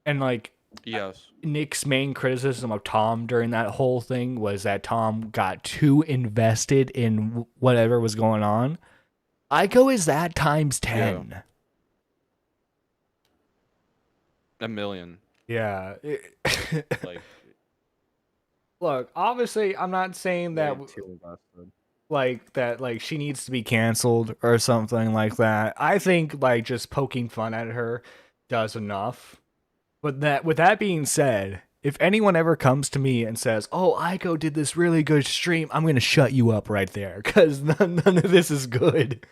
And, like, Yes. Nick's main criticism of Tom during that whole thing was that Tom got too invested in whatever was going on. Aiko is that times 10. Yeah. A million. Yeah. Like, Look, obviously, I'm not saying that... way too invested. Like she needs to be canceled or something like that. I think like just poking fun at her does enough. But with that being said, if anyone ever comes to me and says, "Oh, Aiko did this really good stream," I'm gonna shut you up right there because none of this is good.